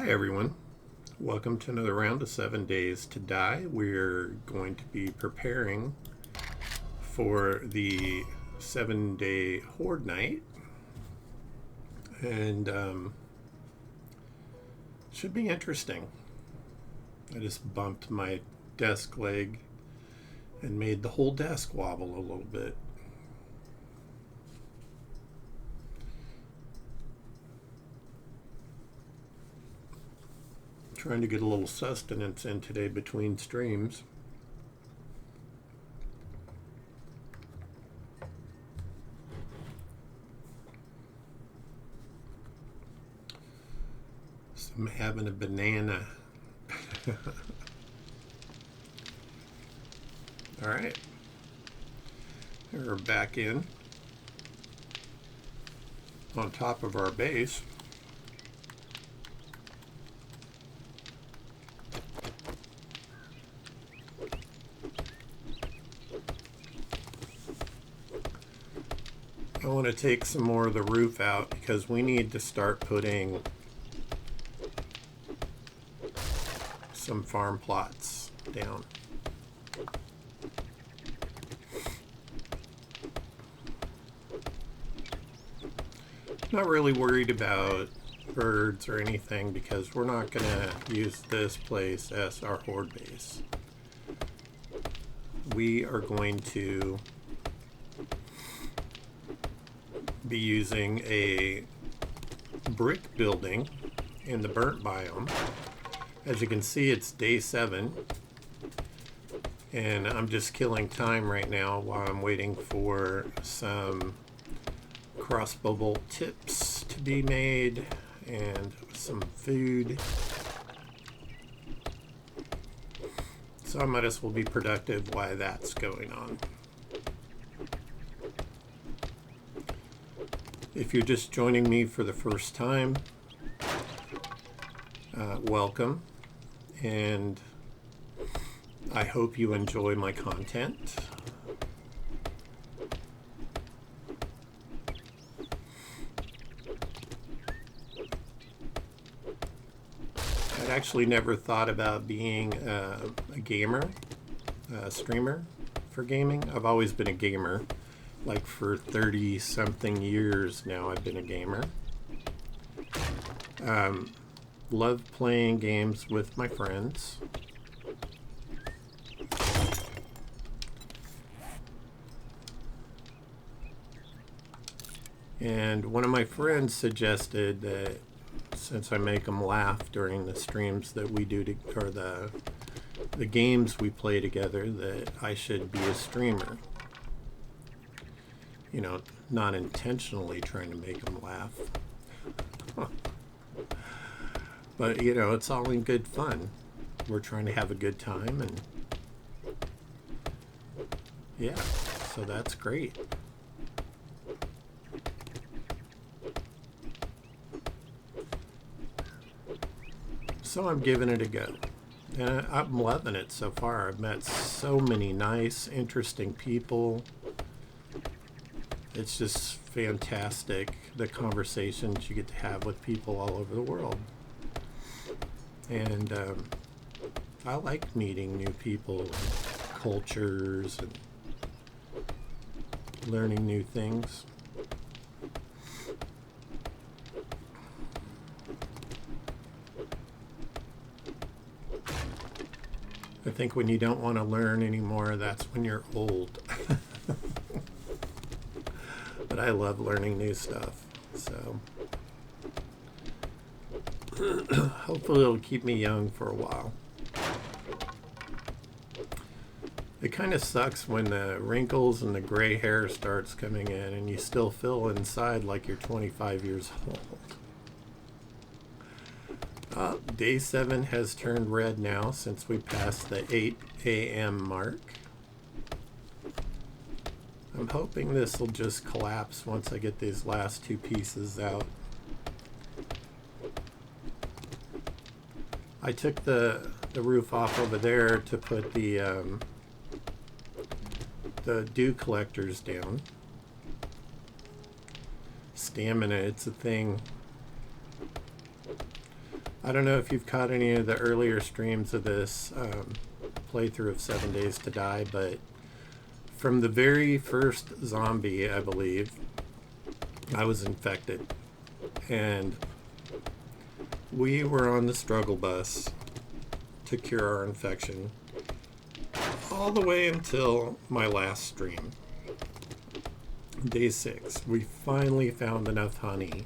Hi everyone, welcome to another round of 7 Days to Die. We're going to be preparing for the 7-day Horde Night, and should be interesting. I just bumped my desk leg and made the whole desk wobble a little bit. Trying to get a little sustenance in today between streams. So I'm having a banana. All right, we're back in on top of our base. I want to take some more of the roof out because we need to start putting some farm plots down. Not really worried about birds or anything because we're not going to use this place as our horde base. We are going to be using a brick building in the burnt biome. As you can see, it's day 7, and I'm just killing time right now while I'm waiting for some crossbow bolt tips to be made and some food. So I might as well be productive while that's going on. If you're just joining me for the first time, welcome, and I hope you enjoy my content. I'd actually never thought about being a gamer, a streamer for gaming. I've always been a gamer. Like for 30 something years now I've been a gamer. Love playing games with my friends. And one of my friends suggested that since I make them laugh during the streams that we do, or the games we play together, that I should be a streamer. You know, not intentionally trying to make them laugh. But, you know, it's all in good fun. We're trying to have a good time, and yeah, so that's great. So I'm giving it a go. And I'm loving it so far. I've met so many nice, interesting people. It's just fantastic, the conversations you get to have with people all over the world. And I like meeting new people and cultures and learning new things. I think when you don't want to learn anymore, that's when you're old. But I love learning new stuff, so hopefully it'll keep me young for a while. It kind of sucks when the wrinkles and the gray hair starts coming in and you still feel inside like you're 25 years old. Day 7 has turned red now since we passed the 8 a.m. mark. I'm hoping this will just collapse once I get these last 2 pieces out. I took the roof off over there to put the dew collectors down. Stamina, it's a thing. I don't know if you've caught any of the earlier streams of this playthrough of 7 Days to Die, but from the very first zombie, I believe, I was infected. And we were on the struggle bus to cure our infection all the way until my last stream. Day 6, we finally found enough honey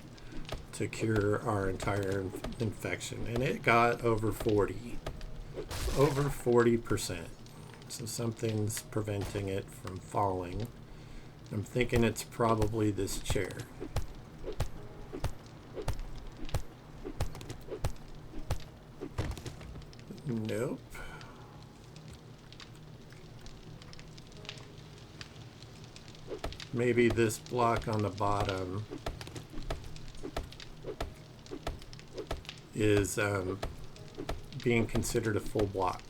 to cure our entire infection, and it got over 40%. So something's preventing it from falling. I'm thinking it's probably this chair. Nope. Maybe this block on the bottom is being considered a full block.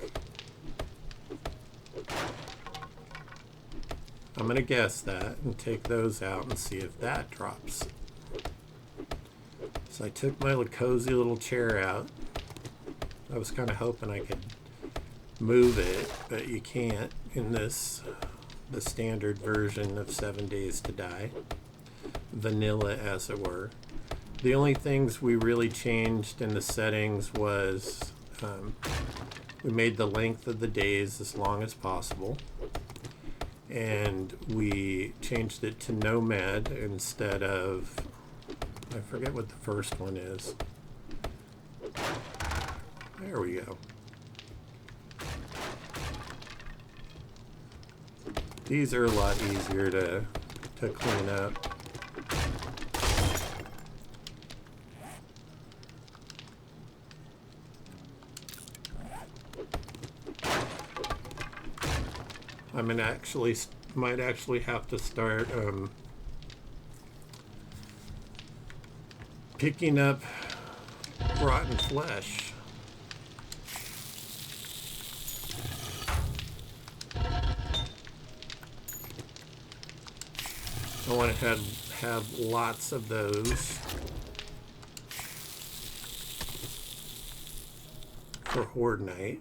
I'm going to guess that and take those out and see if that drops. So I took my cozy little chair out. I was kind of hoping I could move it, but you can't in this, the standard version of 7 Days to Die. Vanilla, as it were. The only things we really changed in the settings was we made the length of the days as long as possible, and we changed it to nomad instead of, I forget what the first one is. There we go. These are a lot easier to clean up. I might actually have to start picking up rotten flesh. I want to have lots of those for Horde Night.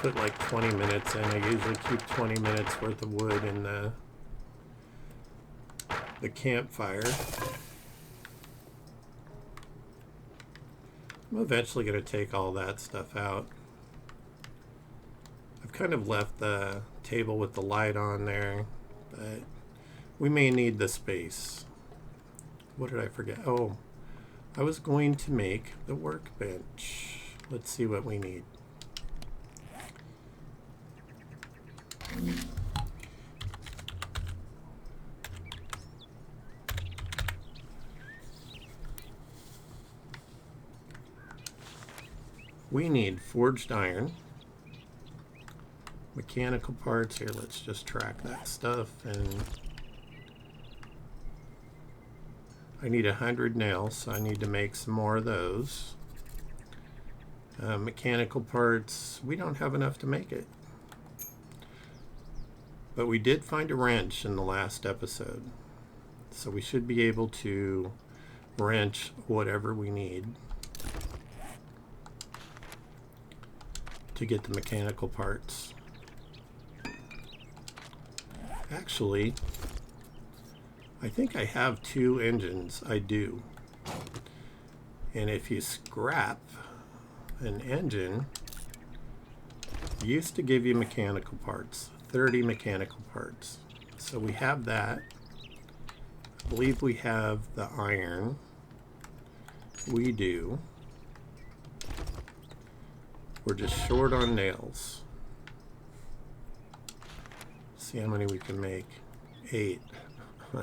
Put like 20 minutes in. I usually keep 20 minutes worth of wood in the campfire. I'm eventually going to take all that stuff out. I've kind of left the table with the light on there, but we may need the space. What did I forget? Oh, I was going to make the workbench. Let's see what we need. We need forged iron, mechanical parts. Here, let's just track that stuff. And I need 100 nails, so I need to make some more of those. Mechanical parts, we don't have enough to make it. But we did find a wrench in the last episode, so we should be able to wrench whatever we need to get the mechanical parts. Actually, I think I have 2 engines. I do. And if you scrap an engine, it used to give you mechanical parts. 30 mechanical parts. So we have that. I believe we have the iron. We do. We're just short on nails. See how many we can make. 8.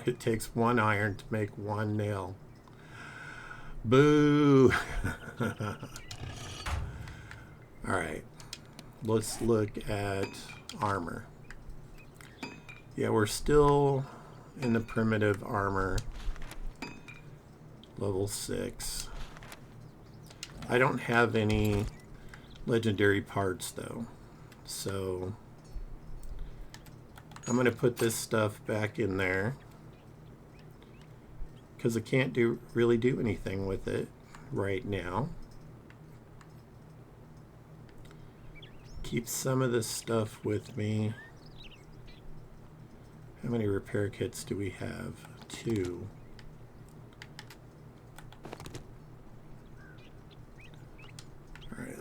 It takes 1 iron to make 1 nail. Boo! Alright. Let's look at armor. Yeah, we're still in the primitive armor. Level 6. I don't have any legendary parts though. So I'm going to put this stuff back in there, because I can't really do anything with it right now. Keep some of this stuff with me. How many repair kits do we have? 2. Alright.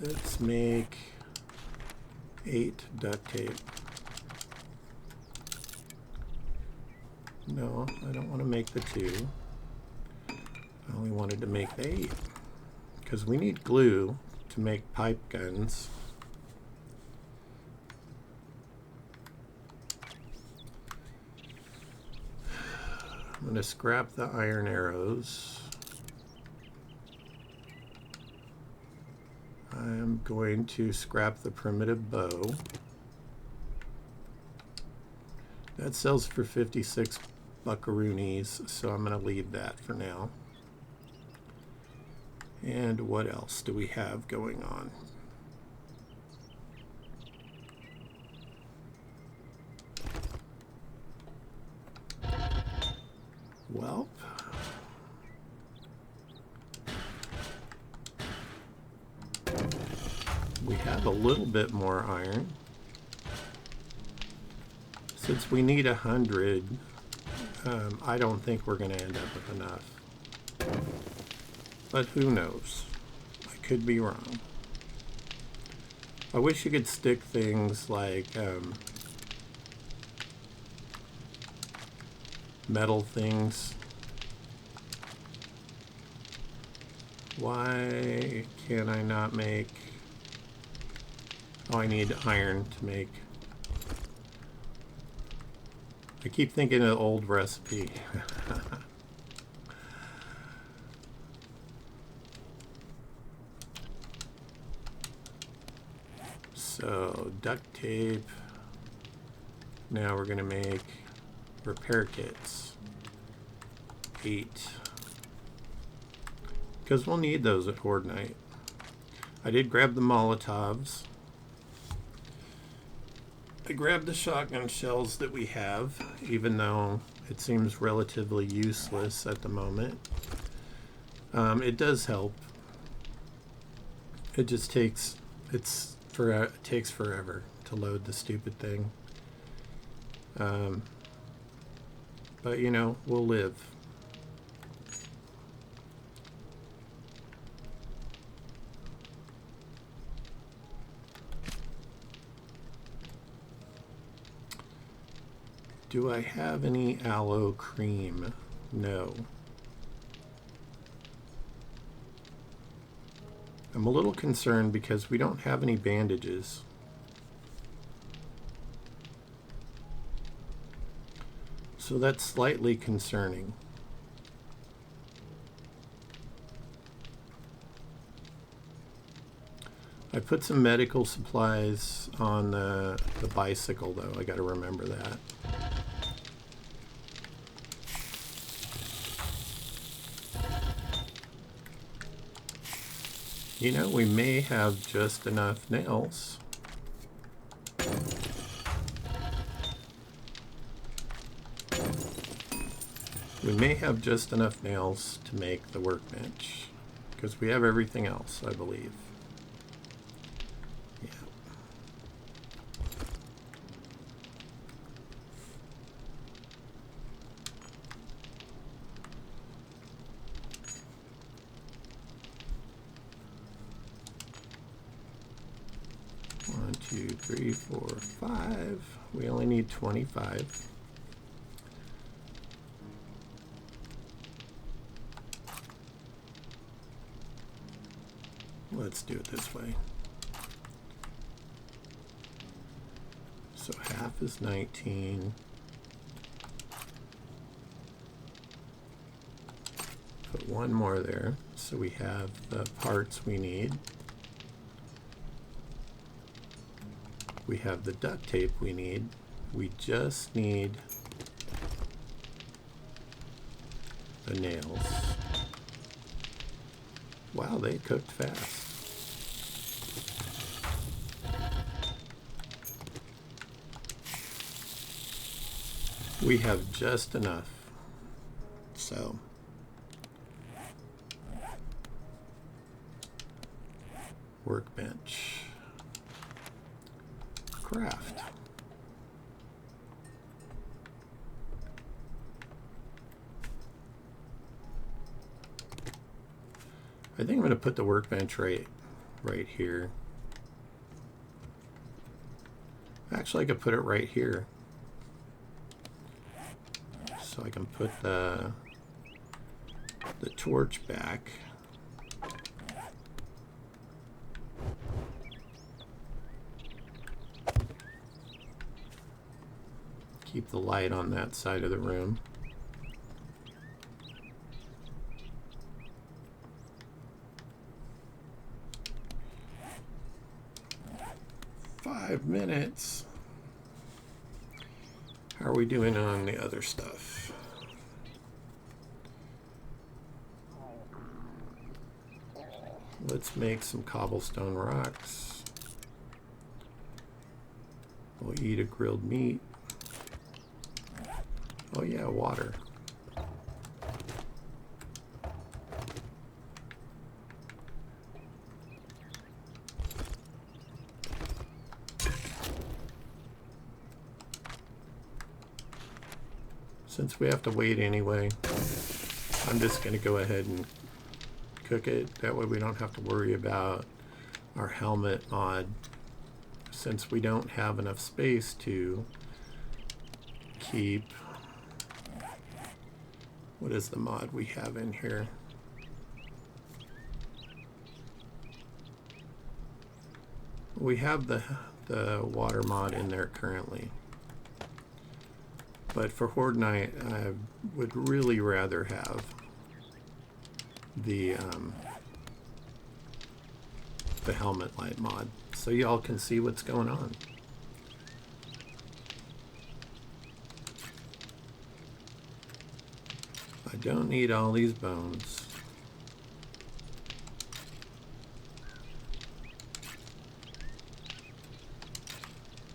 Let's make 8 duct tape. No, I don't want to make the 2. I only wanted to make the 8. Because we need glue to make pipe guns. I'm going to scrap the iron arrows. I'm going to scrap the primitive bow. That sells for 56 buckaroonies, so I'm going to leave that for now. And what else do we have going on? Well, we have a little bit more iron. Since we need 100, I don't think we're going to end up with enough. But who knows? I could be wrong. I wish you could stick things like metal things. Why can I not make... Oh, I need iron to make... I keep thinking of the old recipe. So, duct tape. Now we're going to make repair kits. 8. Because we'll need those at Horde Night. I did grab the Molotovs. I grabbed the shotgun shells that we have, even though it seems relatively useless at the moment. It does help. It just takes... it takes forever to load the stupid thing. But, you know, we'll live. Do I have any aloe cream? No. I'm a little concerned because we don't have any bandages. So that's slightly concerning. I put some medical supplies on the bicycle, though. I got to remember that. You know, we may have just enough nails. We may have just enough nails to make the workbench, because we have everything else, I believe. Yeah. One, two, three, 4, 5. We only need 25. Let's do it this way. So half is 19. Put one more there, so we have the parts we need. We have the duct tape we need. We just need the nails. Wow, they cooked fast. We have just enough. So workbench, craft. I think I'm going to put the workbench right here. Actually, I could put it right here. So I can put the torch back. Keep the light on that side of the room. Five minutes. How are we doing on the other stuff? Let's make some cobblestone rocks. We'll eat a grilled meat. Oh yeah, water. Since we have to wait anyway, I'm just going to go ahead and cook it. That way we don't have to worry about our helmet mod, since we don't have enough space to keep... What is the mod we have in here? We have the water mod in there currently. But for Horde Night, I would really rather have the helmet light mod, so y'all can see what's going on. I don't need all these bones.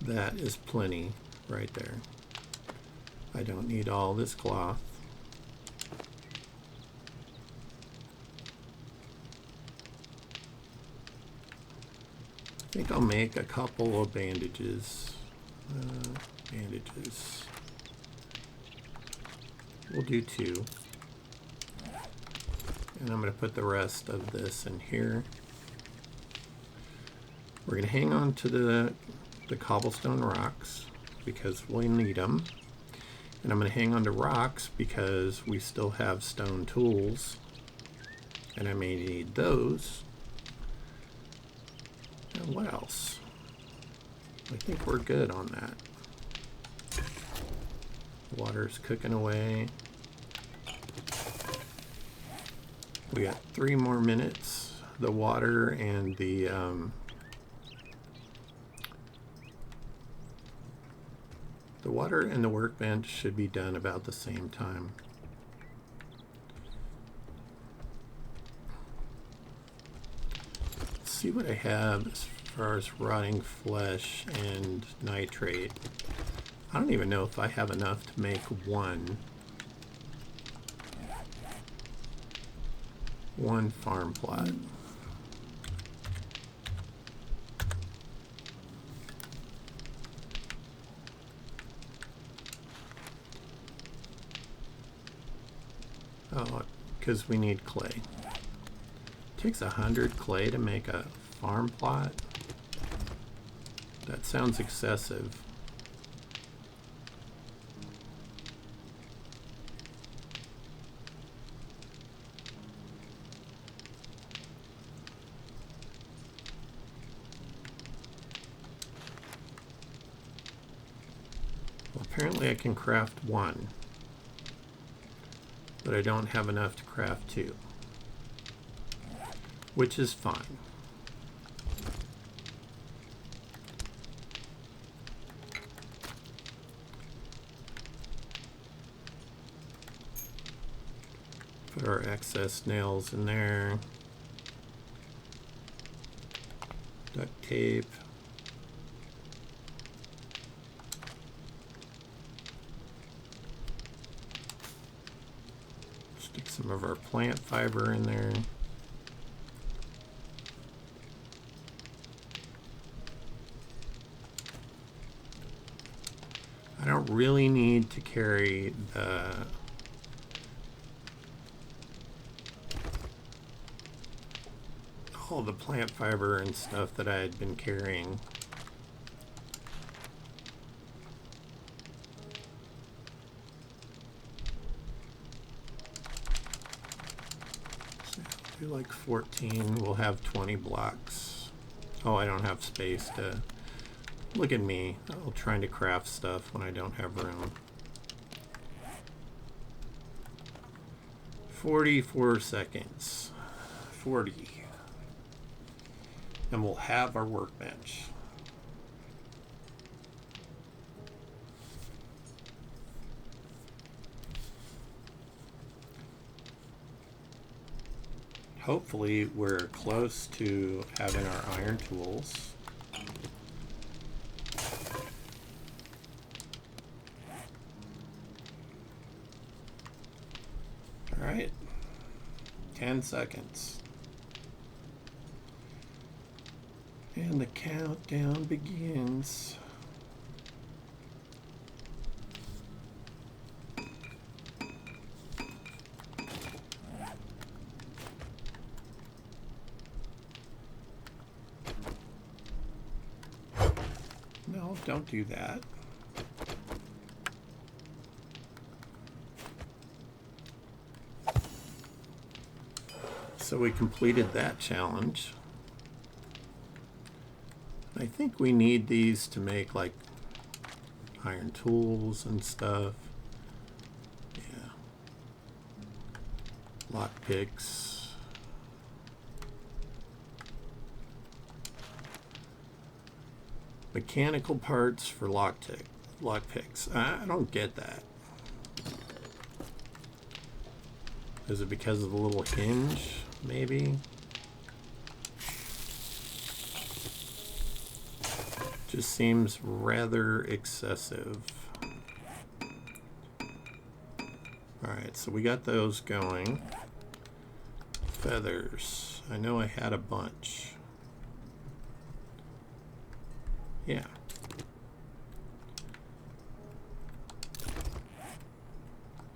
That is plenty right there. I don't need all this cloth. I think I'll make a couple of bandages. Bandages. We'll do 2. And I'm going to put the rest of this in here. We're going to hang on to the cobblestone rocks because we'll need them. And I'm going to hang on to rocks because we still have stone tools. And I may need those. And what else? I think we're good on that. Water's cooking away. We got 3 more minutes. The water and the workbench should be done about the same time. Let's see what I have as far as rotting flesh and nitrate. I don't even know if I have enough to make one farm plot. Oh, because we need clay. It takes 100 clay to make a farm plot. That sounds excessive. Well, apparently I can craft 1. But I don't have enough to craft 2, which is fine. Put our excess nails in there. Duct tape. some of our plant fiber in there. I don't really need to carry all the plant fiber and stuff that I had been carrying. So do like 14, we'll have 20 blocks. Oh, I don't have space to... Look at me, I'm trying to craft stuff when I don't have room. 44 seconds. 40. And we'll have our workbench. Hopefully we're close to having our iron tools. All right, 10 seconds. And the countdown begins. No, don't do that. So we completed that challenge. I think we need these to make like iron tools and stuff. Yeah. Lock picks. Mechanical parts for lock picks. I don't get that. Is it because of the little hinge, maybe? Just seems rather excessive. Alright, so we got those going. Feathers. I know I had a bunch. Yeah.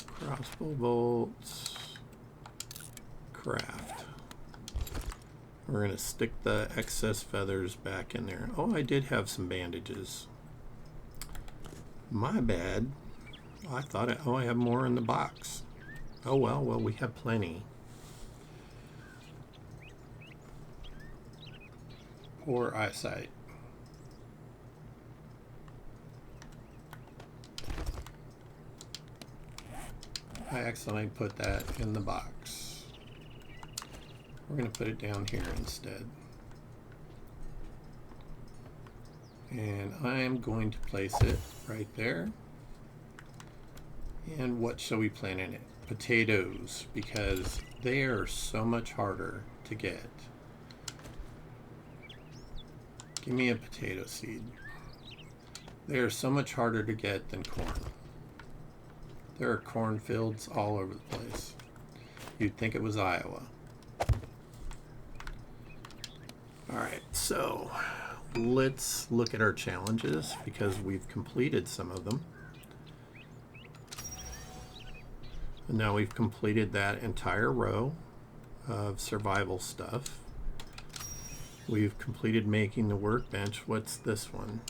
Crossbow bolts. Craft. We're going to stick the excess feathers back in there. Oh, I did have some bandages. My bad. I thought I have more in the box. Oh well, we have plenty. Poor eyesight. I accidentally put that in the box. We're going to put it down here instead. And I'm going to place it right there. And what shall we plant in it? Potatoes, because they are so much harder to get. Give me a potato seed. They are so much harder to get than corn. There are cornfields all over the place. You'd think it was Iowa. Alright, so let's look at our challenges because we've completed some of them. And now we've completed that entire row of survival stuff. We've completed making the workbench. What's this one?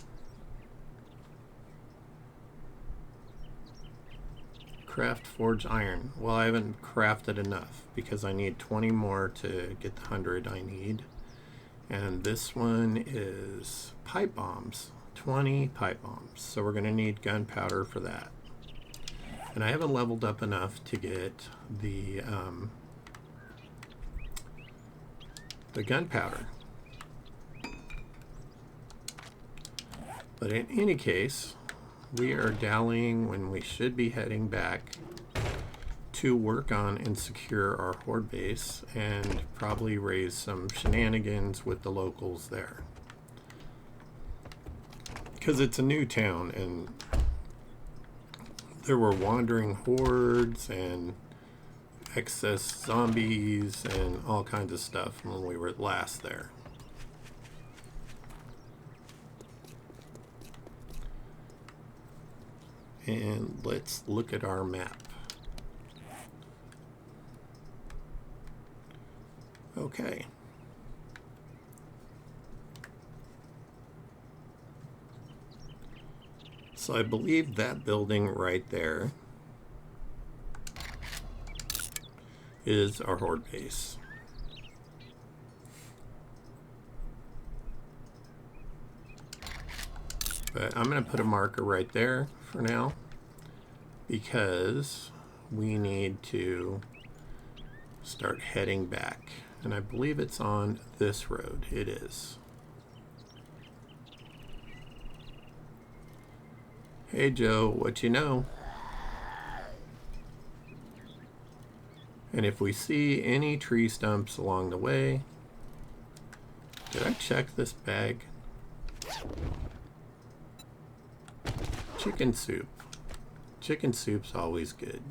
Craft forge iron. Well, I haven't crafted enough because I need 20 more to get the 100 I need. And this one is pipe bombs, 20 pipe bombs. So we're going to need gunpowder for that. And I haven't leveled up enough to get the gunpowder. But in any case, we are dallying when we should be heading back to work on and secure our horde base and probably raise some shenanigans with the locals there. Because it's a new town and there were wandering hordes and excess zombies and all kinds of stuff when we were last there. And let's look at our map. Okay. So I believe that building right there is our Horde base. But I'm going to put a marker right there for now because we need to start heading back. And I believe it's on this road. It is. Hey Joe, what you know? And if we see any tree stumps along the way, did I check this bag? Chicken soup. Chicken soup's always good.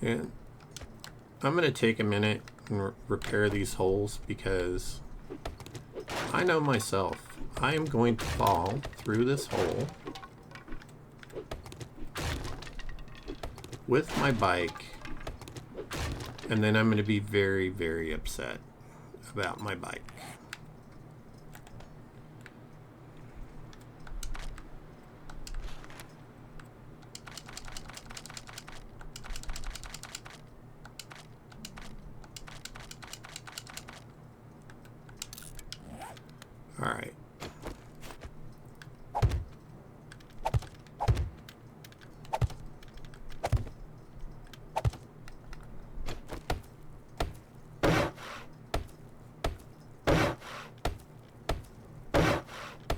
And I'm going to take a minute and repair these holes because I know myself. I am going to fall through this hole with my bike, and then I'm going to be very, very upset about my bike. All right.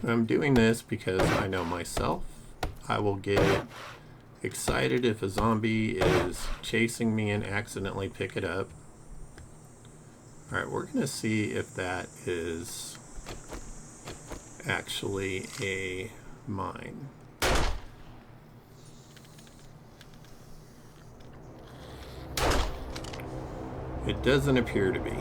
I'm doing this because I know myself. I will get excited if a zombie is chasing me and accidentally pick it up. All right, we're going to see if that is actually a mine. It doesn't appear to be.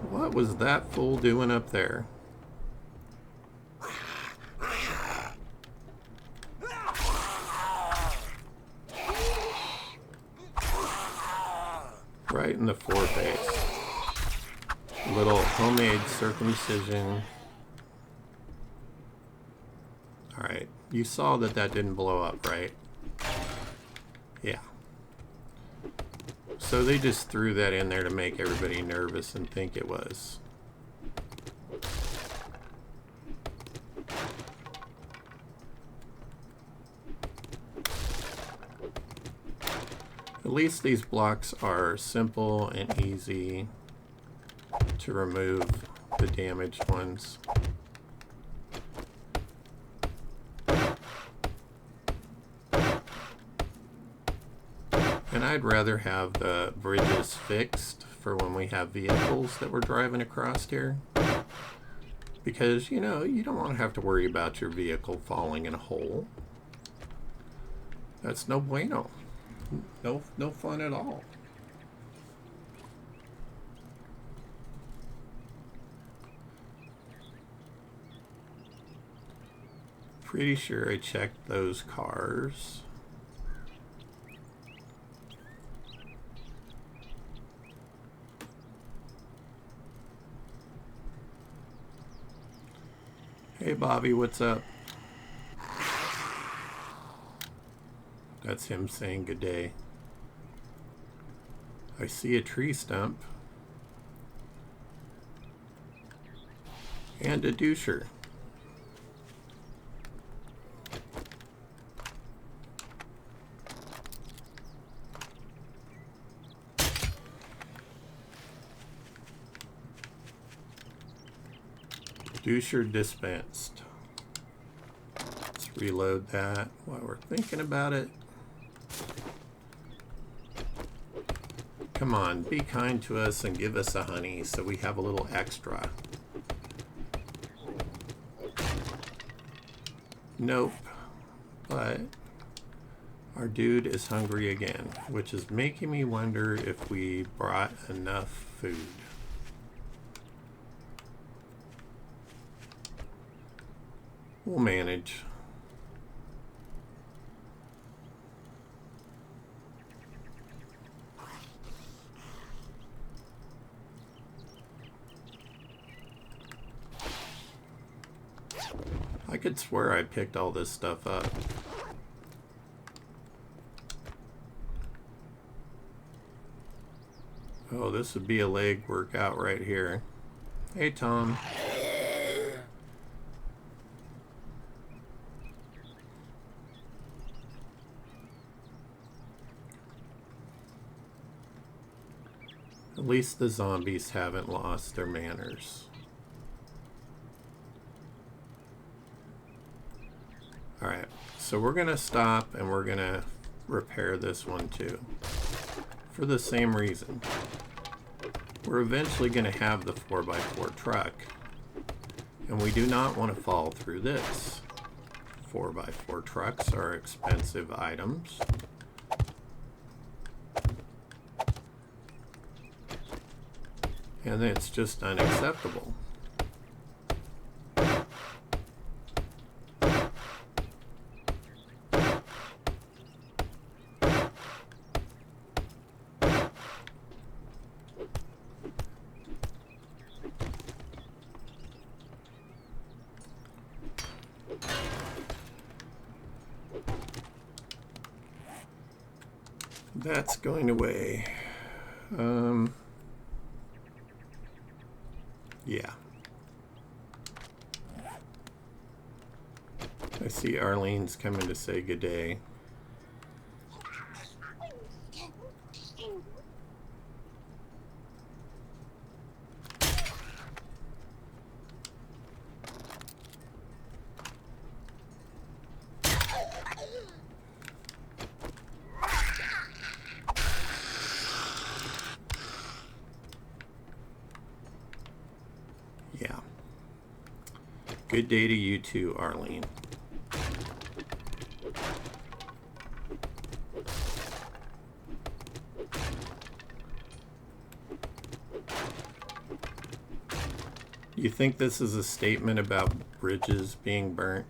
What was that fool doing up there? Right in the foreface. Little homemade circumcision. Alright, you saw that that didn't blow up, right? Yeah. So they just threw that in there to make everybody nervous and think it was. At least these blocks are simple and easy to remove the damaged ones. And I'd rather have the bridges fixed for when we have vehicles that we're driving across here. Because, you know, you don't want to have to worry about your vehicle falling in a hole. That's no bueno. No fun at all. Pretty sure I checked those cars. Hey Bobby, what's up? That's him saying good day. I see a tree stump. And a doucher. Doucher dispensed. Let's reload that while we're thinking about it. Come on, be kind to us and give us a honey so we have a little extra. Nope. But our dude is hungry again, which is making me wonder if we brought enough food. We'll manage. I could swear I picked all this stuff up. Oh, this would be a leg workout right here. Hey, Tom. At least the zombies haven't lost their manners. Alright, so we're going to stop and we're going to repair this one too. For the same reason. We're eventually going to have the 4x4 truck. And we do not want to fall through this. 4x4 trucks are expensive items. And it's just unacceptable. That's going away. Yeah. I see Arlene's coming to say good day. Yeah. Good day to you too, Arlene. You think this is a statement about bridges being burnt?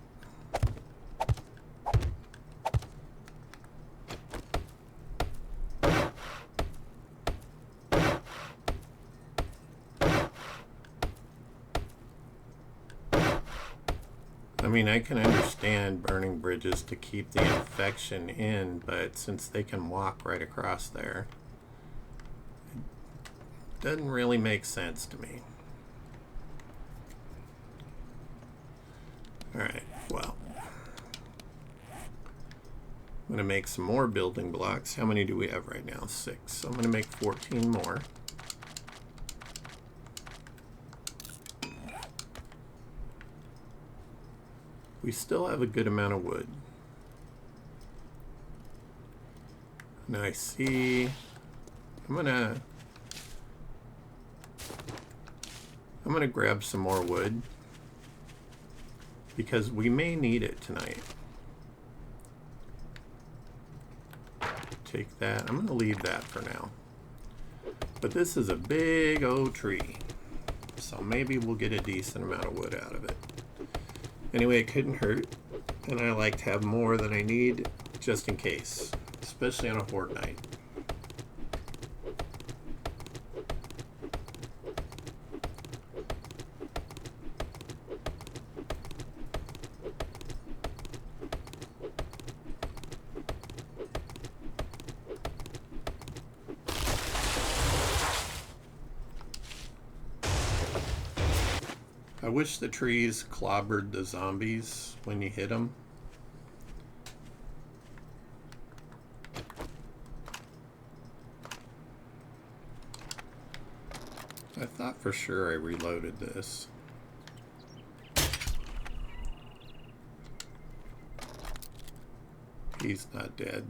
I mean, I can understand burning bridges to keep the infection in, but since they can walk right across there, it doesn't really make sense to me. Alright, well. I'm going to make some more building blocks. How many do we have right now? 6. So I'm going to make 14 more. We still have a good amount of wood. Now I see I'm gonna grab some more wood because we may need it tonight. Take that. I'm gonna leave that for now. But this is a big old tree, so maybe we'll get a decent amount of wood out of it. Anyway, it couldn't hurt, and I like to have more than I need just in case, especially on a Horde Night. I wish the trees clobbered the zombies when you hit them. I thought for sure I reloaded this. He's not dead.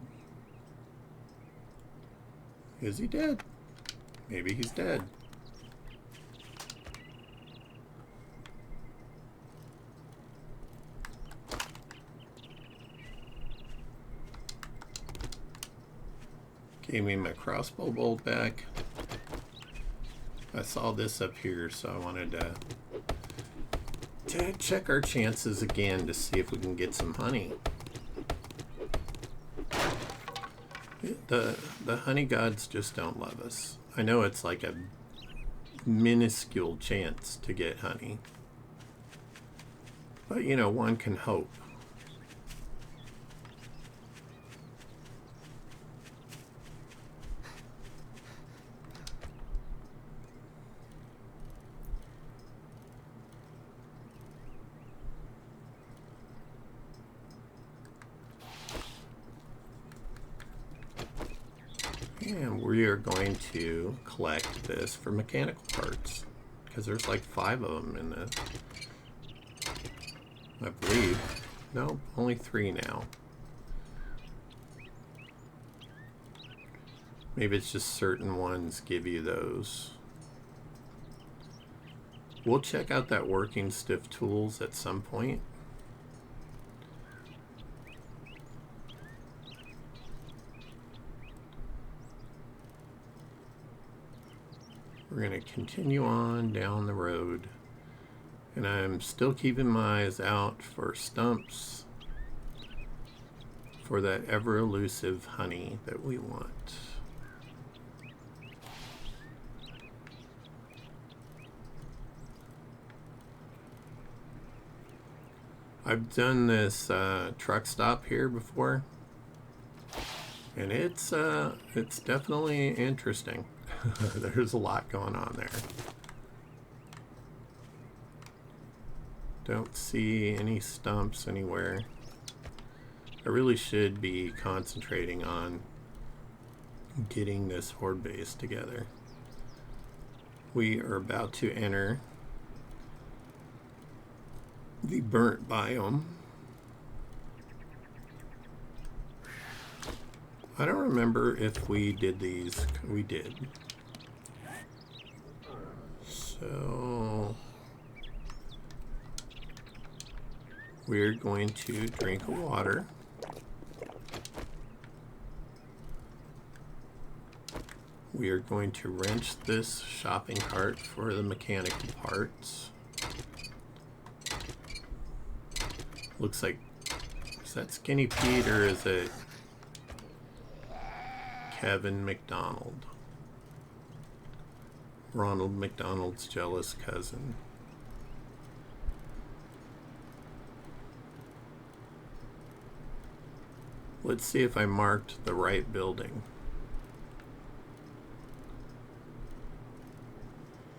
Is he dead? Maybe he's dead. Gave me my crossbow bolt back. I saw this up here, so I wanted to check our chances again to see if we can get some honey. The honey gods just don't love us. I know it's like a minuscule chance to get honey, but you know, one can hope. And we are going to collect this for mechanical parts, because there's like 5 of them in the, I believe. No, only 3 now. Maybe it's just certain ones give you those. We'll check out that working stiff tools at some point. We're going to continue on down the road, and I'm still keeping my eyes out for stumps for that ever elusive honey that we want. I've done this truck stop here before, and it's definitely interesting. There's a lot going on there. Don't see any stumps anywhere. I really should be concentrating on getting this horde base together. We are about to enter the burnt biome. I don't remember if we did these. We did. So we're going to drink water. We are going to wrench this shopping cart for the mechanical parts. Looks like, is that Skinny Pete or is it Kevin McDonald? Ronald McDonald's jealous cousin. Let's see if I marked the right building.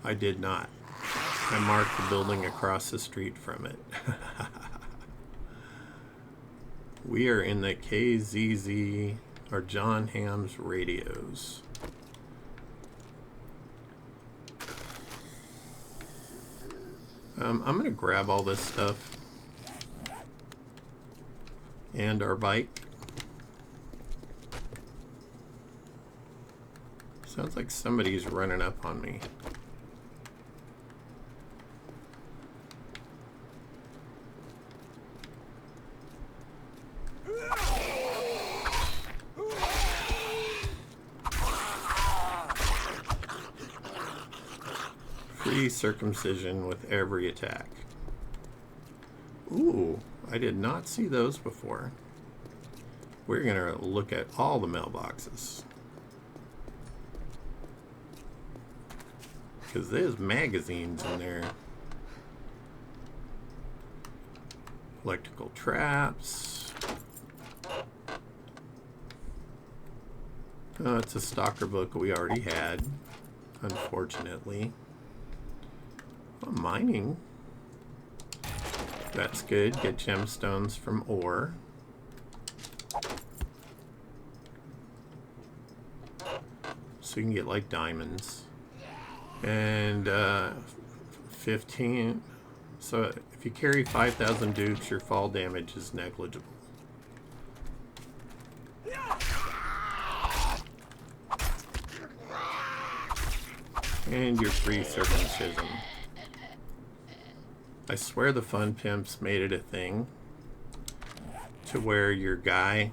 I did not. I marked the building across the street from it. We are in the KZZ, or John Ham's radios. I'm going to grab all this stuff and our bike. Sounds like somebody's running up on me. Free circumcision with every attack. Ooh, I did not see those before. We're gonna look at all the mailboxes, because there's magazines in there. Electrical traps. Oh, it's a stalker book we already had, unfortunately. Oh, mining. That's good. Get gemstones from ore. So you can get like diamonds. And 15. So if you carry 5,000 dukes, your fall damage is negligible. And your free circumcision. I swear the fun pimps made it a thing to where your guy,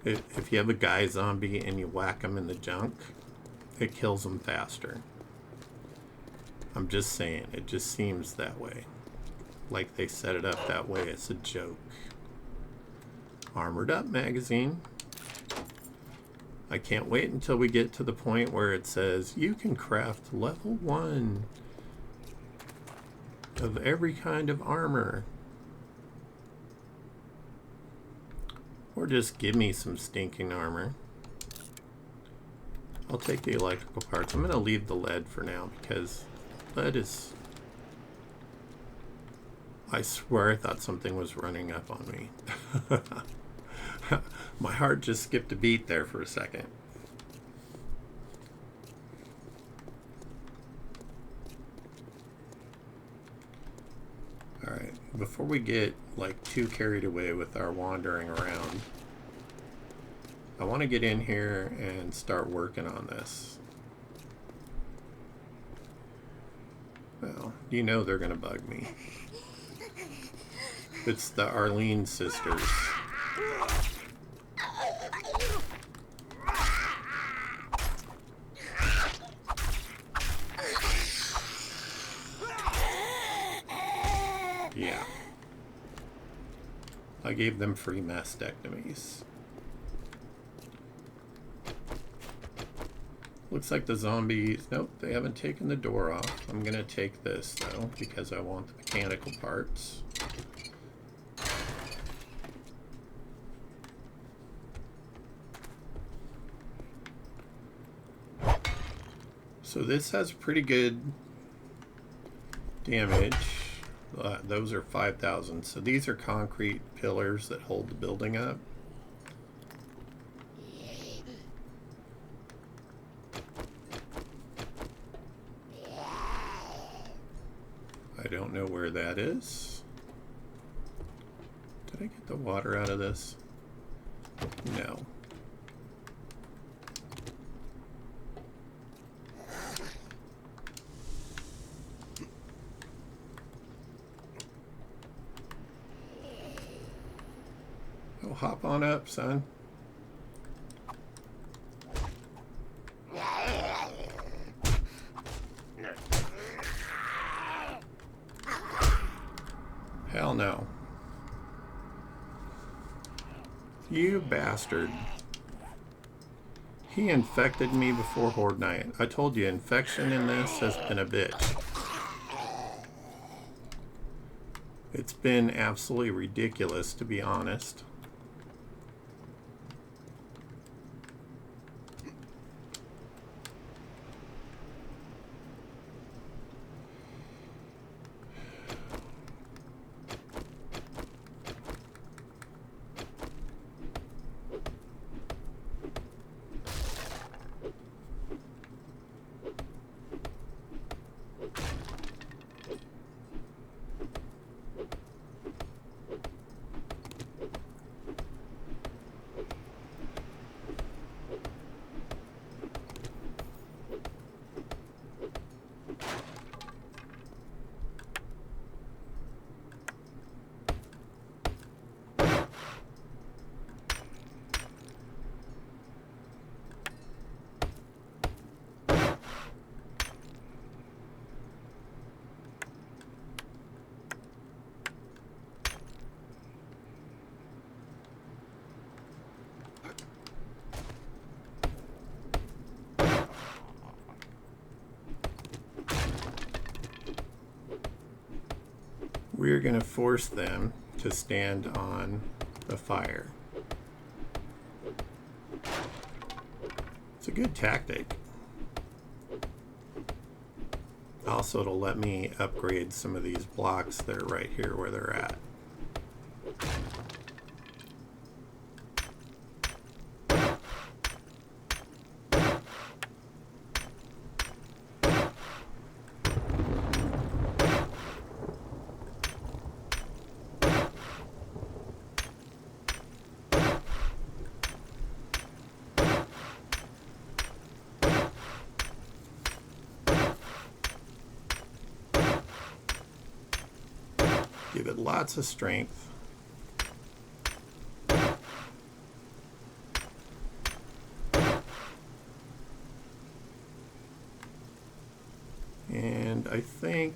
if you have a guy zombie and you whack him in the junk, it kills him faster. I'm just saying, it just seems that way. Like they set it up that way. It's a joke. Armored Up magazine. I can't wait until we get to the point where it says you can craft level 1 of every kind of armor. Or just give me some stinking armor. I'll take the electrical parts. I'm going to leave the lead for now because lead is... I swear I thought something was running up on me. My heart just skipped a beat there for a second. Alright, before we get like too carried away with our wandering around, I want to get in here and start working on this. Well, you know they're going to bug me. It's the Arlene sisters. Yeah. I gave them free mastectomies. Looks like the zombies... Nope, they haven't taken the door off. I'm going to take this, though, because I want the mechanical parts. So this has pretty good damage. Those are 5,000. So these are concrete pillars that hold the building up. I don't know where that is. Did I get the water out of this? No. Oh, hop on up, son. Hell no. You bastard. He infected me before Horde Night. I told you, infection in this has been a bitch. It's been absolutely ridiculous, to be honest. We're going to force them to stand on the fire. It's a good tactic. Also, it'll let me upgrade some of these blocks that are right here where they're at. Give it lots of strength. And I think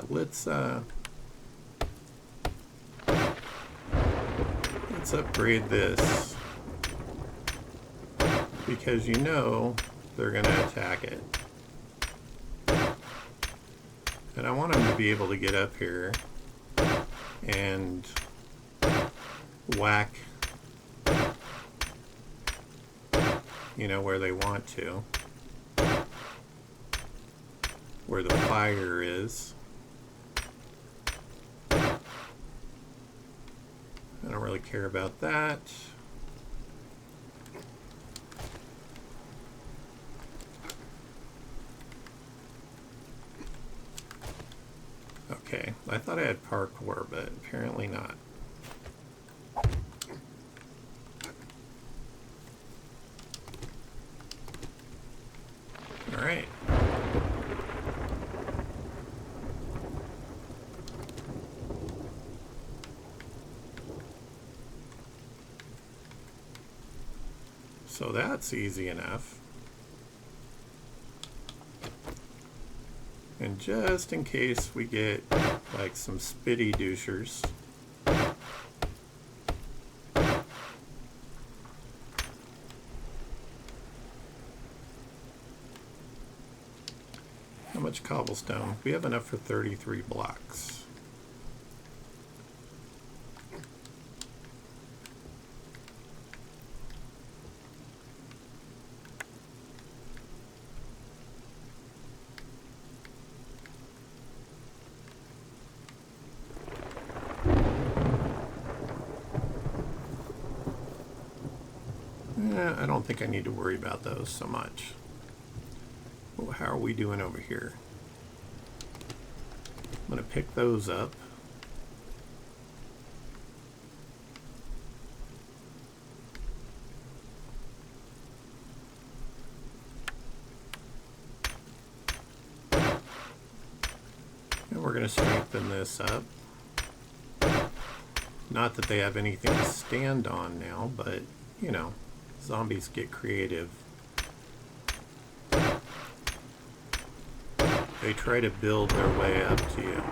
let's upgrade this, because you know they're going to attack it. And I want them to be able to get up here and whack, you know, where they want to, where the fire is. I don't really care about that. Okay, I thought I had parkour, but apparently not. All right. So that's easy enough. And just in case we get like some spitty douchers, how much cobblestone? We have enough for 33 blocks. I don't think I need to worry about those so much. Well, how are we doing over here? I'm going to pick those up. And we're going to strengthen this up. Not that they have anything to stand on now, but, you know, zombies get creative. They try to build their way up to you,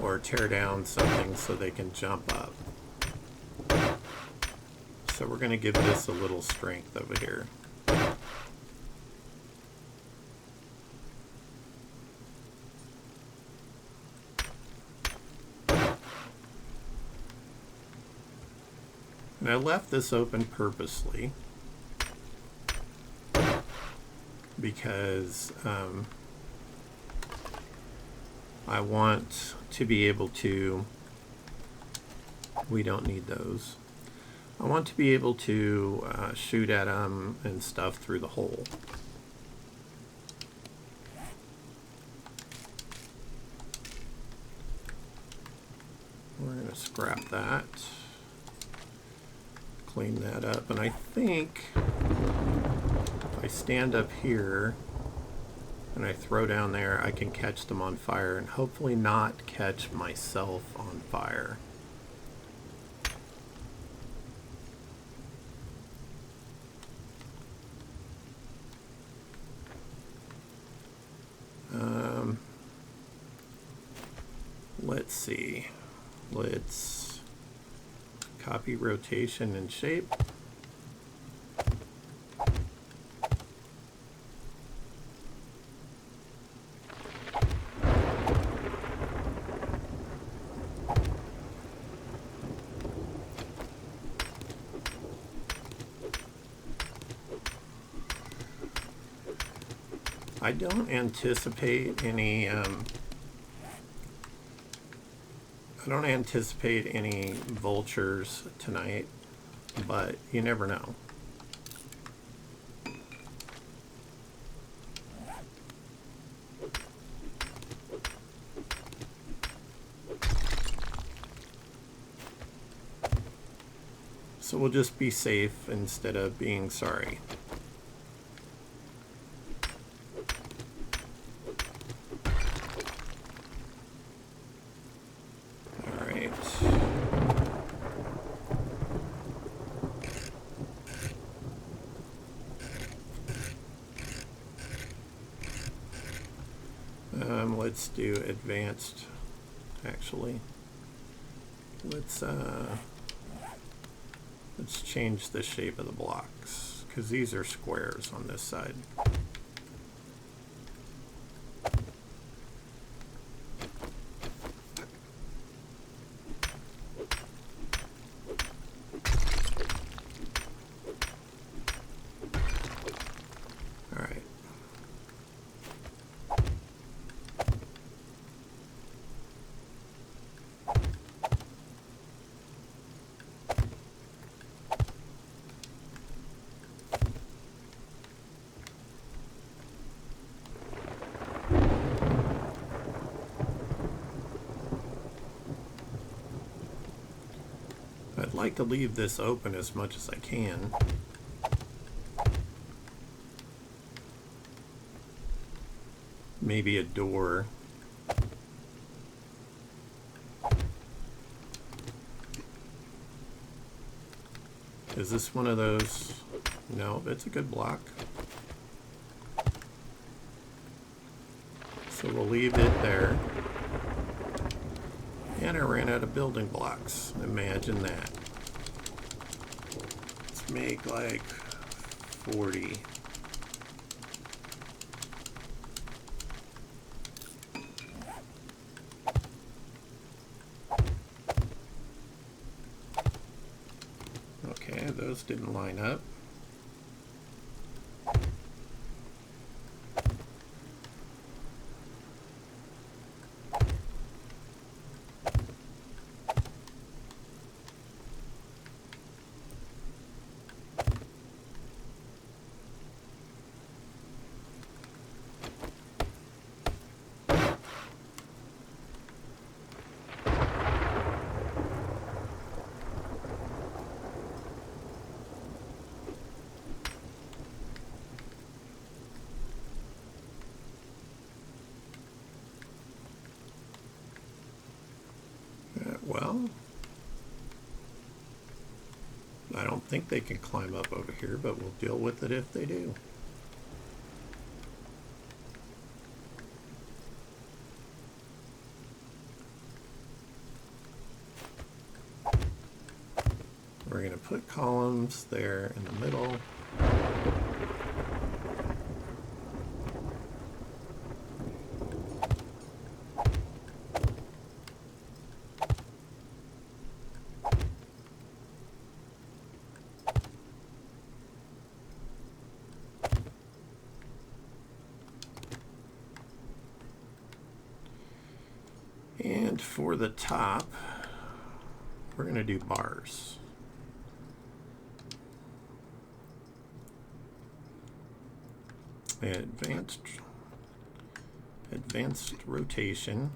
or tear down something so they can jump up. So we're going to give this a little strength over here. And I left this open purposely because I want to be able to, we don't need those. I want to be able to shoot at them and stuff through the hole. We're going to scrap that. Clean that up, and I think if I stand up here and I throw down there, I can catch them on fire and hopefully not catch myself on fire. Let's see. Let's copy rotation and shape. I don't anticipate any vultures tonight, but you never know. So we'll just be safe instead of being sorry. Let's do advanced, actually. Let's change the shape of the blocks, because these are squares on this side. I'd like to leave this open as much as I can. Maybe a door. Is this one of those? No, it's a good block. So we'll leave it there. And I ran out of building blocks. Imagine that. Let's make like 40. Okay, those didn't line up. Well, I don't think they can climb up over here, but we'll deal with it if they do. We're going to put columns there in the middle. And for the top, we're going to do bars. Advanced rotation.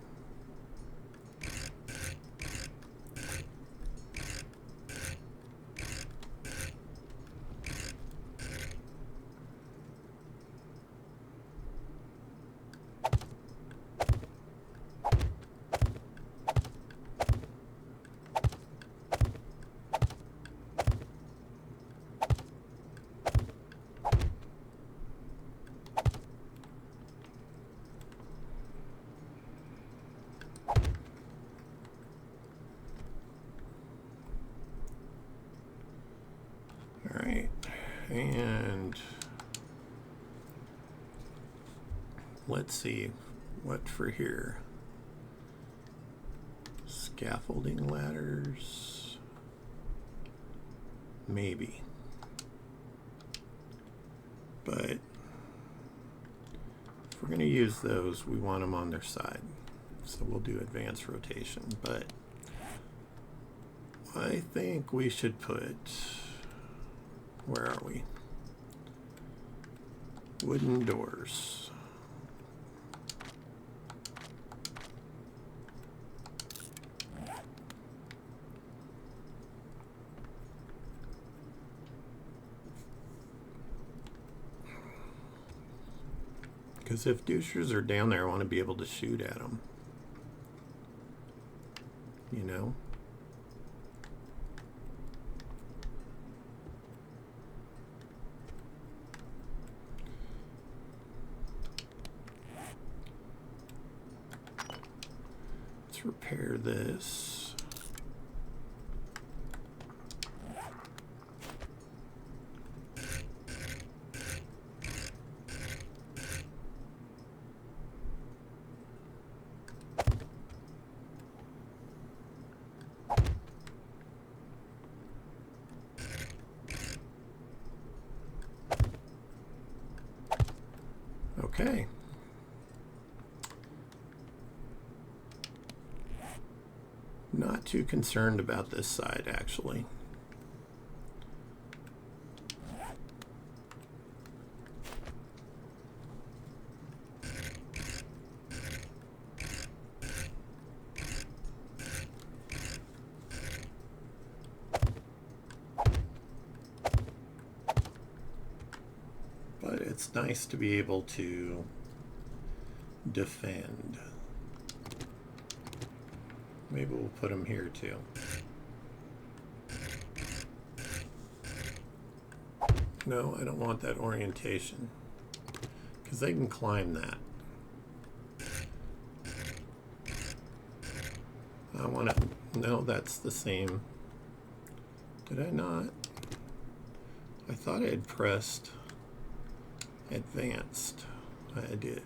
And let's see what for here. Scaffolding ladders, maybe, but if we're going to use those, we want them on their side, so we'll do advanced rotation. But I think we should put, where are we? Wooden doors. Because if douchers are down there, I want to be able to shoot at them. You know? Let's repair this. Okay. Not too concerned about this side, actually. But it's nice to be able to defend. Maybe we'll put them here too. No, I don't want that orientation, because they can climb that. I want to, no, that's the same. Did I not? I thought I had pressed advanced. I did.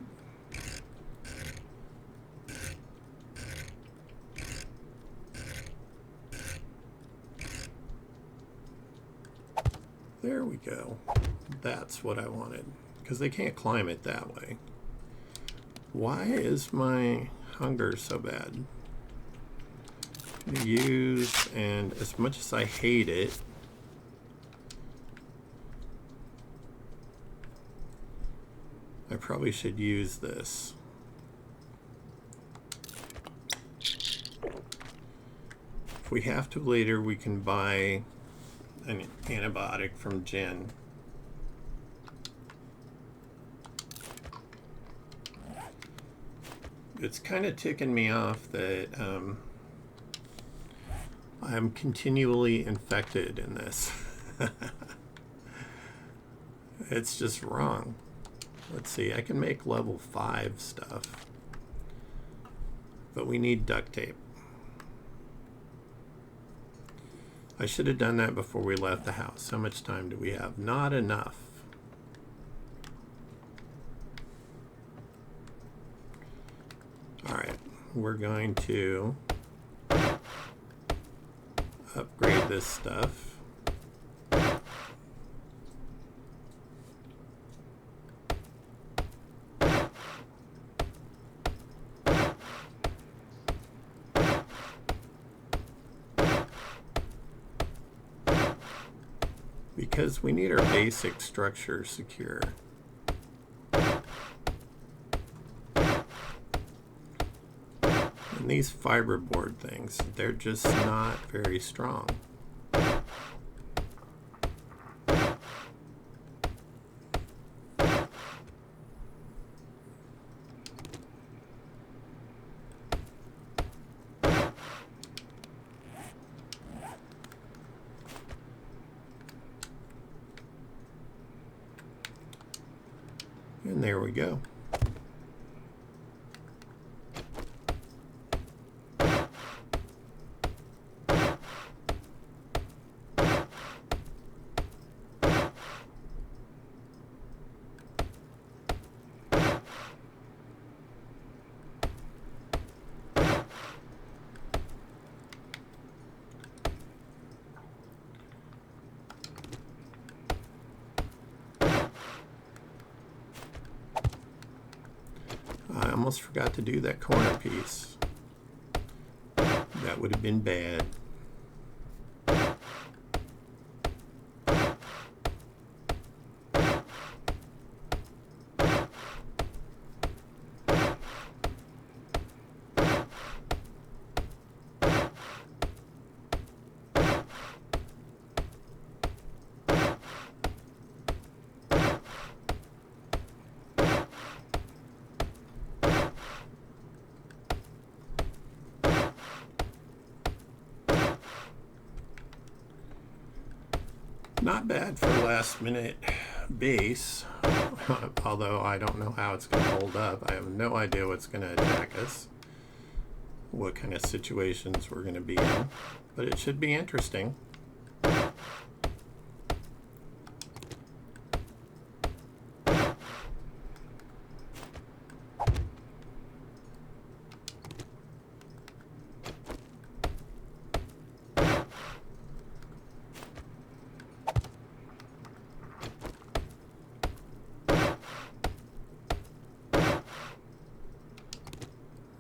There we go. That's what I wanted, because they can't climb it that way. Why is my hunger so bad? Use, and as much as I hate it, I probably should use this. If we have to later, we can buy an antibiotic from Jen. It's kind of ticking me off that I'm continually infected in this. It's just wrong. Let's see, I can make level 5 stuff, but we need duct tape. I should have done that before we left the house. How much time do we have? Not enough. All right, we're going to upgrade this stuff. Because we need our basic structure secure. And these fiberboard things, they're just not very strong. And there we go. I almost forgot to do that corner piece. That would have been bad. Not bad for last minute base, although I don't know how it's going to hold up. I have no idea what's going to attack us. what kind of situations we're going to be in, but it should be interesting.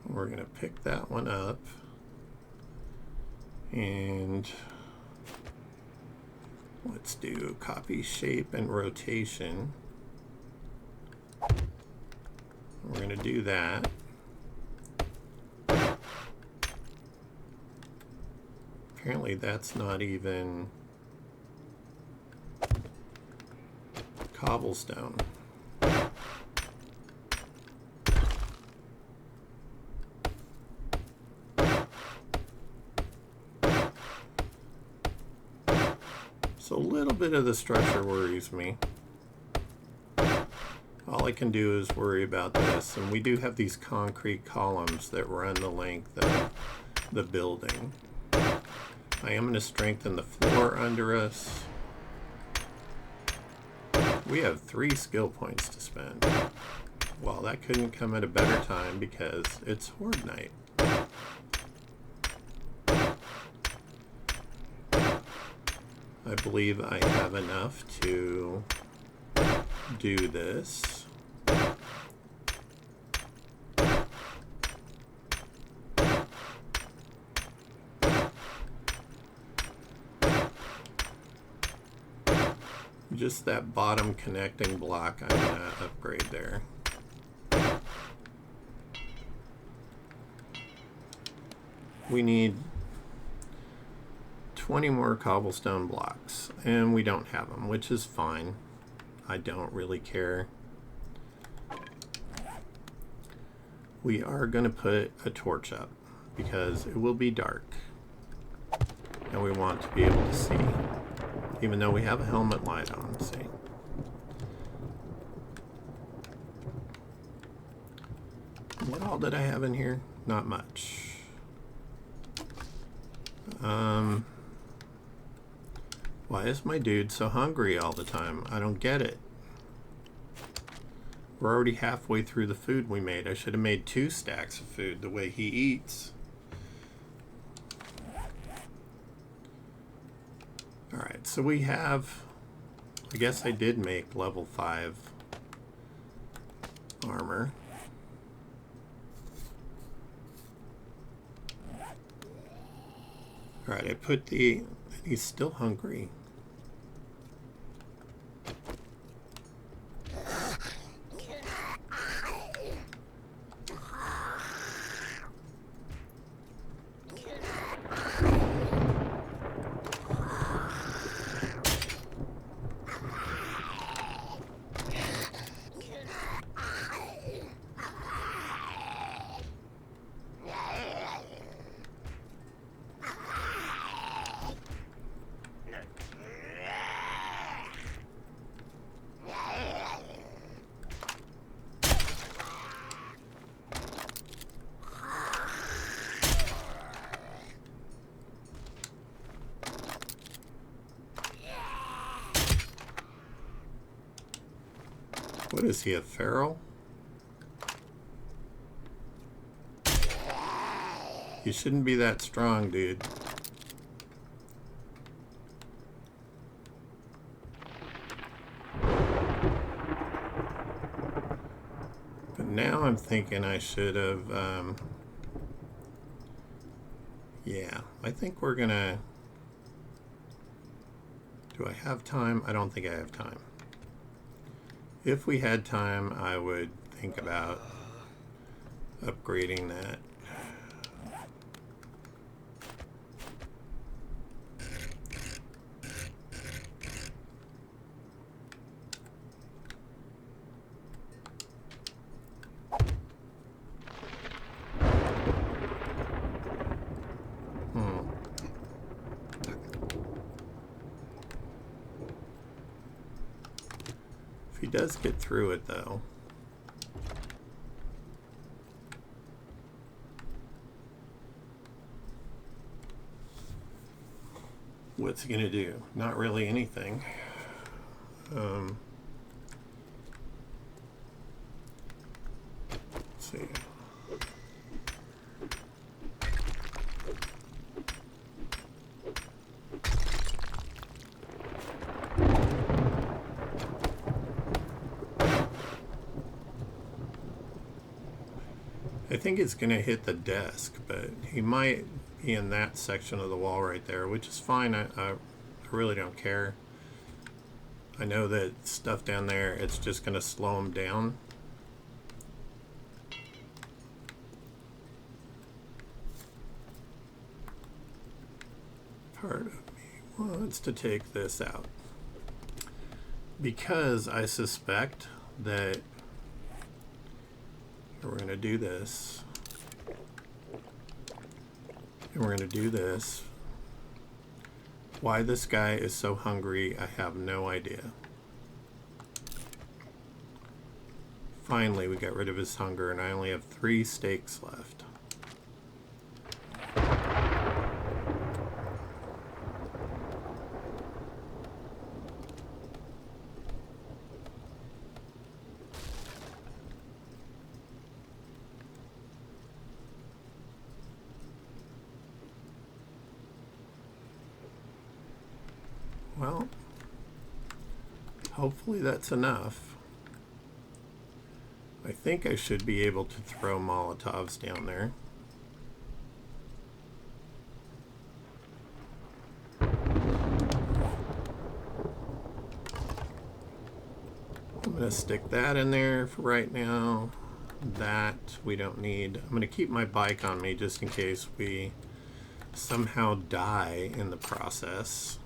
We're going to pick that one up, and let's do copy shape and rotation. We're going to do that. Apparently that's not even cobblestone. So a little bit of the structure worries me. All I can do is worry about this, and we do have these concrete columns that run the length of the building. I am going to strengthen the floor under us. We have 3 skill points to spend. Well, that couldn't come at a better time because it's Horde Night. I believe I have enough to do this. Just that bottom connecting block I'm going to upgrade there. We need 20 more cobblestone blocks, and we don't have them, which is fine. I don't really care. We are going to put a torch up because it will be dark, and we want to be able to see, even though we have a helmet light on. See? What all did I have in here? Not much. Why is my dude so hungry all the time? I don't get it. We're already halfway through the food we made. I should have made 2 stacks of food the way he eats. Alright, so we have... I guess I did make level 5 armor. Alright, I put the... He's still hungry. What is he, a feral? You shouldn't be that strong, dude. But now I'm thinking I should have, yeah, I think we're gonna... Do I have time? I don't think I have time. If we had time, I would think about upgrading that. If he does get through it, though. what's he gonna do? Not really anything. Let's see. I think it's going to hit the desk, but he might be in that section of the wall right there, which is fine. I really don't care. I know that stuff down there, it's just going to slow him down. Part of me wants to take this out, because I suspect that we're going to do this, and we're going to do this. Why this guy is so hungry, I have no idea. Finally, we got rid of his hunger, and I only have 3 steaks left. Well, hopefully that's enough. I think I should be able to throw Molotovs down there. I'm going to stick that in there for right now. That we don't need. I'm going to keep my bike on me just in case we somehow die in the process.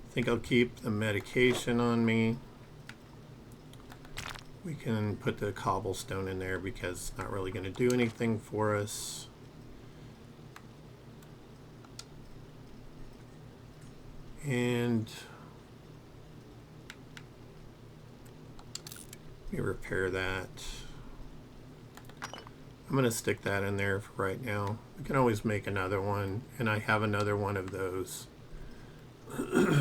I think I'll keep the medication on me. We can put the cobblestone in there because it's not really going to do anything for us. And let me repair that. I'm going to stick that in there for right now. We can always make another one, and I have another one of those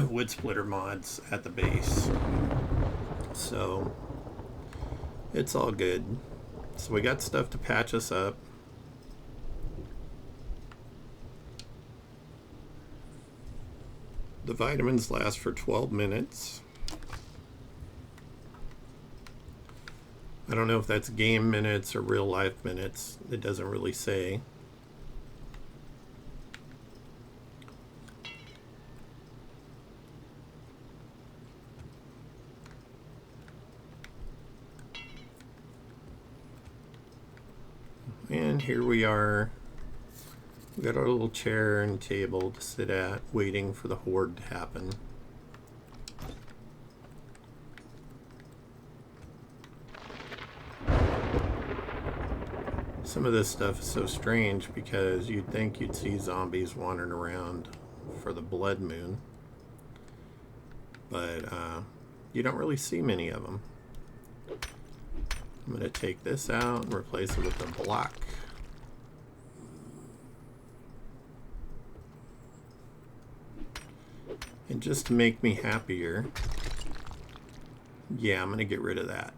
wood splitter mods at the base, so it's all good. So we got stuff to patch us up. The vitamins last for 12 minutes. I don't know if that's game minutes or real life minutes. It doesn't really say. And here we are. We got our little chair and table to sit at, waiting for the horde to happen. Some of this stuff is so strange because you'd think you'd see zombies wandering around for the blood moon, but you don't really see many of them. I'm going to take this out and replace it with a block. And just to make me happier, yeah, I'm going to get rid of that.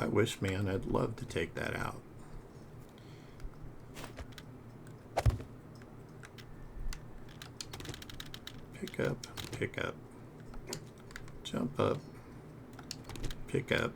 I wish, man, I'd love to take that out. Pick up, pick up. Jump up, pick up.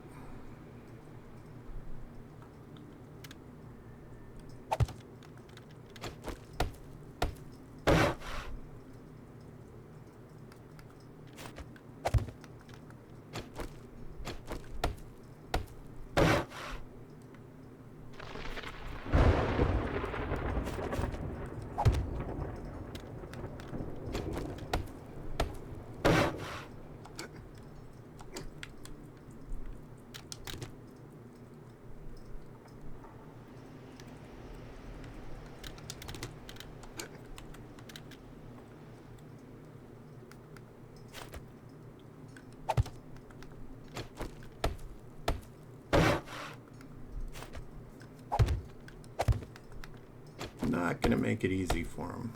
going to make it easy for them.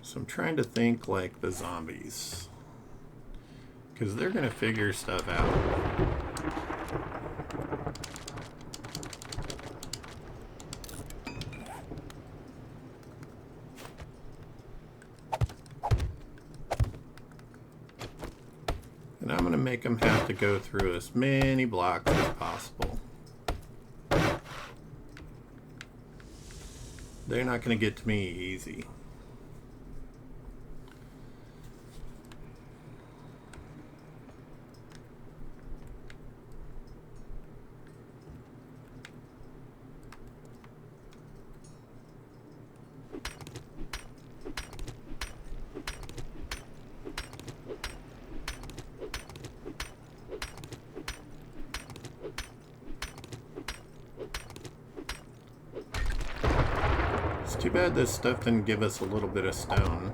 So I'm trying to think like the zombies, because they're going to figure stuff out. And I'm going to make them have to go through as many blocks as possible. They're not going to get to me easy. Too bad this stuff didn't give us a little bit of stone.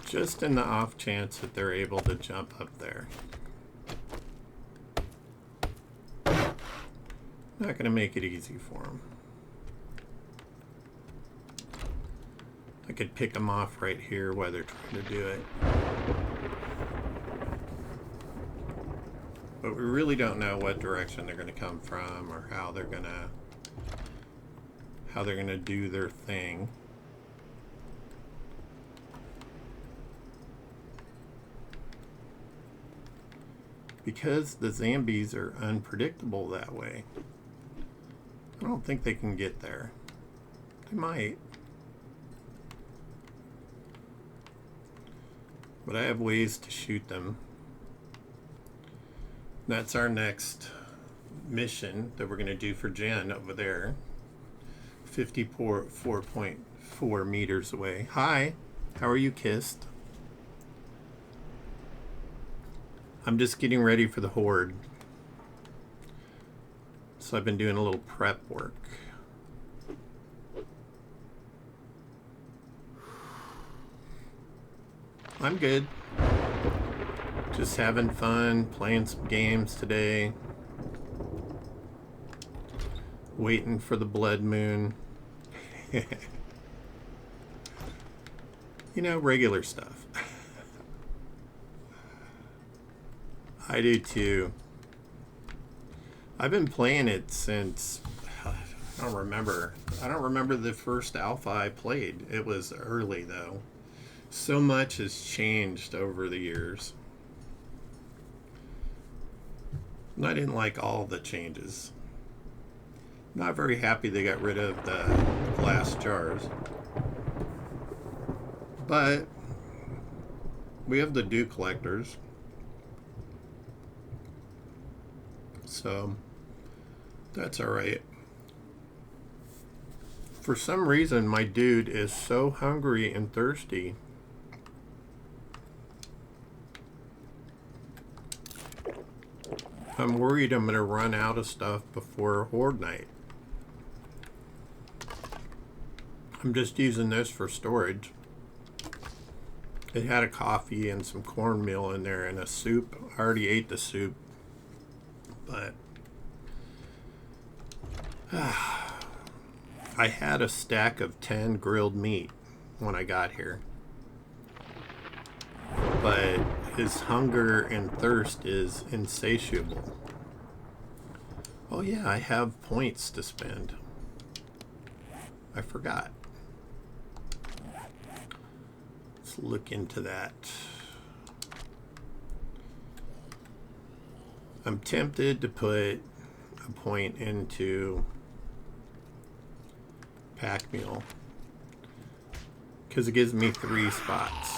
Just in the off chance that they're able to jump up there. Not going to make it easy for them. I could pick them off right here while they're trying to do it. But we really don't know what direction they're going to come from or how they're going to do their thing. Because the zombies are unpredictable that way. I don't think they can get there. They might. But I have ways to shoot them. That's our next mission that we're going to do for Jen over there. 54.4 meters away. Hi, how are you, Kissed? I'm just getting ready for the Horde. So I've been doing a little prep work. I'm good. Just having fun, playing some games today. Waiting for the blood moon. You know, regular stuff. I do too. I've been playing it since, I don't remember the first alpha I played. It was early though. So much has changed over the years. And I didn't like all the changes. Not very happy they got rid of the glass jars. But we have the dew collectors. So that's alright. For some reason, my dude is so hungry and thirsty. I'm worried I'm going to run out of stuff before Horde Night. I'm just using this for storage. It had a coffee and some cornmeal in there and a soup. I already ate the soup. But I had a stack of 10 grilled meat when I got here. But his hunger and thirst is insatiable. Oh yeah, I have points to spend. I forgot. Let's look into that. I'm tempted to put a point into pack mule because it gives me 3 spots.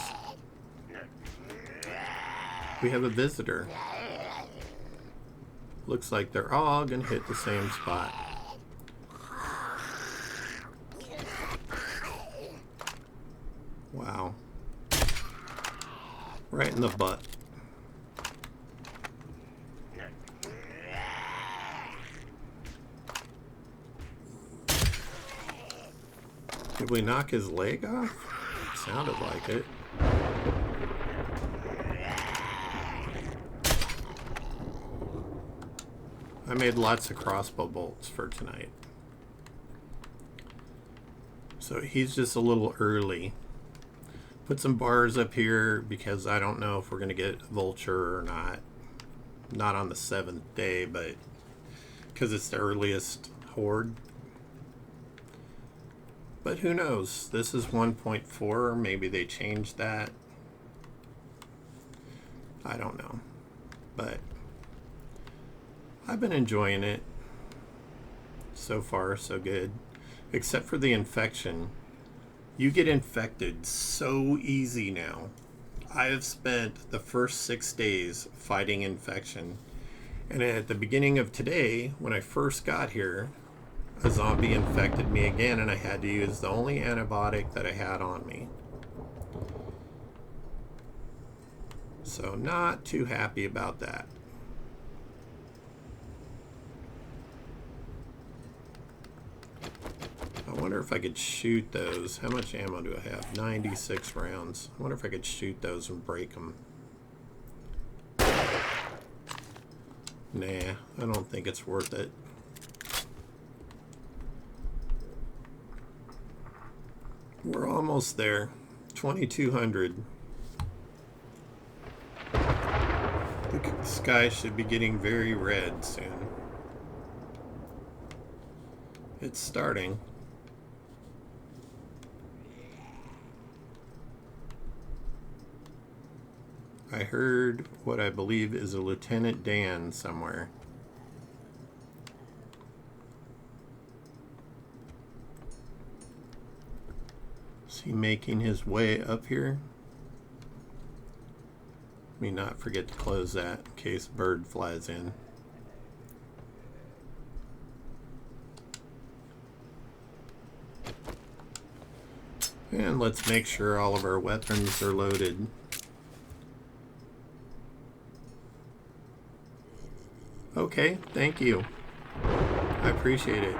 We have a visitor. Looks like they're all gonna hit the same spot. Wow. Right in the butt. probably knock his leg off? Sounded like it. I made lots of crossbow bolts for tonight. So he's just a little early. Put some bars up here because I don't know if we're going to get vulture or not. Not on the 7th day, but because it's the earliest horde. But who knows? This is 1.4. Maybe they changed that. I don't know. But I've been enjoying it. So far, so good. Except for the infection. You get infected so easy now. I have spent the first 6 days fighting infection. And at the beginning of today, when I first got here, a zombie infected me again, and I had to use the only antibiotic that I had on me. So not too happy about that. I wonder if I could shoot those. How much ammo do I have? 96 rounds. I wonder if I could shoot those and break them. Nah, I don't think it's worth it. We're almost there. 2,200. The sky should be getting very red soon. It's starting. I heard what I believe is a Lieutenant Dan somewhere. Is he making his way up here? Let me not forget to close that in case a bird flies in. And let's make sure all of our weapons are loaded. Okay, thank you. I appreciate it.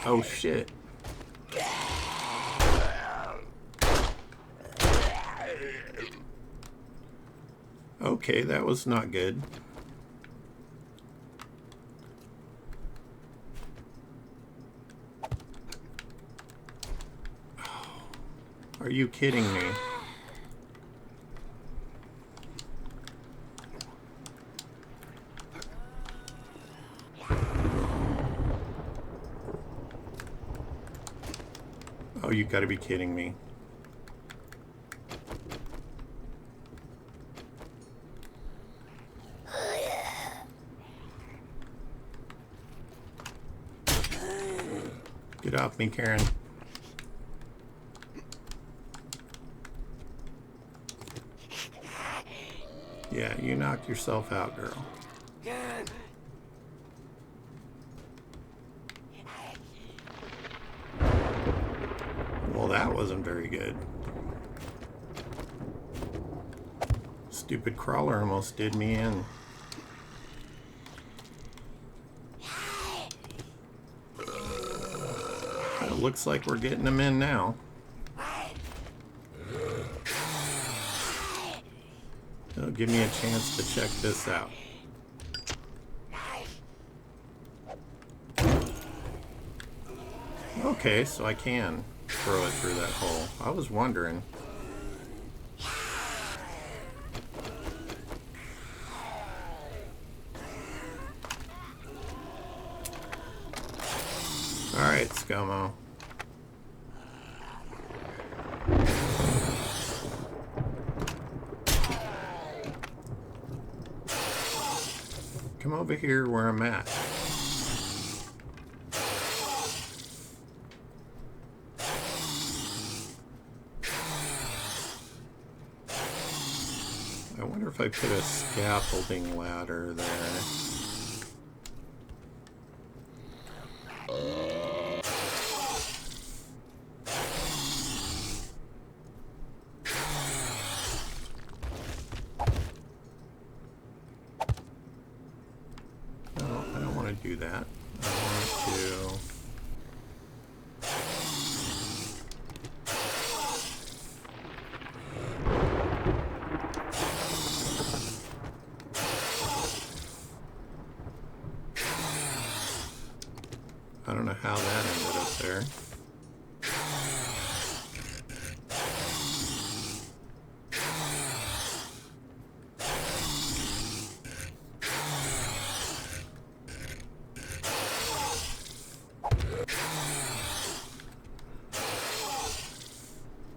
Oh shit. Okay, that was not good. Are you kidding me? Oh, you gotta be kidding me. Get off me, Karen. Yeah, you knocked yourself out, girl. Well, that wasn't very good. Stupid crawler almost did me in. It looks like we're getting them in now. It'll give me a chance to check this out. Okay, so I can throw it through that hole. I was wondering. Alright, ScoMo. Come over here where I'm at. I wonder if I put a scaffolding ladder there. that. I want to... I don't know how that ended up there.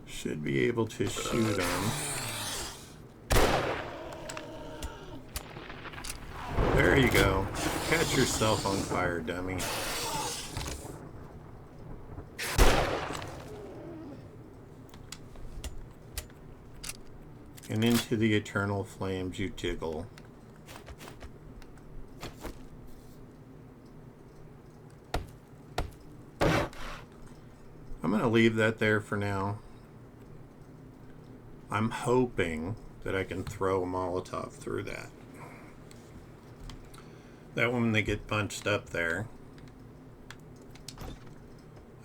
Should be able to shoot them. There you go. Catch yourself on fire, dummy. And into the eternal flames you jiggle. I'm going to leave that there for now. I'm hoping that I can throw a Molotov through that. That one, when they get bunched up there.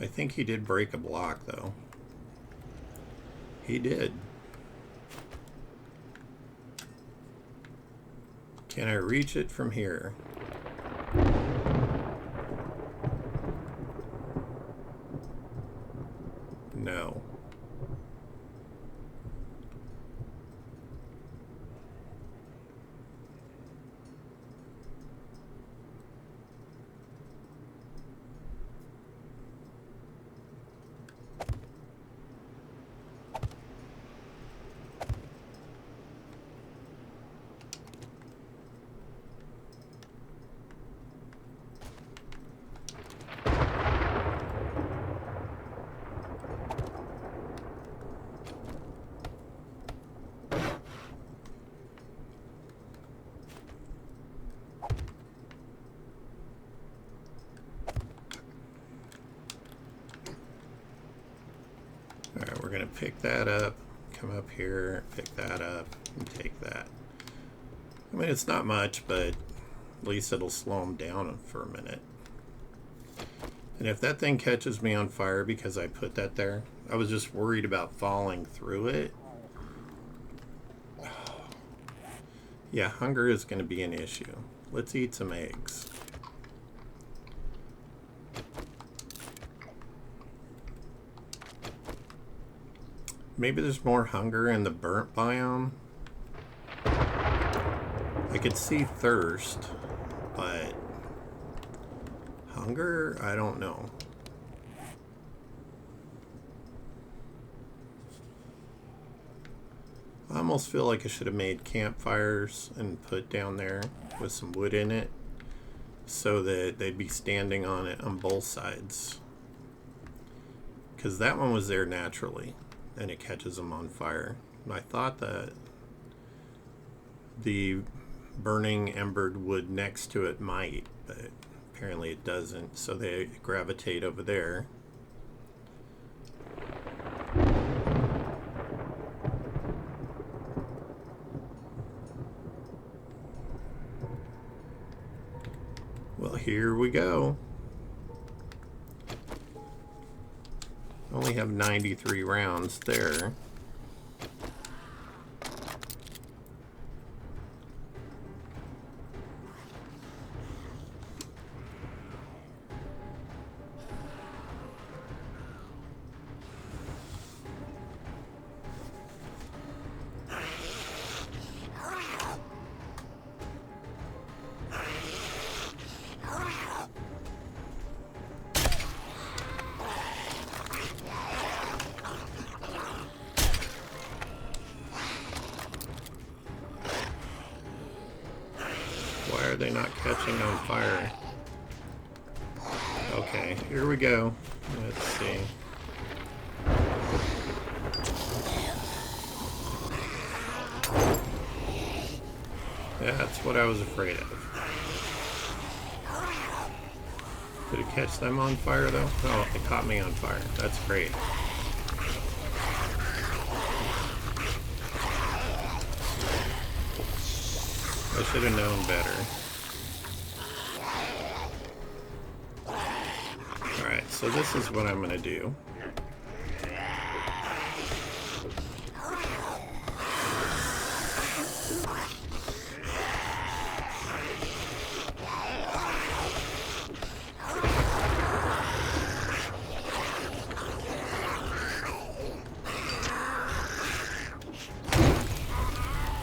I think he did break a block, though. He did. Can I reach it from here? No. Alright, we're going to pick that up, come up here, pick that up, and take that. I mean, it's not much, but at least it'll slow them down for a minute. And if that thing catches me on fire because I put that there, I was just worried about falling through it. Yeah, hunger is going to be an issue. Let's eat some eggs. Maybe there's more hunger in the burnt biome. I could see thirst, but hunger, I don't know. I almost feel like I should have made campfires and put down there with some wood in it so that they'd be standing on it on both sides. Because that one was there naturally. And it catches them on fire. I thought that the burning embered wood next to it might, but apparently it doesn't, so they gravitate over there. Well, here we go. Only have 93 rounds there. Why are they not catching on fire? Okay, here we go. Let's see. That's what I was afraid of. Did it catch them on fire though? Oh, it caught me on fire. That's great. I should have known better. so this is what I'm going to do.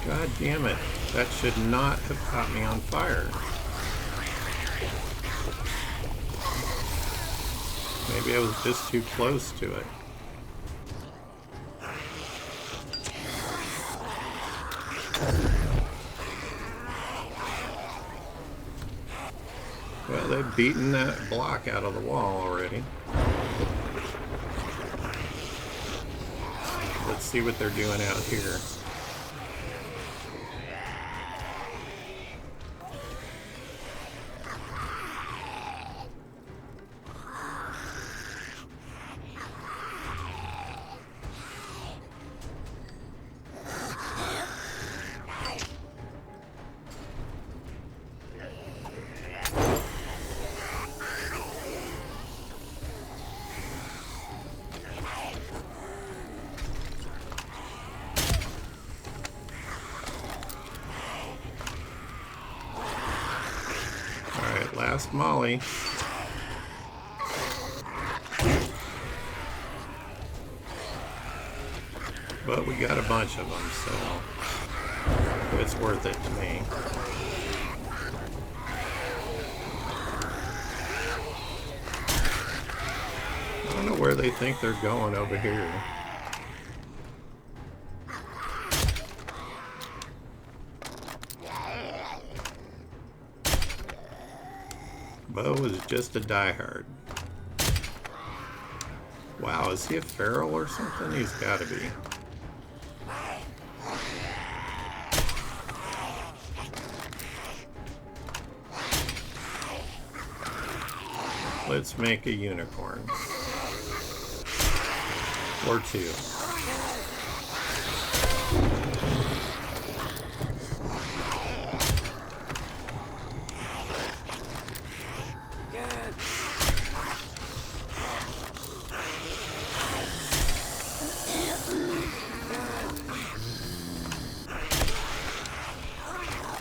God damn it. That should not have caught me on fire. Maybe I was just too close to it. Well, they've beaten that block out of the wall already. Let's see what they're doing out here. Last Molly. But we got a bunch of them, so it's worth it to me. I don't know where they think they're going over here. Bo is just a diehard. Wow, is he a feral or something? He's got to be. Let's make a unicorn. Or two.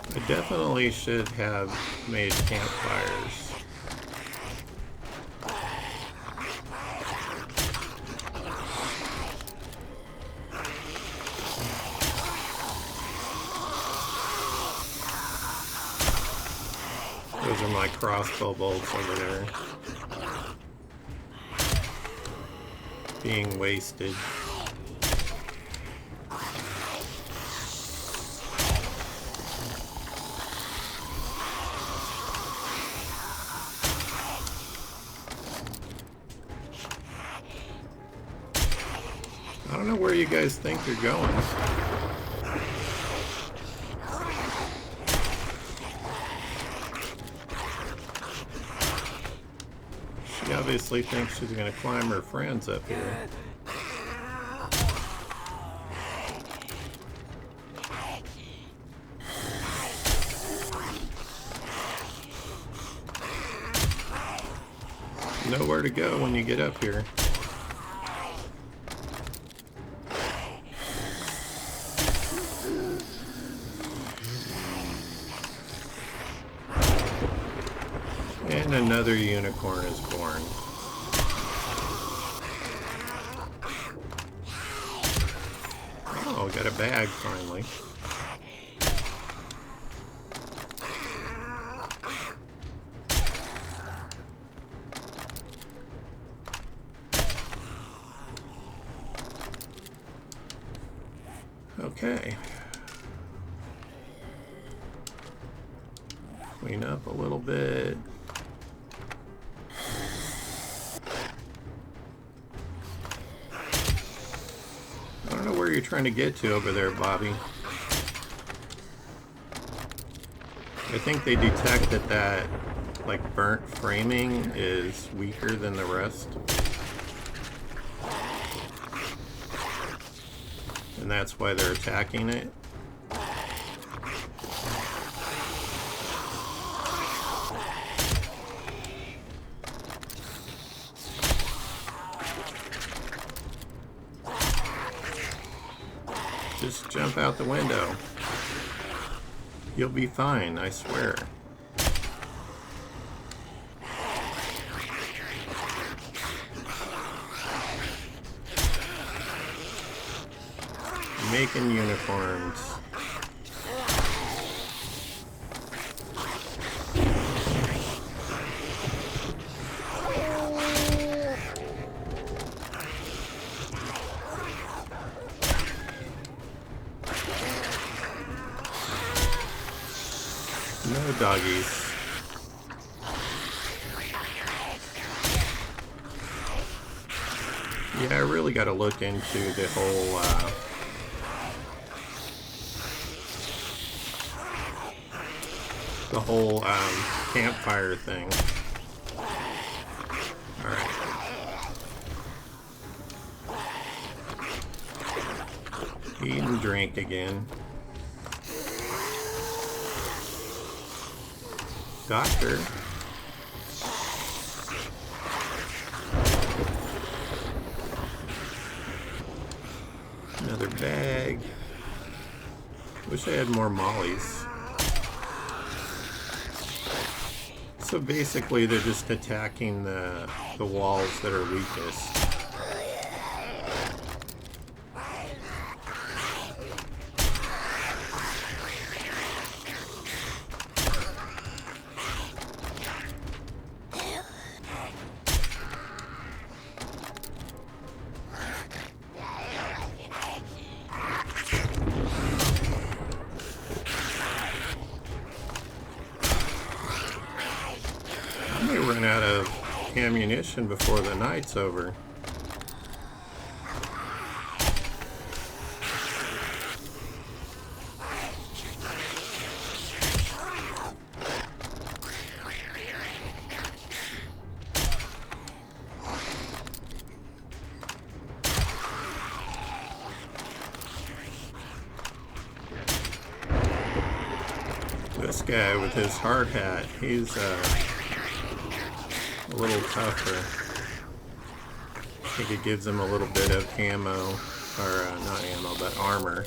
I definitely should have made campfires. Those are my crossbow bolts over there. Being wasted. I don't know where you guys think you're going. She obviously thinks she's going to climb her friends up here. Nowhere to go when you get up here. And another unicorn is born. Oh, got a bag finally. Okay. Clean up a little bit. I don't know where you're trying to get to over there, Bobby. I think they detect that like burnt framing is weaker than the rest. And that's why they're attacking it. jump out the window. You'll be fine, I swear. Making uniforms. No doggies. Yeah, I really got to look into the whole campfire thing. Alright. Eat and drink again. Doctor. Another bag. Wish I had more mollies. So basically they're just attacking the walls that are weakest. Run out of ammunition before the night's over. This guy with his hard hat, he's a little tougher. I think it gives him a little bit of ammo, or not ammo, but armor.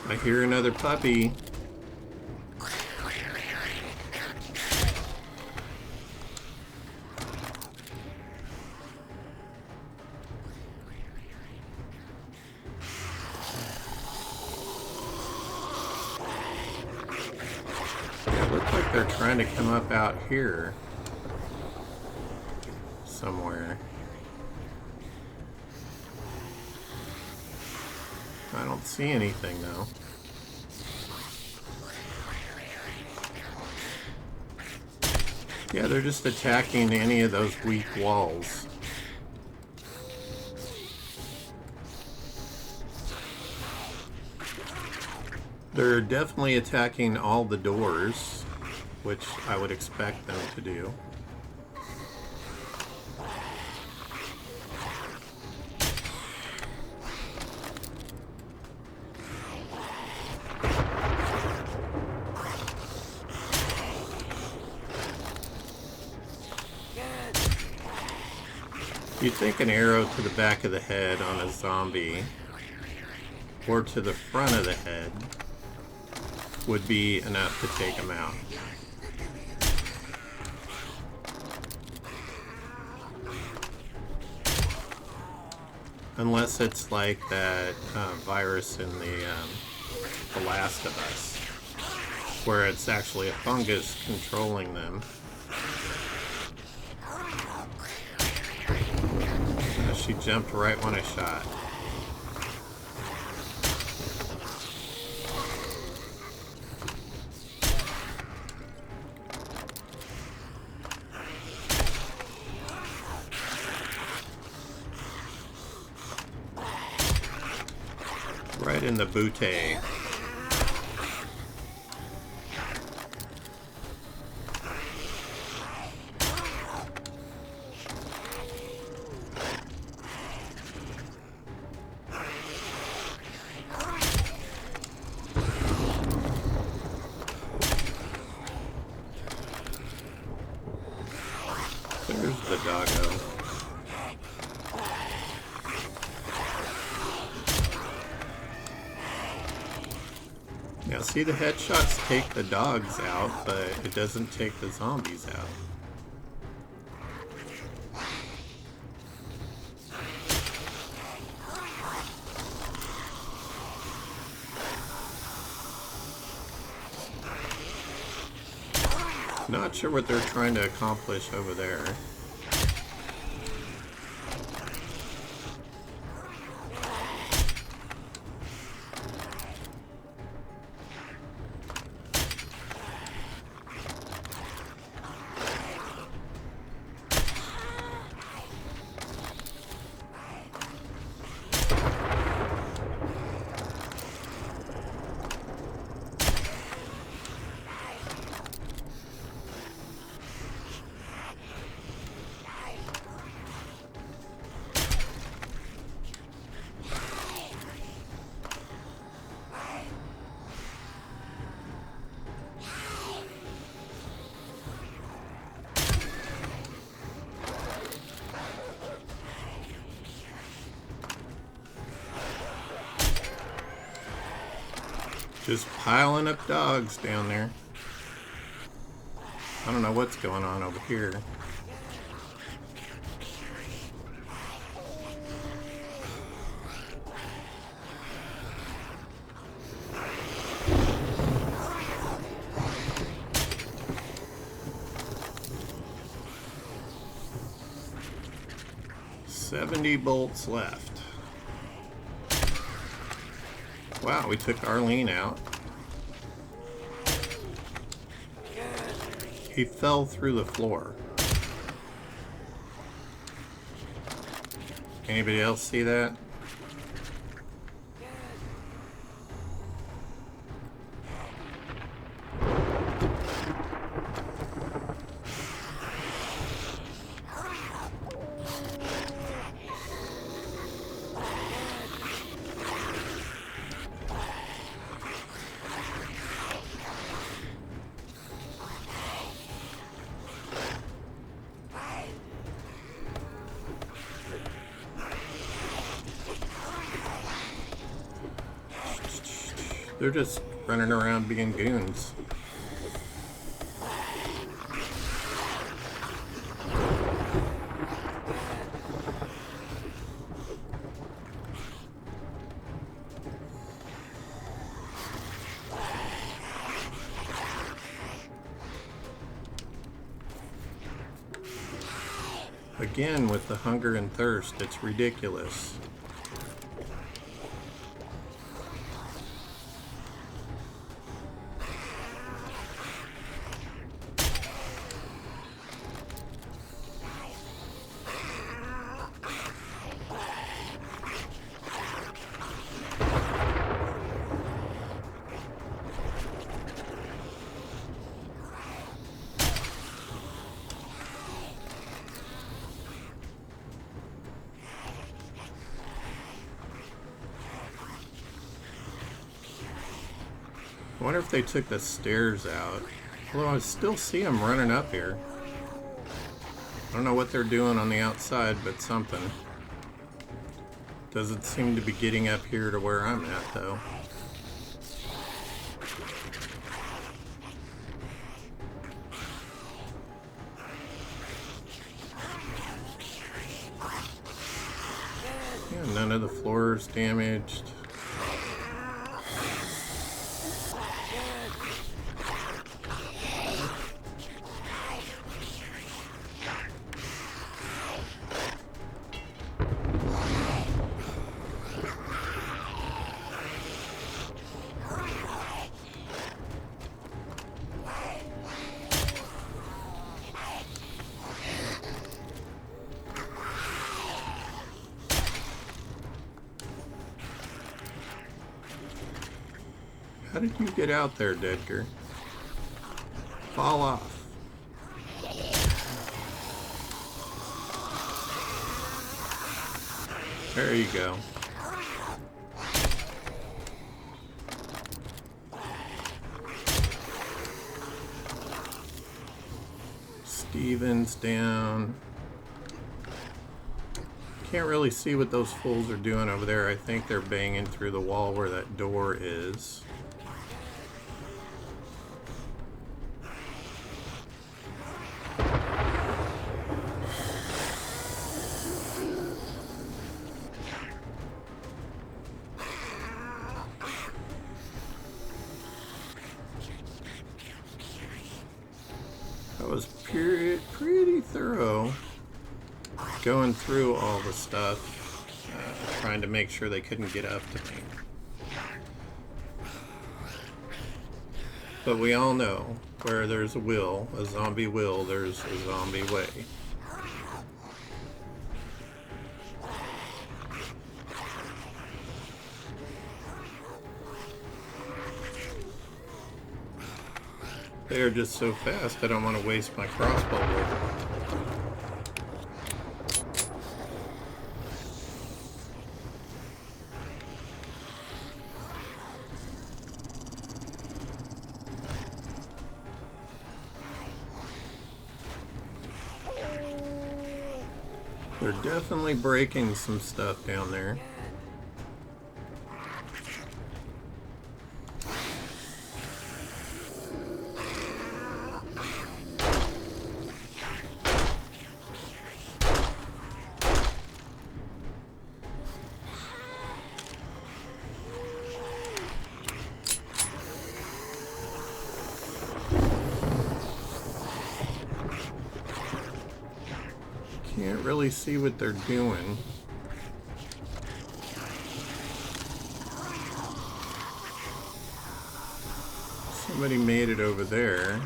I hear another puppy. They're trying to come up out here somewhere. I don't see anything though. Yeah, they're just attacking any of those weak walls. They're definitely attacking all the doors, which I would expect them to do. You'd think an arrow to the back of the head on a zombie, or to the front of the head, would be enough to take him out. Unless it's like that virus in The Last of Us, where it's actually a fungus controlling them. She jumped right when I shot. Right in the bootay. There's the doggo. Now see, the headshots take the dogs out, but it doesn't take the zombies out. Not sure what they're trying to accomplish over there. Just piling up dogs down there. I don't know what's going on over here. $70 bolts left. Wow, we took Arlene out. He fell through the floor. Anybody else see that? They're just running around being goons. Again, with the hunger and thirst, it's ridiculous. I wonder if they took the stairs out. Although I still see them running up here. I don't know what they're doing on the outside, but something. Doesn't seem to be getting up here to where I'm at, though. Yeah, none of the floors damaged. How did you get out there, Dedgar? Fall off. There you go. Steven's down. Can't really see what those fools are doing over there. I think they're banging through the wall where that door is. That was pretty thorough, going through all the stuff, trying to make sure they couldn't get up to me. But we all know where there's a zombie will, there's a zombie way. They are just so fast, I don't want to waste my crossbow bolt. They're definitely breaking some stuff down there. Can't really see what they're doing. Somebody made it over there.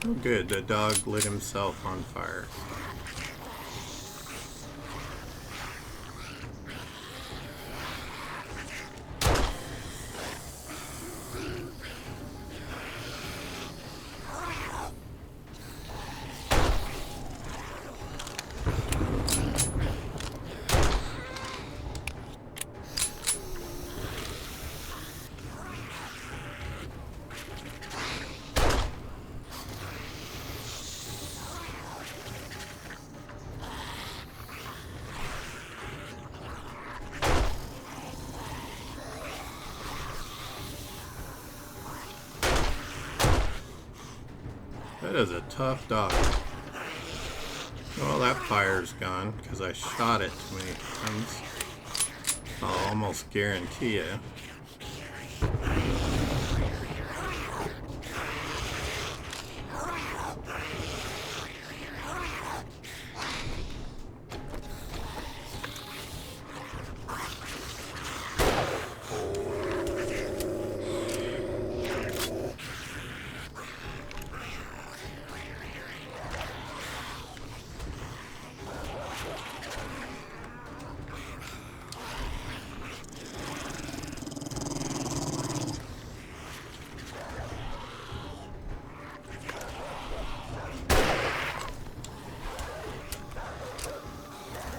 Oh good, the dog lit himself on fire. That is a tough dog. Well, that fire's gone because I shot it too many times. I'll almost guarantee you.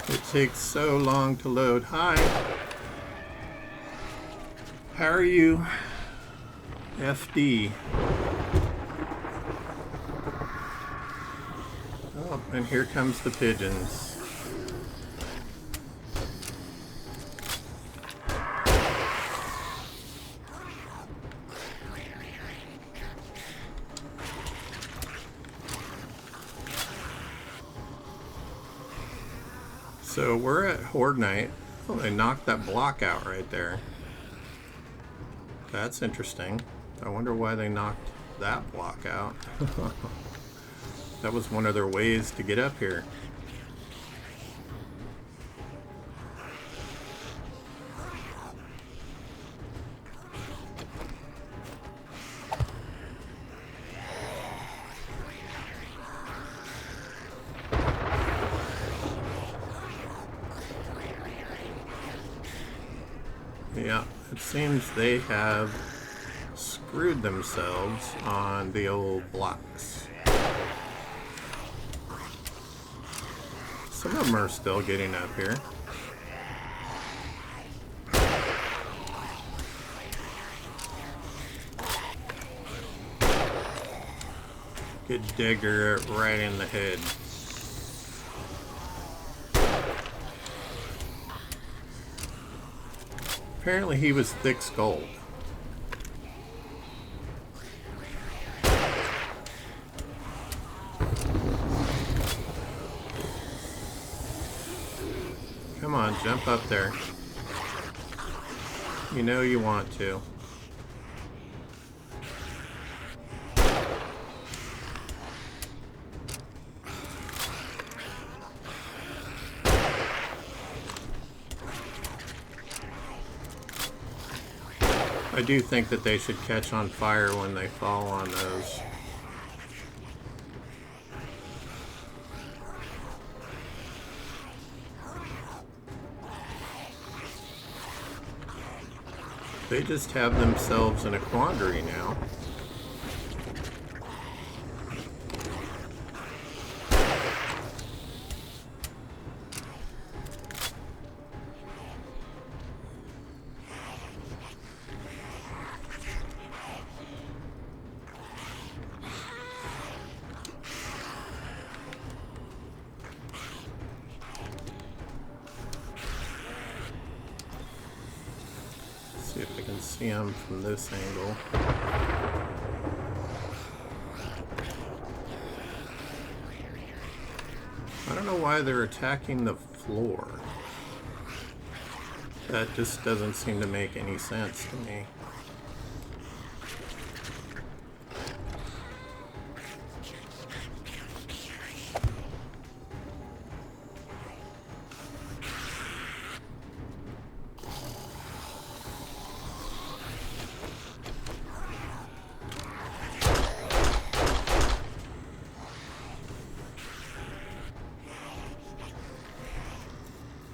It takes so long to load. Hi. How are you? FD. Oh, and here comes the pigeons. So we're at Horde Night. Oh, they knocked that block out right there. That's interesting. I wonder why they knocked that block out. That was one of their ways to get up here. Yeah, it seems they have screwed themselves on the old blocks. Some of them are still getting up here. Good digger right in the head. Apparently he was thick-skulled. Come on, jump up there. You know you want to. I do think that they should catch on fire when they fall on those. They just have themselves in a quandary now. See if I can see them from this angle. I don't know why they're attacking the floor. That just doesn't seem to make any sense to me.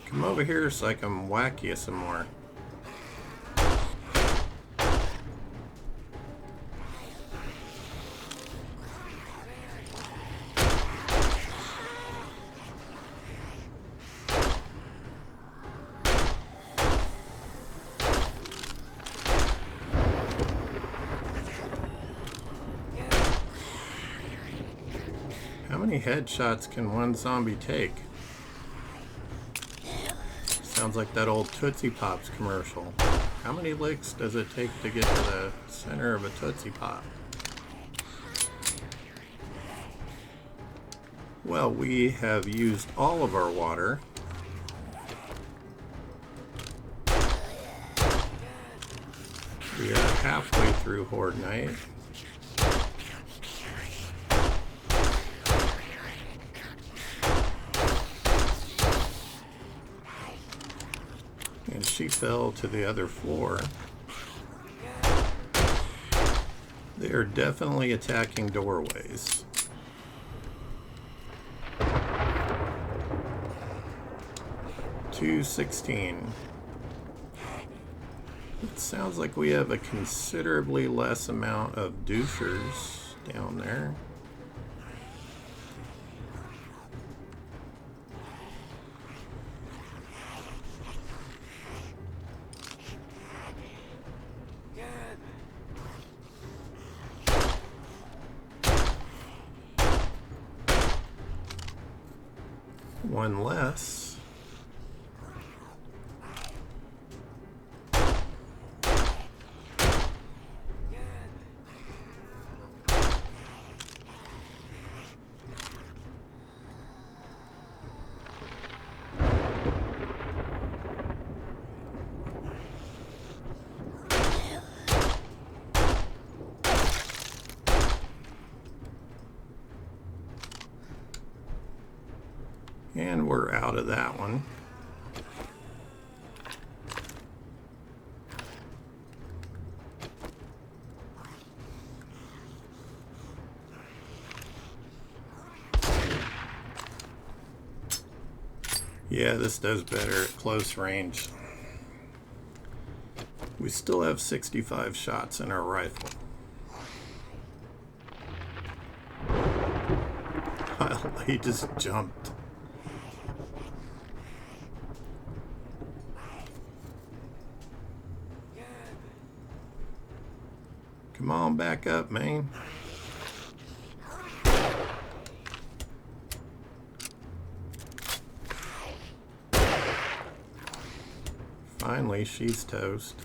Come over here so I can whack you some more. How many headshots can one zombie take? Sounds like that old Tootsie Pops commercial. How many licks does it take to get to the center of a Tootsie Pop? Well, we have used all of our water. We are halfway through Horde Night. And she fell to the other floor. They are definitely attacking doorways. $216. It sounds like we have a considerably less amount of douchers down there. One less. And we're out of that one. Yeah, this does better at close range. We still have 65 shots in our rifle. He just jumped. Come on back up, man. Finally, she's toast.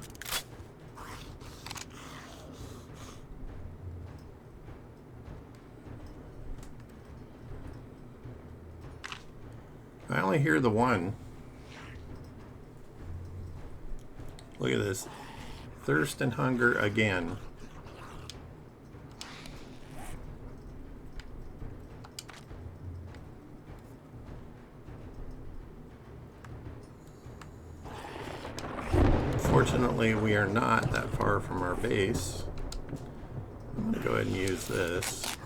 I only hear the one. Look at this. thirst and hunger again. Fortunately, we are not that far from our base. I'm going to go ahead and use this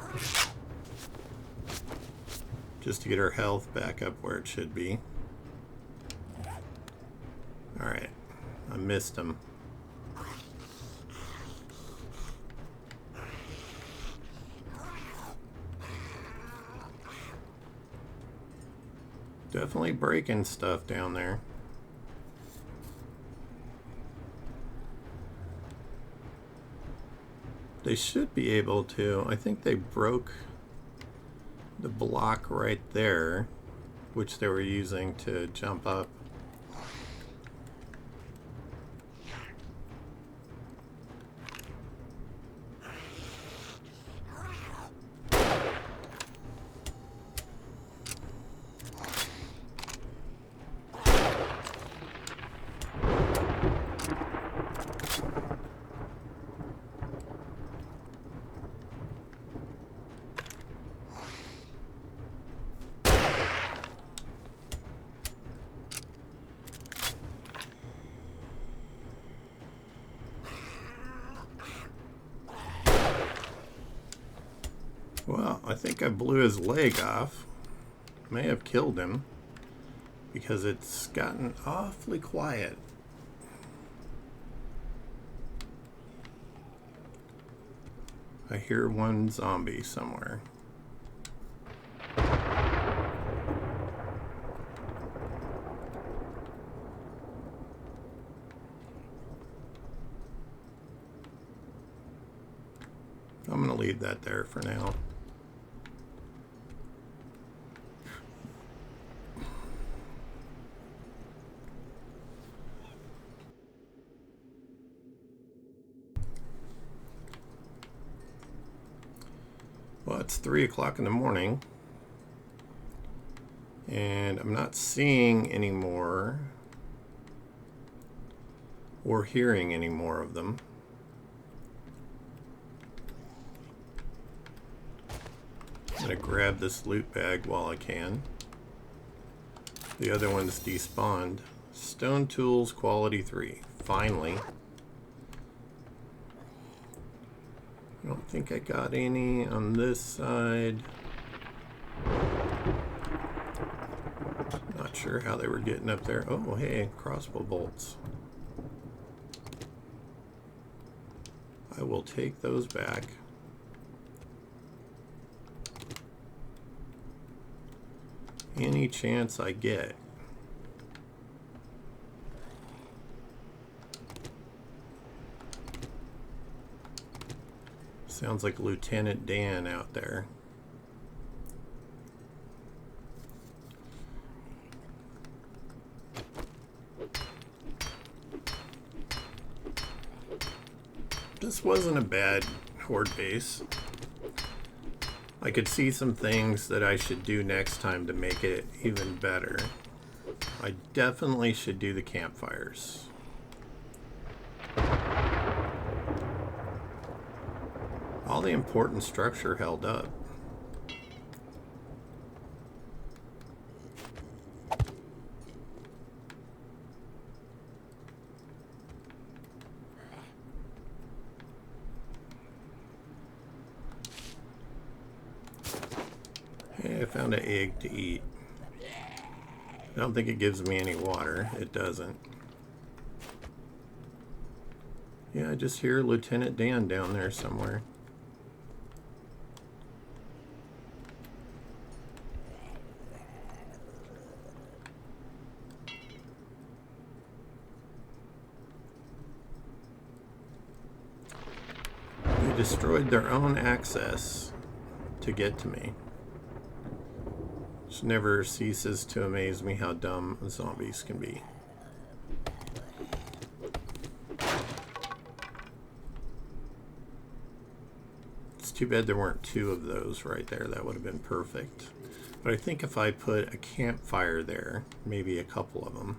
just to get our health back up where it should be. Alright, I missed him. Definitely breaking stuff down there. They should be able to. I think they broke the block right there, which they were using to jump up. Well, I think I blew his leg off. May have killed him because it's gotten awfully quiet. I hear one zombie somewhere. I'm going to leave that there for now. Well, it's 3 o'clock in the morning, and I'm not seeing any more or hearing any more of them. I'm going to grab this loot bag while I can. The other one's despawned. Stone tools, quality 3. Finally. I don't think I got any on this side. Not sure how they were getting up there. Oh, hey, crossbow bolts. I will take those back. Any chance I get. Sounds like Lieutenant Dan out there. This wasn't a bad horde base. I could see some things that I should do next time to make it even better. I definitely should do the campfires. All the important structure held up. Hey, I found an egg to eat. I don't think it gives me any water. It doesn't. Yeah, I just hear Lieutenant Dan down there somewhere. Destroyed their own access to get to me. Which never ceases to amaze me how dumb zombies can be. It's too bad there weren't 2 of those right there. That would have been perfect. But I think if I put a campfire there, maybe a couple of them,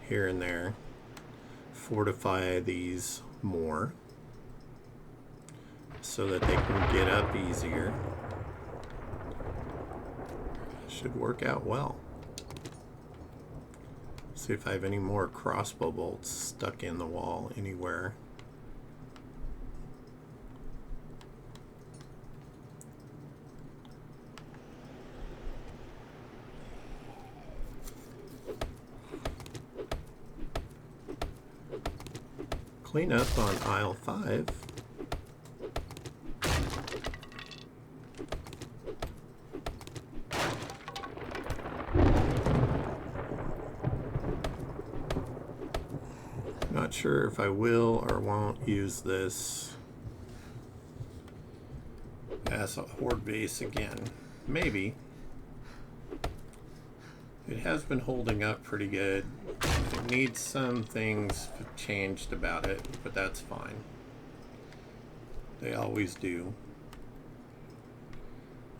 here and there, fortify these more so that they can get up easier. Should work out well. See if I have any more crossbow bolts stuck in the wall anywhere. Clean up on aisle 5. Not sure if I will or won't use this as a horde base again. Maybe. It has been holding up pretty good. It needs some things changed about it, but that's fine. They always do.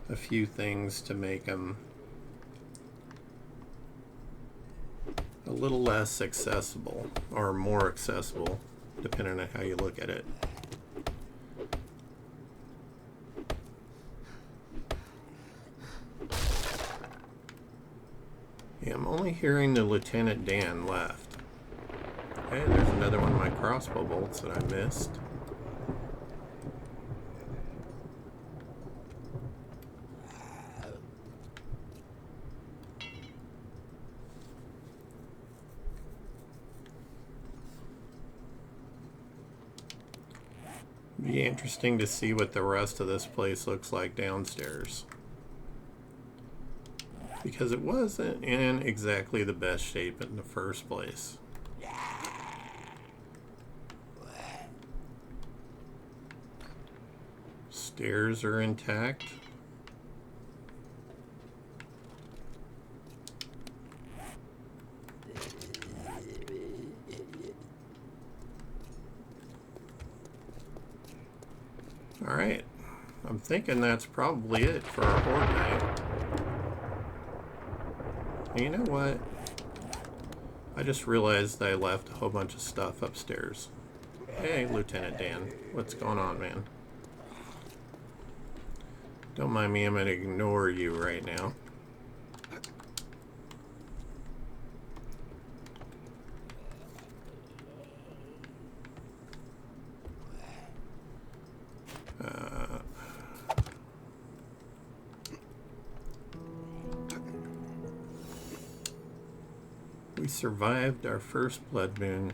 A few things to make them a little less accessible, or more accessible, depending on how you look at it. Yeah, I'm only hearing the Lieutenant Dan left. Hey, there's another one of my crossbow bolts that I missed. Be interesting to see what the rest of this place looks like downstairs, because it wasn't in exactly the best shape in the first place. Stairs are intact. All right, I'm thinking that's probably it for our Horde Night. And you know what? I just realized I left a whole bunch of stuff upstairs. Hey, Lieutenant Dan, what's going on, man? Don't mind me, I'm gonna ignore you right now. We survived our first blood moon.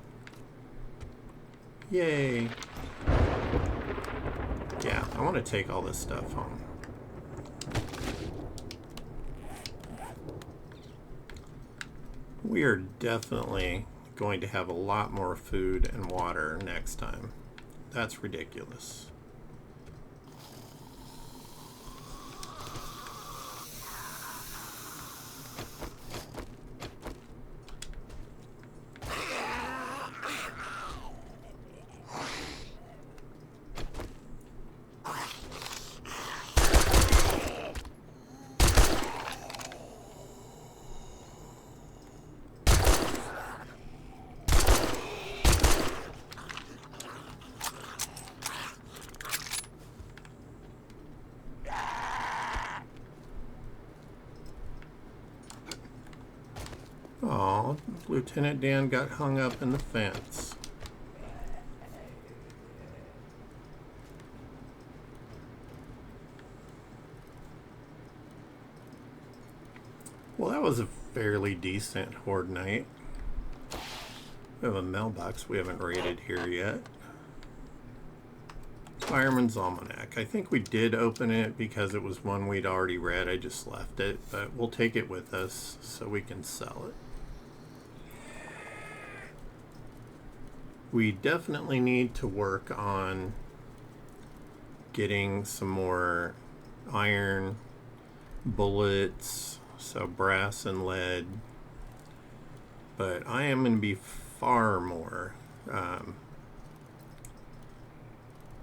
Yay! Yeah, I want to take all this stuff home. We are definitely going to have a lot more food and water next time. That's ridiculous. Oh, Lieutenant Dan got hung up in the fence. Well, that was a fairly decent Horde Night. We have a mailbox we haven't raided here yet. Fireman's Almanac. I think we did open it because it was one we'd already read. I just left it, but we'll take it with us so we can sell it. We definitely need to work on getting some more iron, bullets, so brass and lead. But I am going to be far more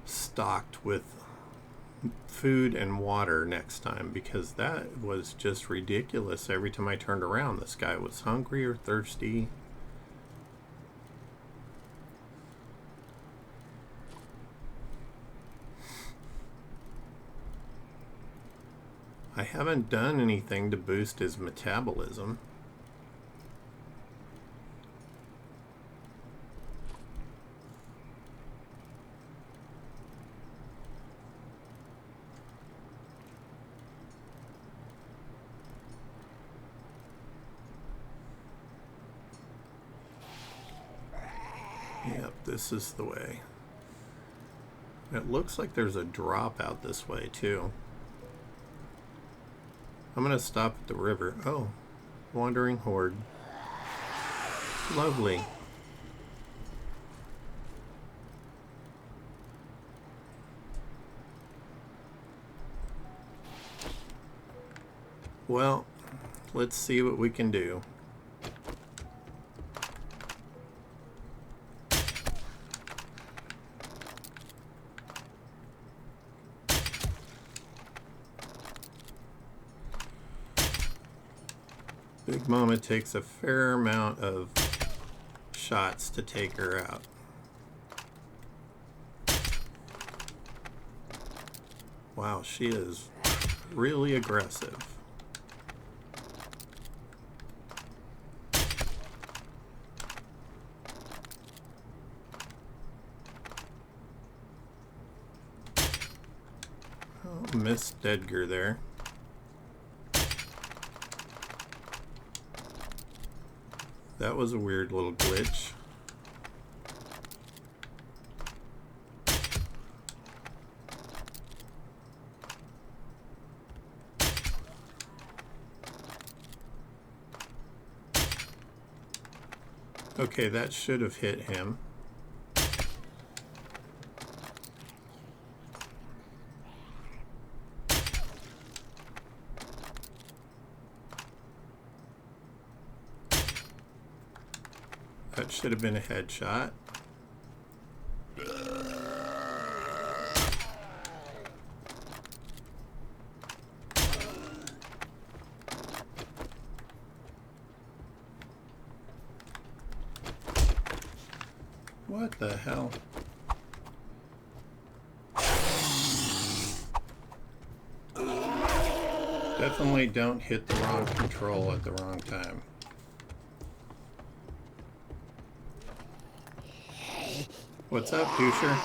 stocked with food and water next time, because that was just ridiculous. Every time I turned around, this guy was hungry or thirsty. haven't done anything to boost his metabolism. Yep, this is the way. It looks like there's a drop out this way too. I'm gonna stop at the river. Oh, wandering horde. Lovely. Well, let's see what we can do. Big Mama takes a fair amount of shots to take her out. Wow, she is really aggressive. Oh, missed Edgar there. That was a weird little glitch. Okay, that should have hit him. That should have been a headshot. What the hell? Definitely don't hit the wrong control at the wrong time. What's up, doucher?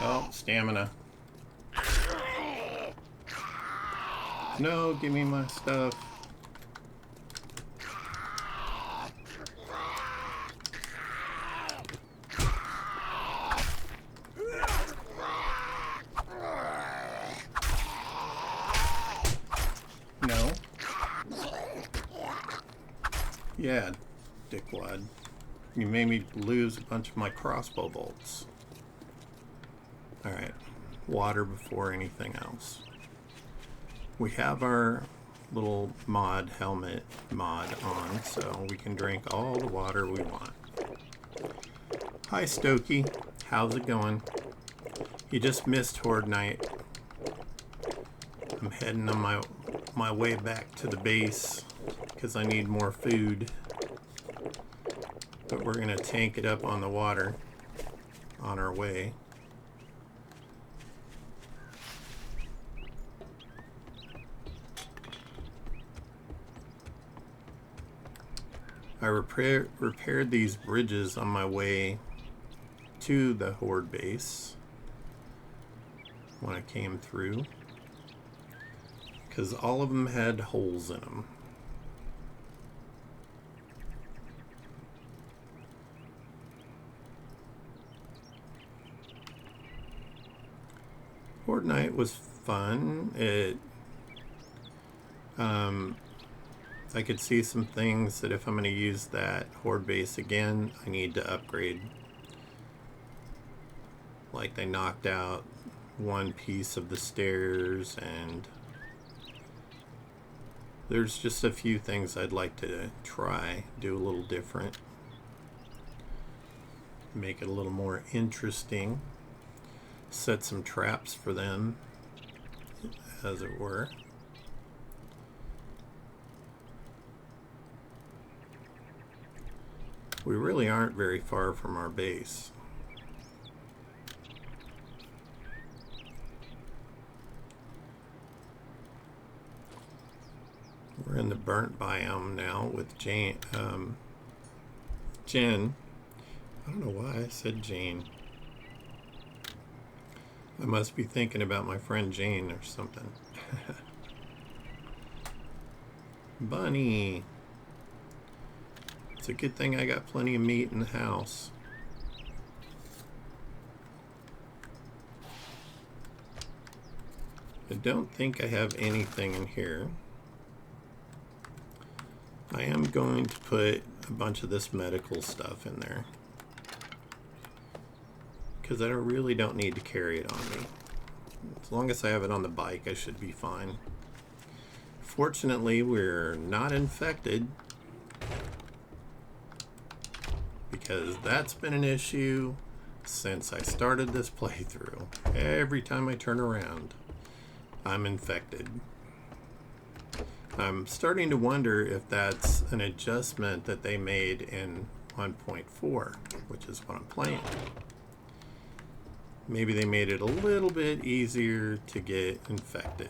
Oh, stamina. No, give me my stuff. No. Yeah, dickwad. You made me lose a bunch of my crossbow bolts. Alright, water before anything else. We have our little mod helmet mod on, so we can drink all the water we want. Hi Stokey, how's it going? You just missed Horde Night. I'm heading on my way back to the base because I need more food. But we're gonna tank it up on the water on our way. I repaired these bridges on my way to the Horde base when I came through, because all of them had holes in them. Horde Night was fun. I could see some things that if I'm going to use that Horde base again, I need to upgrade. Like they knocked out one piece of the stairs, and there's just a few things I'd like to try, do a little different, make it a little more interesting, set some traps for them, as it were. We really aren't very far from our base. We're in the burnt biome now with Jen. Jen. I don't know why I said Jane. I must be thinking about my friend Jane or something. Bunny. It's a good thing I got plenty of meat in the house. I don't think I have anything in here. I am going to put a bunch of this medical stuff in there, because I really don't need to carry it on me. As long as I have it on the bike, I should be fine. Fortunately, we're not infected, because that's been an issue since I started this playthrough. Every time I turn around, I'm infected. I'm starting to wonder if that's an adjustment that they made in 1.4, which is what I'm playing. Maybe they made it a little bit easier to get infected.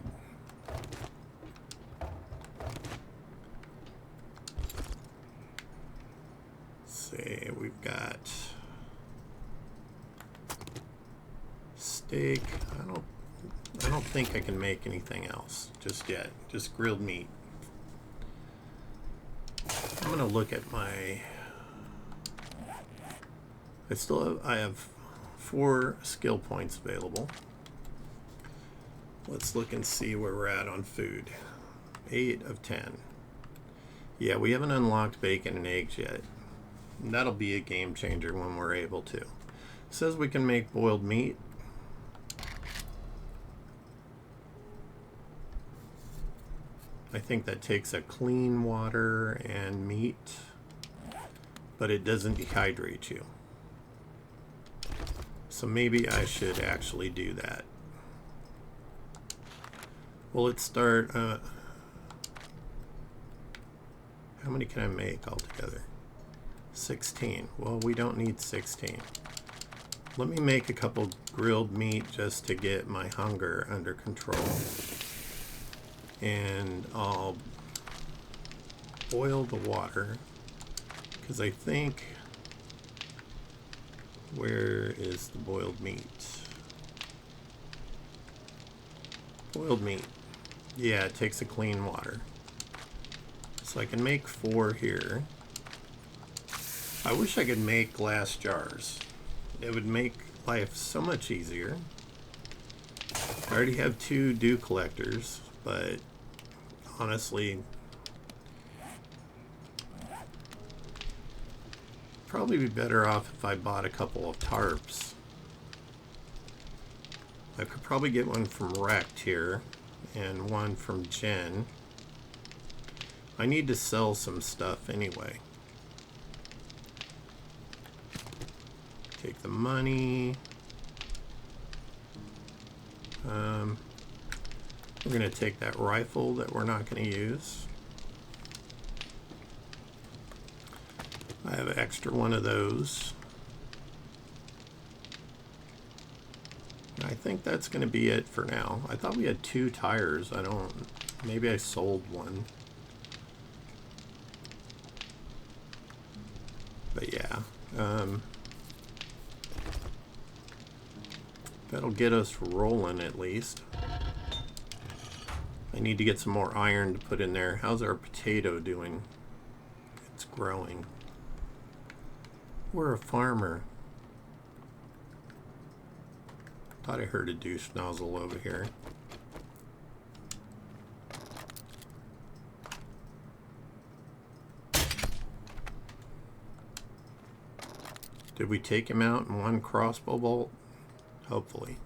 Let's see, we've got steak. I don't think I can make anything else just yet. Just grilled meat. I'm gonna look at my. I have 4 skill points available. Let's look and see where we're at on food. 8 of 10. Yeah, we haven't unlocked bacon and eggs yet. That'll be a game changer when we're able to. It says we can make boiled meat. I think that takes a clean water and meat, but it doesn't dehydrate you. So maybe I should actually do that. Well, let's start. How many can I make altogether? 16. Well, we don't need 16. Let me make a couple grilled meat just to get my hunger under control. And I'll boil the water, because I think, where is the boiled meat? Boiled meat. Yeah, it takes a clean water. So I can make 4 here. I wish I could make glass jars. It would make life so much easier. I already have 2 dew collectors, but honestly, probably be better off if I bought a couple of tarps. I could probably get one from Rect here and one from Jen. I need to sell some stuff anyway. Take the money. We're going to take that rifle that we're not going to use. I have an extra one of those. I think that's going to be it for now. I thought we had 2 tires. Maybe I sold one. But yeah. That'll get us rolling at least. I need to get some more iron to put in there. How's our potato doing? It's growing. We're a farmer. Thought I heard a douche nozzle over here. Did we take him out in 1 crossbow bolt? Hopefully.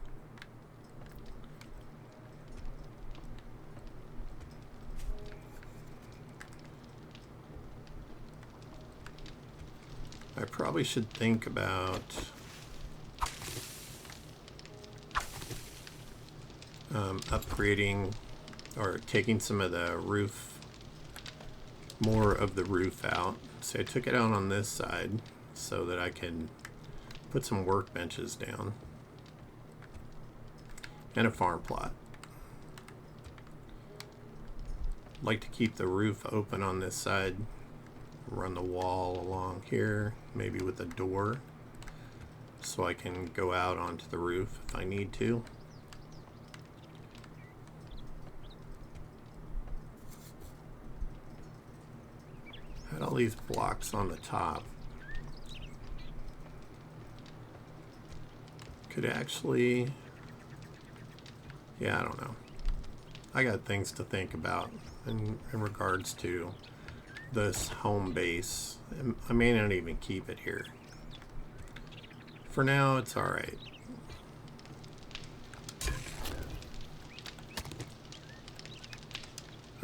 I probably should think about upgrading or taking some of the roof, more of the roof out. So I took it out on this side so that I can put some workbenches down and a farm plot. like to keep the roof open on this side. Run the wall along here, maybe with a door, so I can go out onto the roof if I need to. Had all these blocks on the top. Could actually, yeah, I don't know. I got things to think about in regards to this home base. I may not even keep it here. For now, it's alright.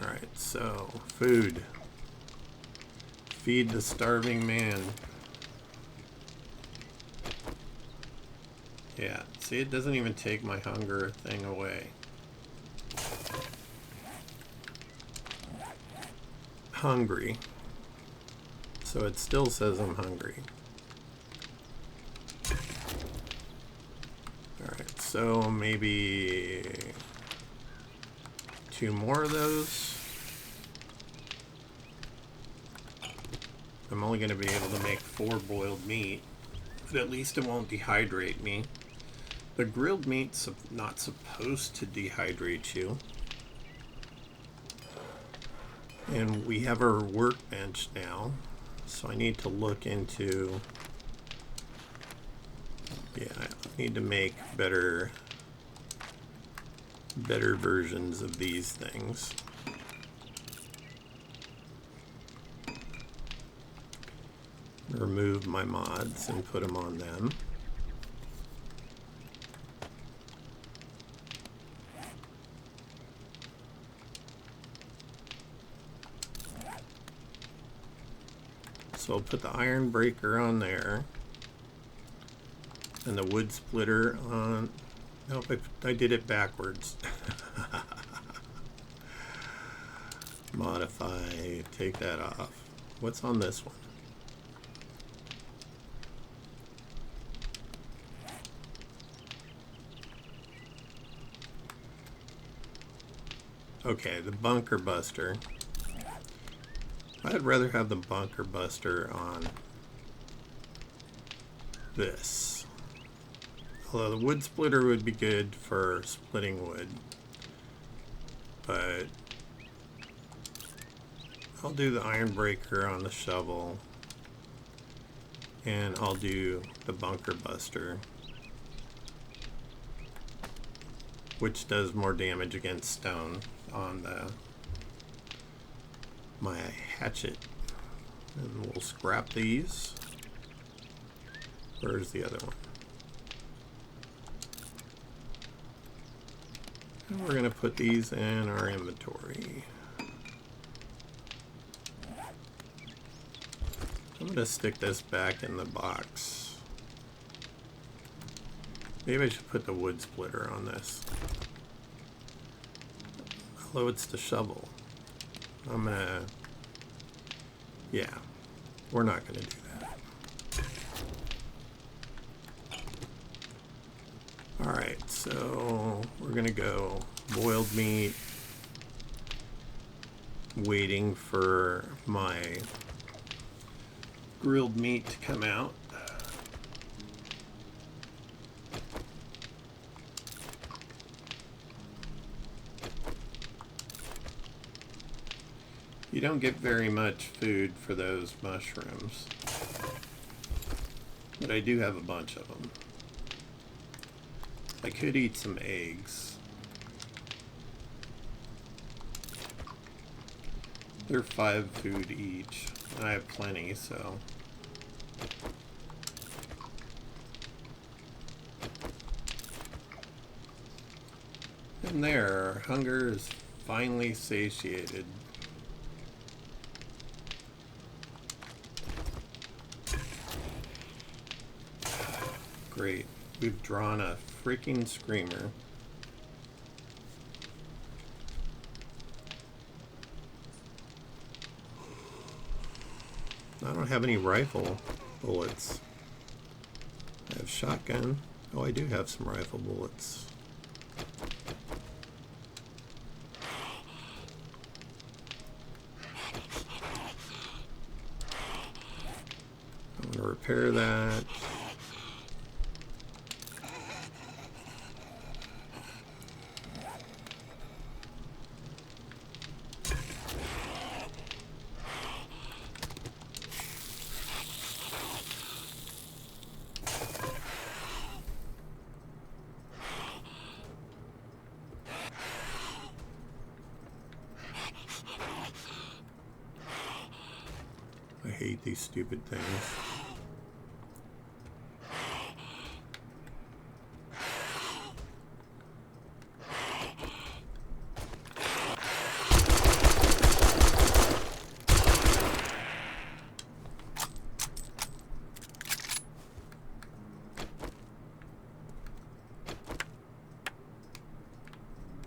Alright, so food. Feed the starving man. Yeah, see, it doesn't even take my hunger thing away. Hungry. So it still says I'm hungry. Alright, so maybe 2 more of those. I'm only going to be able to make 4 boiled meat, but at least it won't dehydrate me. The grilled meat's not supposed to dehydrate you. And we have our workbench now, so I need to look into, yeah, I need to make better versions of these things. Remove my mods and put them on them. So I'll put the iron breaker on there and the wood splitter on. Nope, I did it backwards. Modify, take that off. What's on this one? Okay, the bunker buster. I'd rather have the bunker buster on this. Although the wood splitter would be good for splitting wood. But I'll do the iron breaker on the shovel. And I'll do the bunker buster, which does more damage against stone on my hatchet. And we'll scrap these. Where's the other one? And we're going to put these in our inventory. I'm going to stick this back in the box. Maybe I should put the wood splitter on this. Although it's the shovel. I'm gonna, yeah, we're not gonna do that. Alright, so we're gonna go boiled meat, waiting for my grilled meat to come out. You don't get very much food for those mushrooms, but I do have a bunch of them. I could eat some eggs. They're 5 food each. I have plenty, so. And there, hunger is finally satiated. Great. We've drawn a freaking screamer. I don't have any rifle bullets. I have shotgun. Oh, I do have some rifle bullets. repair that. I hate these stupid things.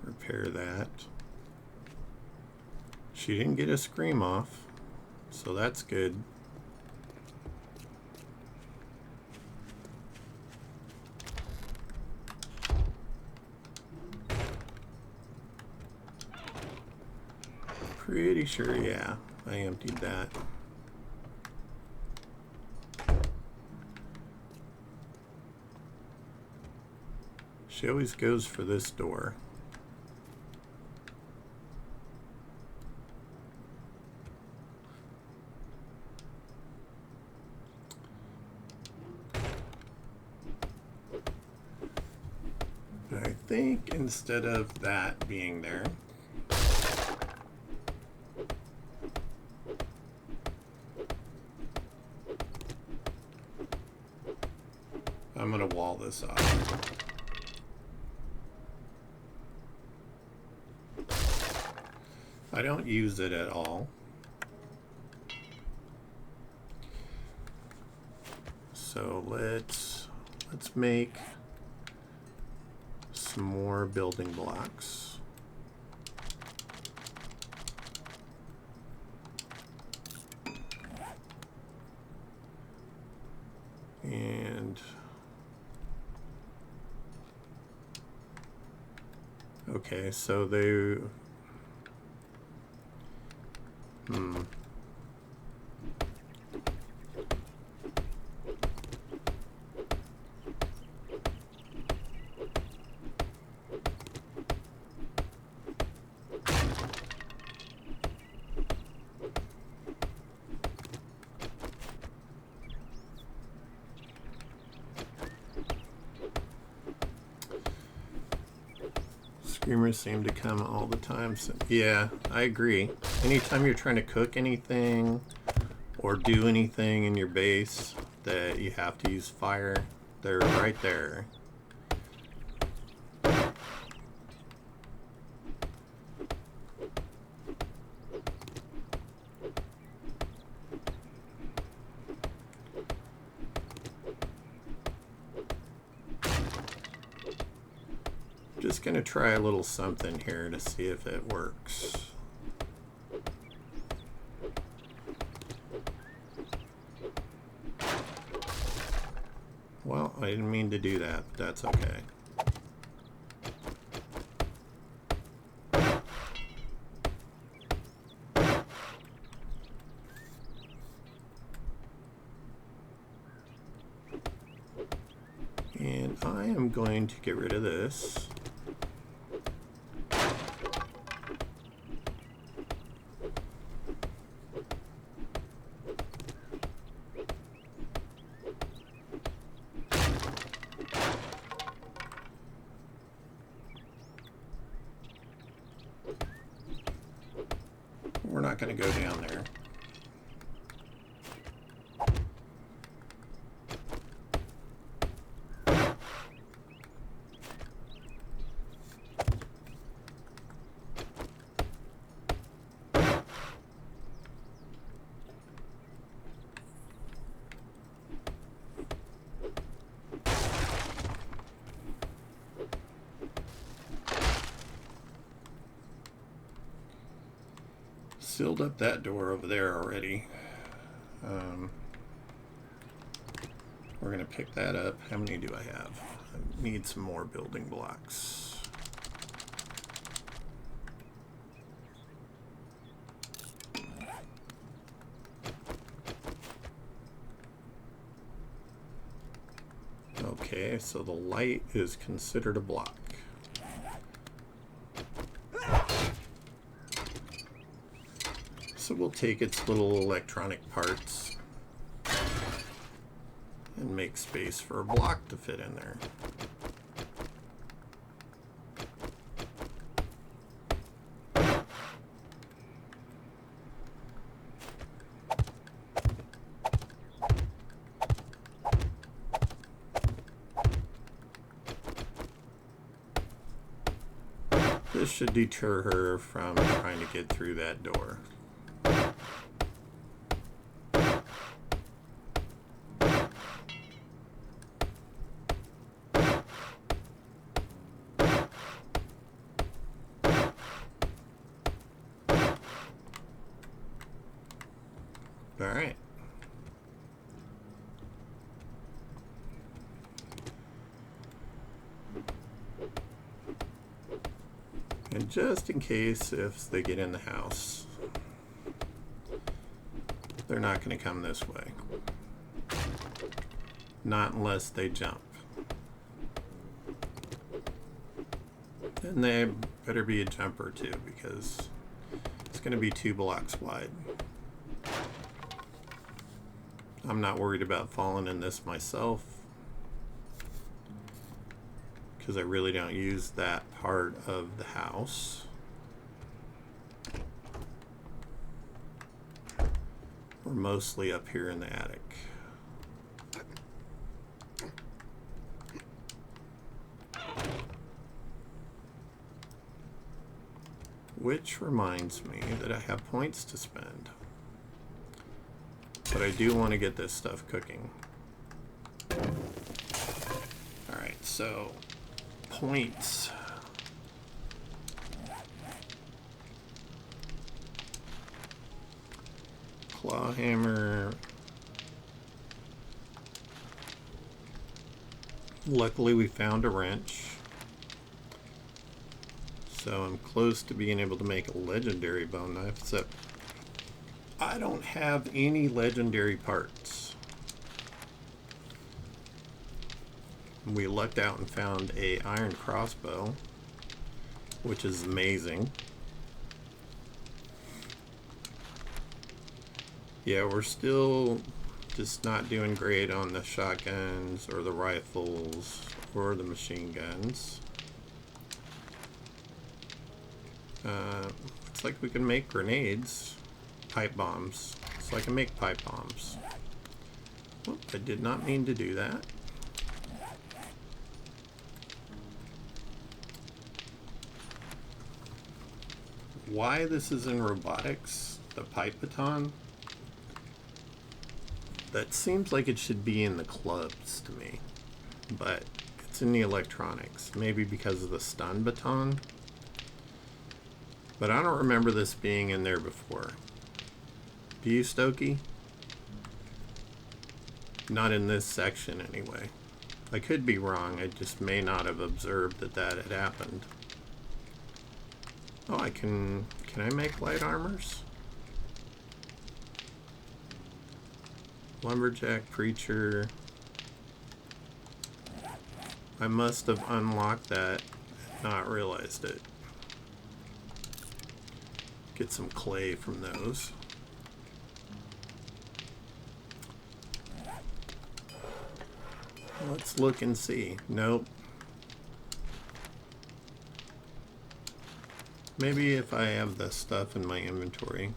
Repair that. She didn't get a scream off, so that's good. Pretty sure, yeah, I emptied that. She always goes for this door. But I think instead of that being there, I'm going to wall this off. I don't use it at all. So let's make some more building blocks. And okay, so they screamers seem to come all the time. So, yeah, I agree. Anytime you're trying to cook anything or do anything in your base that you have to use fire, they're right there. Just gonna try a little something here to see if it works. Well, I didn't mean to do that, but that's okay. And I am going to get rid of this. We're not going to go down there. Sealed up that door over there already. We're going to pick that up. How many do I have? I need some more building blocks. Okay, so the light is considered a block. So we'll take its little electronic parts and make space for a block to fit in there. This should deter her from trying to get through that door. All right. And just in case if they get in the house, they're not going to come this way. Not unless they jump. And they better be a jumper too, because it's going to be 2 blocks wide. I'm not worried about falling in this myself, because I really don't use that part of the house. We're mostly up here in the attic. Which reminds me that I have points to spend. But I do want to get this stuff cooking. Alright, so points. Claw hammer. Luckily we found a wrench. So I'm close to being able to make a legendary bone knife, except I don't have any legendary parts. We lucked out and found a iron crossbow, which is amazing. Yeah, we're still just not doing great on the shotguns or the rifles or the machine guns. Looks like we can make grenades, pipe bombs, so I can make pipe bombs. Well, I did not mean to do that. Why this is in robotics, the pipe baton, that seems like it should be in the clubs to me, but it's in the electronics, maybe because of the stun baton. But I don't remember this being in there before. Do you, Stokey? Not in this section, anyway. I could be wrong. I just may not have observed that that had happened. Oh, I can I make light armors? Lumberjack, preacher. I must have unlocked that and not realized it. Get some clay from those. Let's look and see. Nope. Maybe if I have the stuff in my inventory.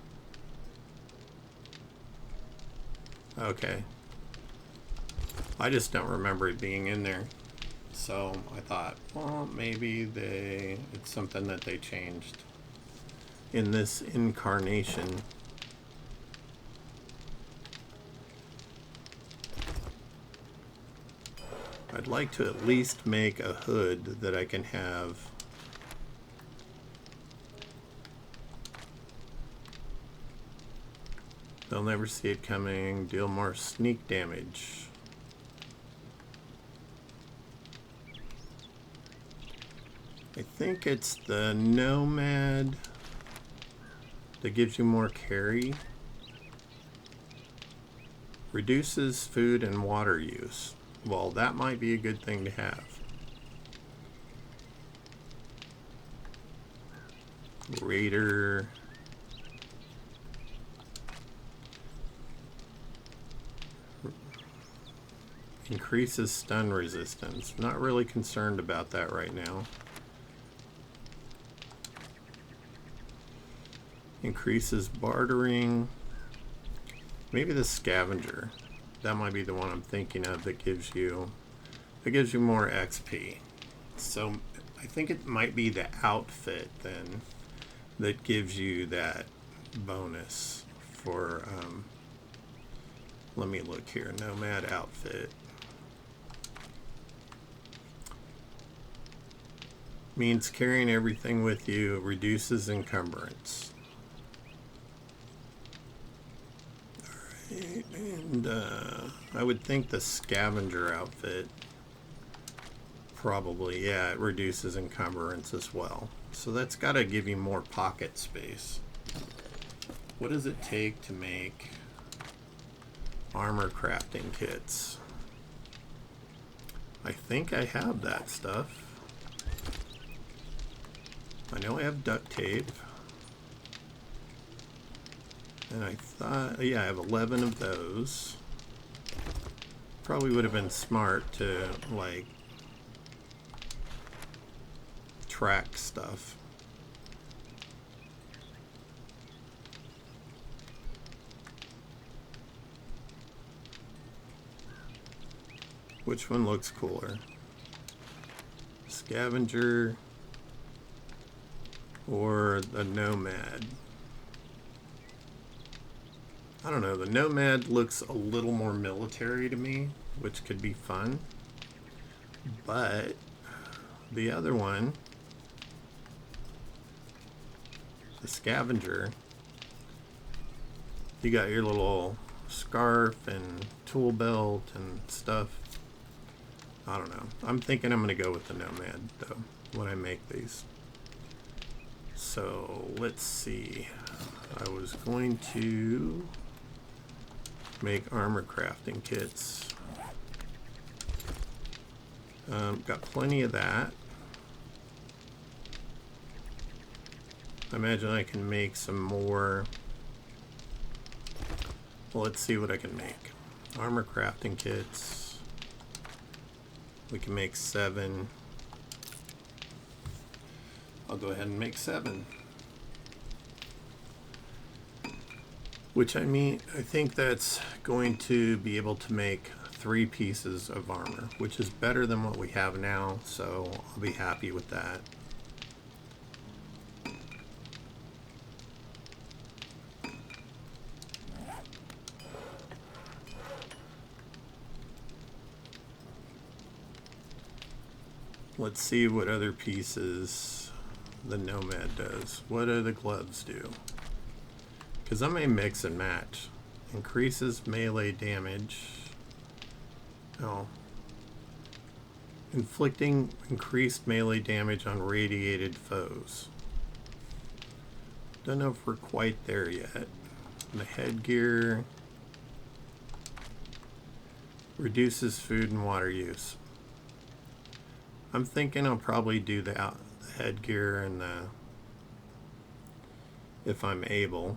Okay. I just don't remember it being in there. So I thought, well, maybe it's something that they changed in this incarnation. I'd like to at least make a hood that I can have they'll never see it coming, deal more sneak damage. I think it's the Nomad that gives you more carry. Reduces food and water use. Well, that might be a good thing to have. Raider. Increases stun resistance. Not really concerned about that right now. Increases bartering. Maybe the scavenger. That might be the one I'm thinking of that gives you more XP. So I think it might be the outfit then that gives you that bonus for let me look here. Nomad outfit. Means carrying everything with you, reduces encumbrance. Alright, and I would think the scavenger outfit probably, yeah, it reduces encumbrance as well. So that's got to give you more pocket space. What does it take to make armor crafting kits? I think I have that stuff. I know I have duct tape. And I thought, yeah, I have 11 of those. Probably would have been smart to, like, track stuff. Which one looks cooler? Scavenger or the Nomad? I don't know, the Nomad looks a little more military to me, which could be fun. But the other one, the Scavenger, you got your little scarf and tool belt and stuff. I don't know. I'm thinking I'm going to go with the Nomad, though, when I make these. So, let's see. I was going to make armor crafting kits. Got plenty of that. I imagine I can make some more. Well, let's see what I can make. Armor crafting kits. We can make 7. I'll go ahead and make 7. Which I think that's going to be able to make 3 pieces of armor, which is better than what we have now, so I'll be happy with that. Let's see what other pieces the Nomad does. What do the gloves do? Because I may mix and match. Increases melee damage. Oh. Inflicting increased melee damage on radiated foes. Don't know if we're quite there yet. The headgear reduces food and water use. I'm thinking I'll probably do the headgear and the, if I'm able.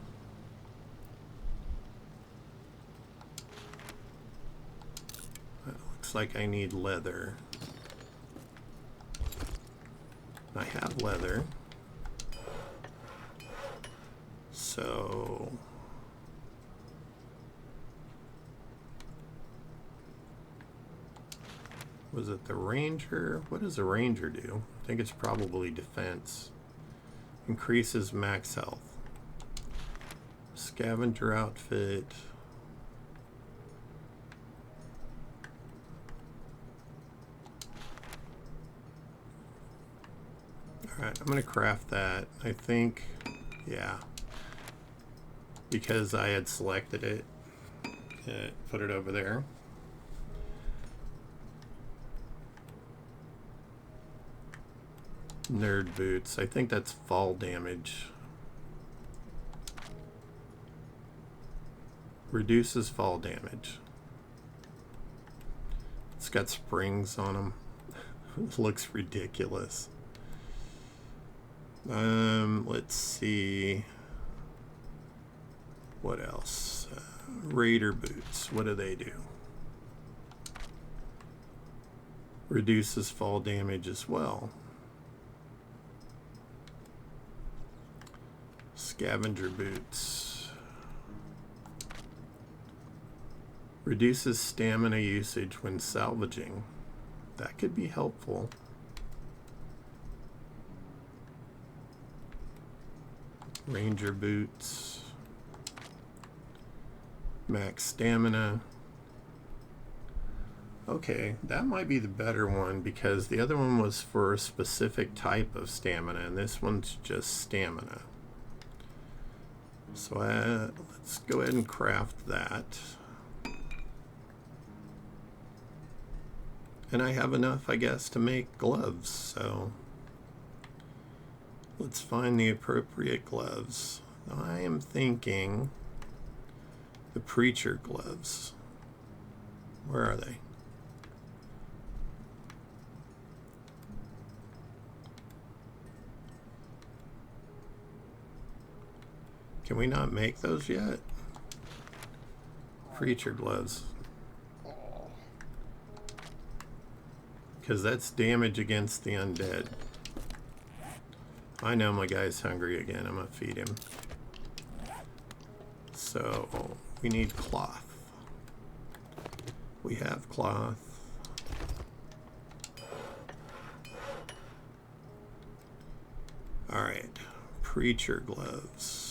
It looks like I need leather. I have leather. So was it the Ranger? What does the Ranger do? I think it's probably defense. Increases max health. Scavenger outfit. Alright, I'm going to craft that. I think, yeah. Because I had selected it. Put it over there. Nerd boots. I think that's fall damage. Reduces fall damage. Let's got springs on them. It looks ridiculous. Let's see. What else? Raider boots. What do they do? Reduces fall damage as well. Scavenger boots. Reduces stamina usage when salvaging. That could be helpful. Ranger boots. Max stamina. Okay, that might be the better one because the other one was for a specific type of stamina and this one's just stamina. So let's go ahead and craft that. And I have enough, I guess, to make gloves, so let's find the appropriate gloves. I am thinking the preacher gloves. Where are they? Can we not make those yet? Preacher gloves. Because that's damage against the undead. I know my guy's hungry again. I'm going to feed him. So, we need cloth. We have cloth. Alright. Preacher gloves.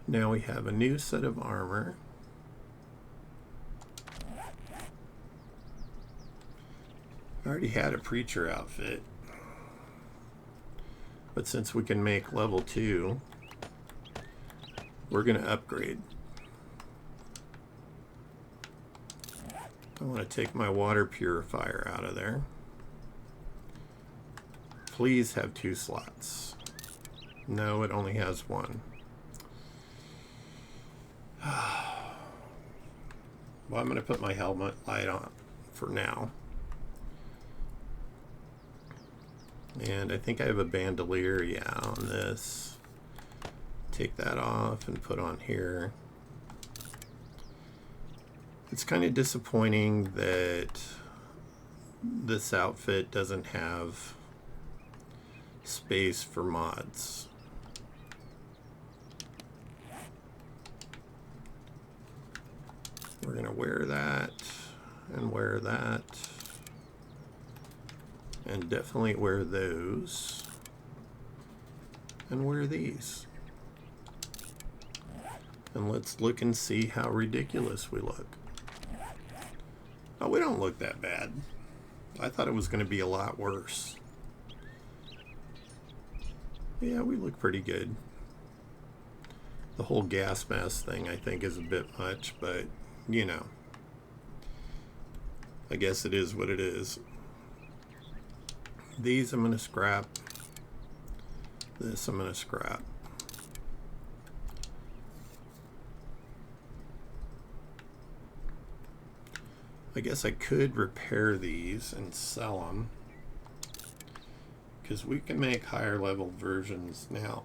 Now we have a new set of armor. I already had a preacher outfit. But since we can make level 2, we're going to upgrade. I want to take my water purifier out of there. Please have 2 slots. No, it only has 1. Well, I'm going to put my helmet light on for now. And I think I have a bandolier, yeah, on this. Take that off and put on here. It's kind of disappointing that this outfit doesn't have space for mods. We're going to wear that and wear that and definitely wear those and wear these. And let's look and see how ridiculous we look. Oh, we don't look that bad. I thought it was going to be a lot worse. Yeah, we look pretty good. The whole gas mask thing I think is a bit much, but you know, I guess it is what it is. These I'm going to scrap. This I'm going to scrap. I guess I could repair these and sell them, because we can make higher level versions now.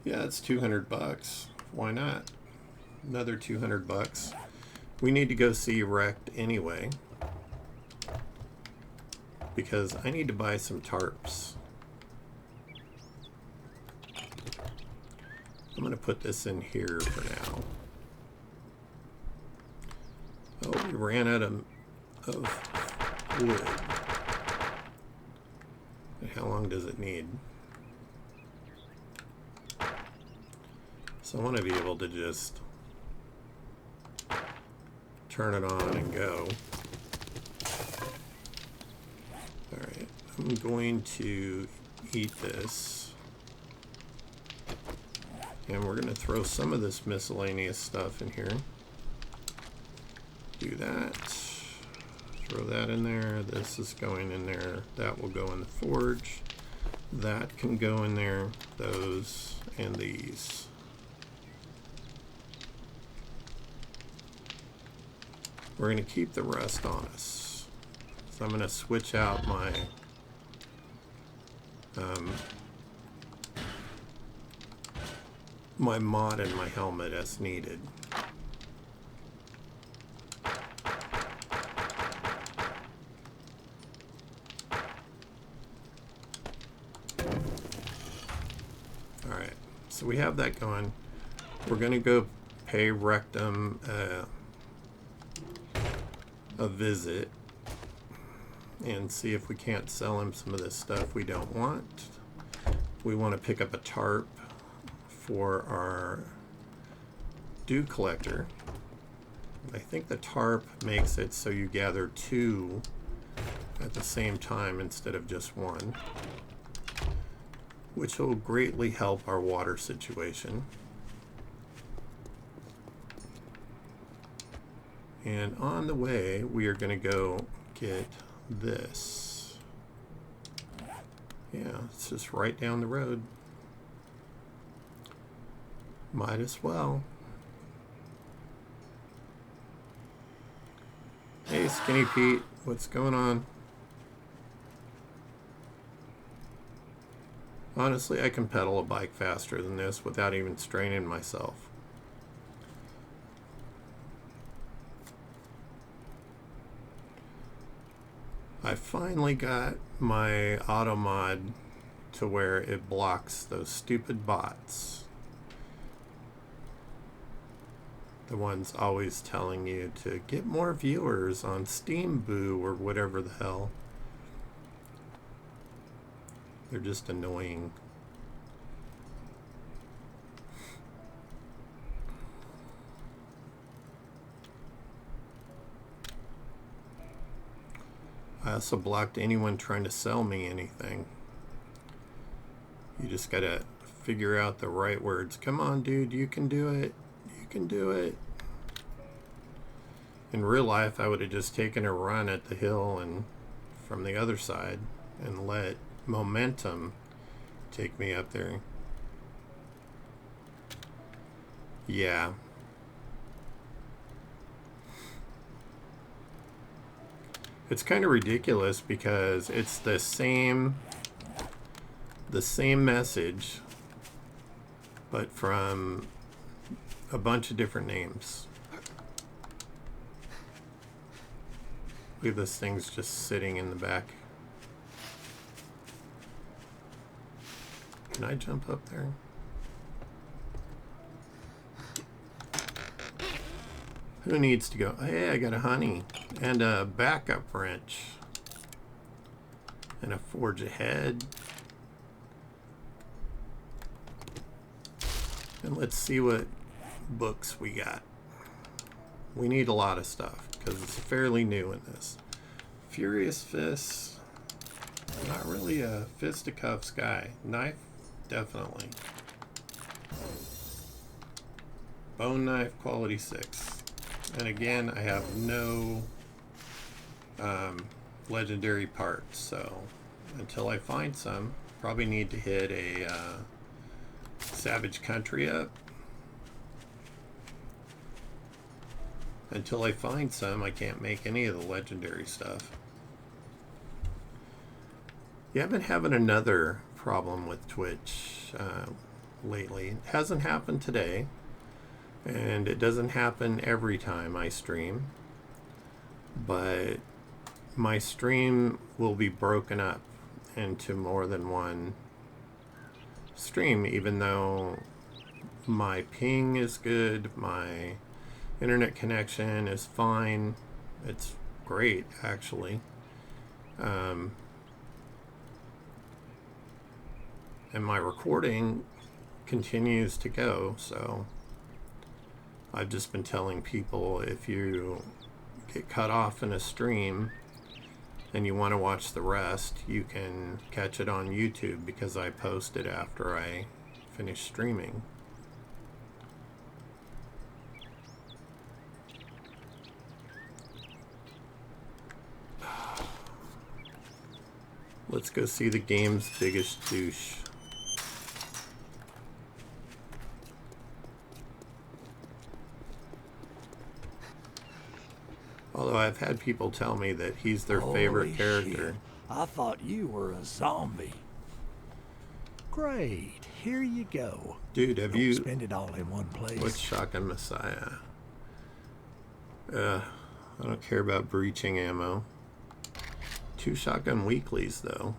Yeah, it's 200 bucks. Why not? Another 200 bucks. We need to go see Wrecked anyway, because I need to buy some tarps. I'm going to put this in here for now. Oh, we ran out of wood. And how long does it need? So I want to be able to just turn it on and go. Alright, I'm going to eat this. And we're going to throw some of this miscellaneous stuff in here. Do that. Throw that in there. This is going in there. That will go in the forge. That can go in there. Those and these. We're going to keep the rest on us. So I'm going to switch out my my mod and my helmet as needed. Alright, so we have that going. We're going to go pay Rectum a visit and see if we can't sell him some of this stuff we don't want. We want to pick up a tarp for our dew collector. I think the tarp makes it so you gather 2 at the same time instead of just 1, which will greatly help our water situation. And on the way, we are going to go get this. Yeah, it's just right down the road. Might as well. Hey, Skinny Pete, what's going on? Honestly, I can pedal a bike faster than this without even straining myself. I finally got my auto mod to where it blocks those stupid bots. The ones always telling you to get more viewers on Steam Boo or whatever the hell. They're just annoying. I also blocked anyone trying to sell me anything. You just gotta figure out the right words. Come on, dude, you can do it. You can do it. In real life, I would have just taken a run at the hill and from the other side and let momentum take me up there. Yeah. It's kind of ridiculous because it's the same message, but from a bunch of different names. Look at this thing's just sitting in the back. Can I jump up there? Who needs to go? Hey, I got a honey and a backup wrench and a forge ahead. And let's see what books we got. We need a lot of stuff because it's fairly new in this. Furious Fists, not really a fisticuffs guy. Knife, definitely. Bone knife, quality 6. And again, I have no legendary parts, so until I find some, probably need to hit a Savage Country up. Until I find some, I can't make any of the legendary stuff. Yeah, I've been having another problem with Twitch lately. It hasn't happened today. And it doesn't happen every time I stream, but my stream will be broken up into more than one stream, even though my ping is good, my internet connection is fine, it's great actually, and my recording continues to go, so I've just been telling people if you get cut off in a stream and you want to watch the rest, you can catch it on YouTube because I post it after I finish streaming. Let's go see the game's biggest douche. Although I've had people tell me that he's their favorite character. Shit. I thought you were a zombie. Great, here you go. Dude, have Don't you... spend it all in one place. What's Shotgun Messiah? I don't care about breaching ammo. 2 shotgun weeklies, though.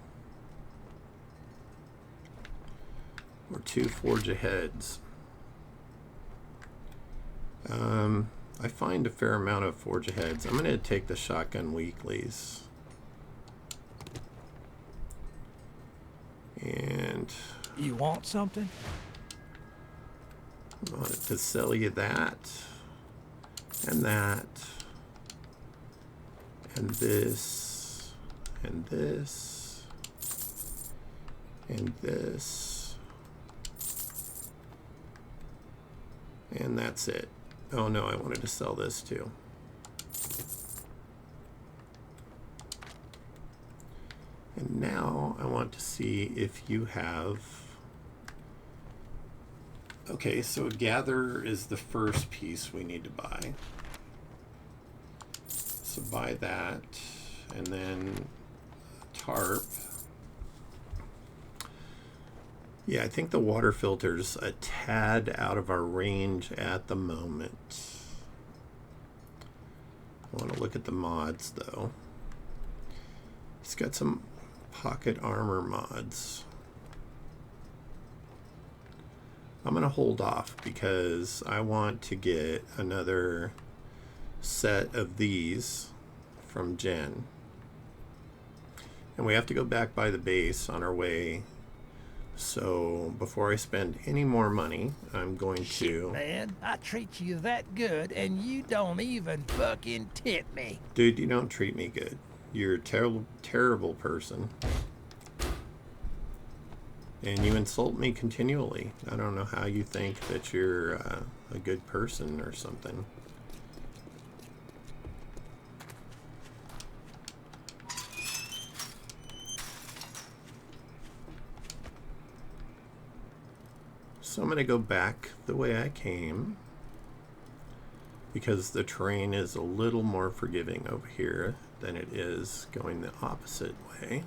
Or 2 forge aheads. I find a fair amount of forge aheads. I'm going to take the shotgun weeklies. And... You want something? I wanted to sell you that. And that. And this. And this. And this. And that's it. Oh no, I wanted to sell this too. And now I want to see if you have... Okay, so a gather is the first piece we need to buy. So buy that, and then tarp. Yeah, I think the water filter's a tad out of our range at the moment. I want to look at the mods, though. It's got some pocket armor mods. I'm going to hold off because I want to get another set of these from Jen. And we have to go back by the base on our way. So before I spend any more money, I'm going to... Shit, man, I treat you that good and you don't even fucking tip me. Dude, you don't treat me good. You're a terrible, terrible person. And you insult me continually. I don't know how you think that you're a good person or something. So I'm going to go back the way I came because the terrain is a little more forgiving over here than it is going the opposite way.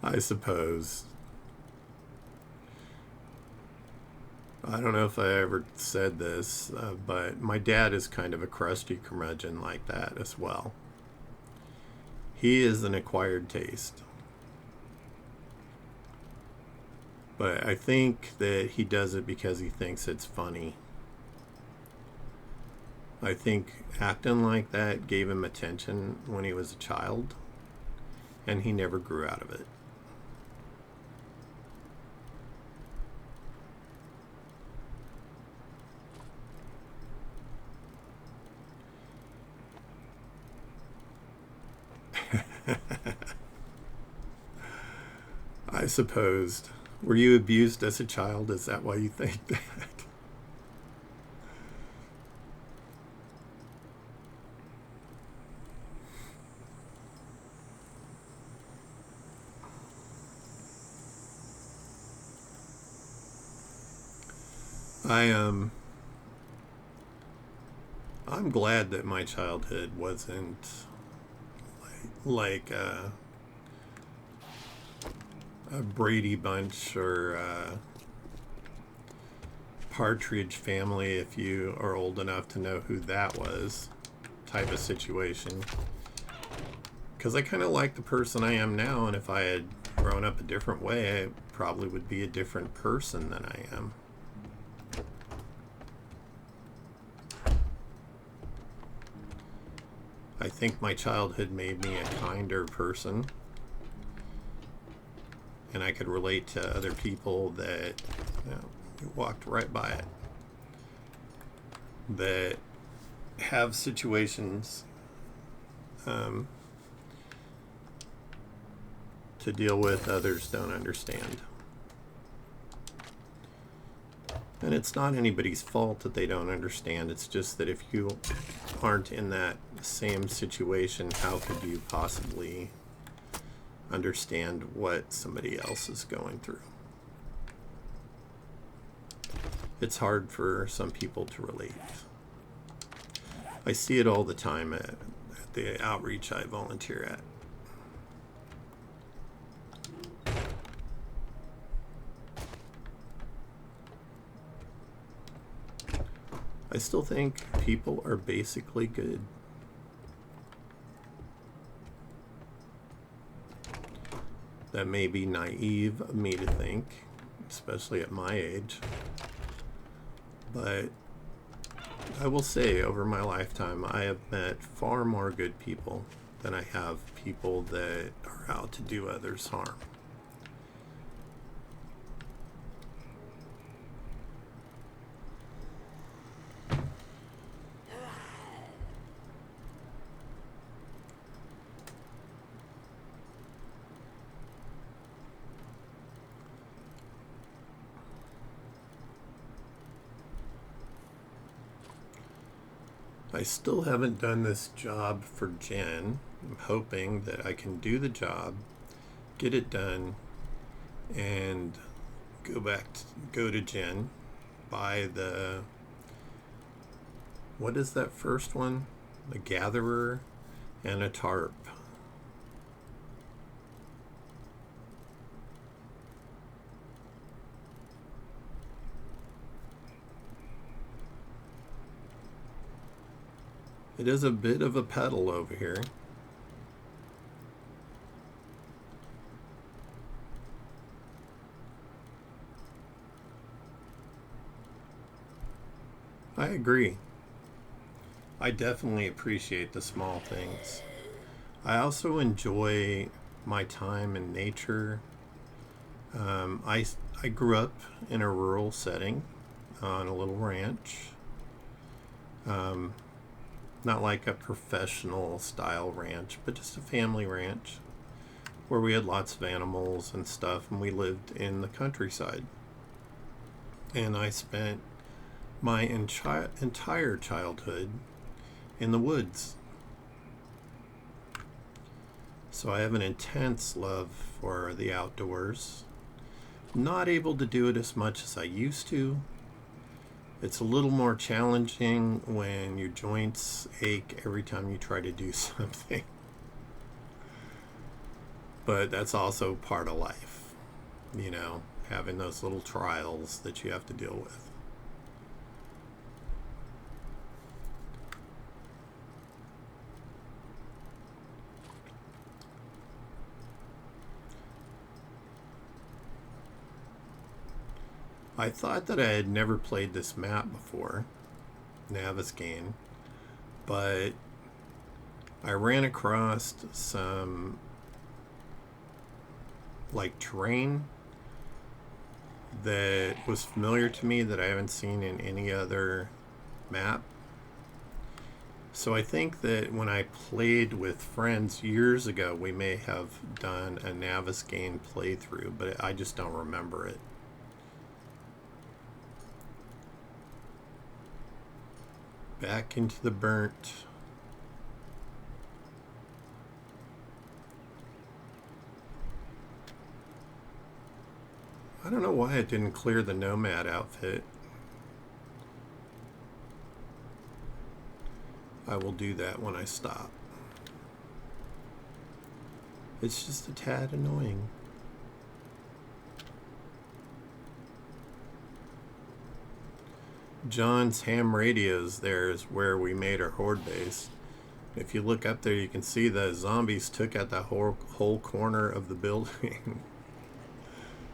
I suppose. I don't know if I ever said this, but my dad is kind of a crusty curmudgeon like that as well. He is an acquired taste. But I think that he does it because he thinks it's funny. I think acting like that gave him attention when he was a child, and he never grew out of it. I suppose. Were you abused as a child? Is that why you think that? I'm glad that my childhood wasn't like a Brady Bunch or Partridge Family, if you are old enough to know who that was, type of situation. Because I kind of like the person I am now, and if I had grown up a different way, I probably would be a different person than I am. I think my childhood made me a kinder person, and I could relate to other people that, you know, walked right by it, that have situations to deal with others don't understand. And it's not anybody's fault that they don't understand. It's just that if you aren't in that same situation, how could you possibly understand what somebody else is going through? It's hard for some people to relate. I see it all the time at the outreach I volunteer at. I still think people are basically good. That may be naive of me to think, especially at my age. But I will say, over my lifetime, I have met far more good people than I have people that are out to do others harm. I still haven't done this job for Jen. I'm hoping that I can do the job, get it done, and go to Jen, buy the, what is that first one? The Gatherer and a tarp. It is a bit of a pedal over here. I agree. I definitely appreciate the small things. I also enjoy my time in nature. I grew up in a rural setting on a little ranch. Not like a professional style ranch, but just a family ranch where we had lots of animals and stuff, and we lived in the countryside. And I spent my entire childhood in the woods. So I have an intense love for the outdoors. Not able to do it as much as I used to. It's a little more challenging when your joints ache every time you try to do something. But that's also part of life, you know, having those little trials that you have to deal with. I thought that I had never played this map before, Navisgain, but I ran across some like terrain that was familiar to me that I haven't seen in any other map. So I think that when I played with friends years ago, we may have done a Navisgain playthrough, but I just don't remember it. Back into the burnt. I don't know why it didn't clear the nomad outfit. I will do that when I stop. It's just a tad annoying. John's ham radios there is where we made our horde base. If you look up there, you can see the zombies took out the whole corner of the building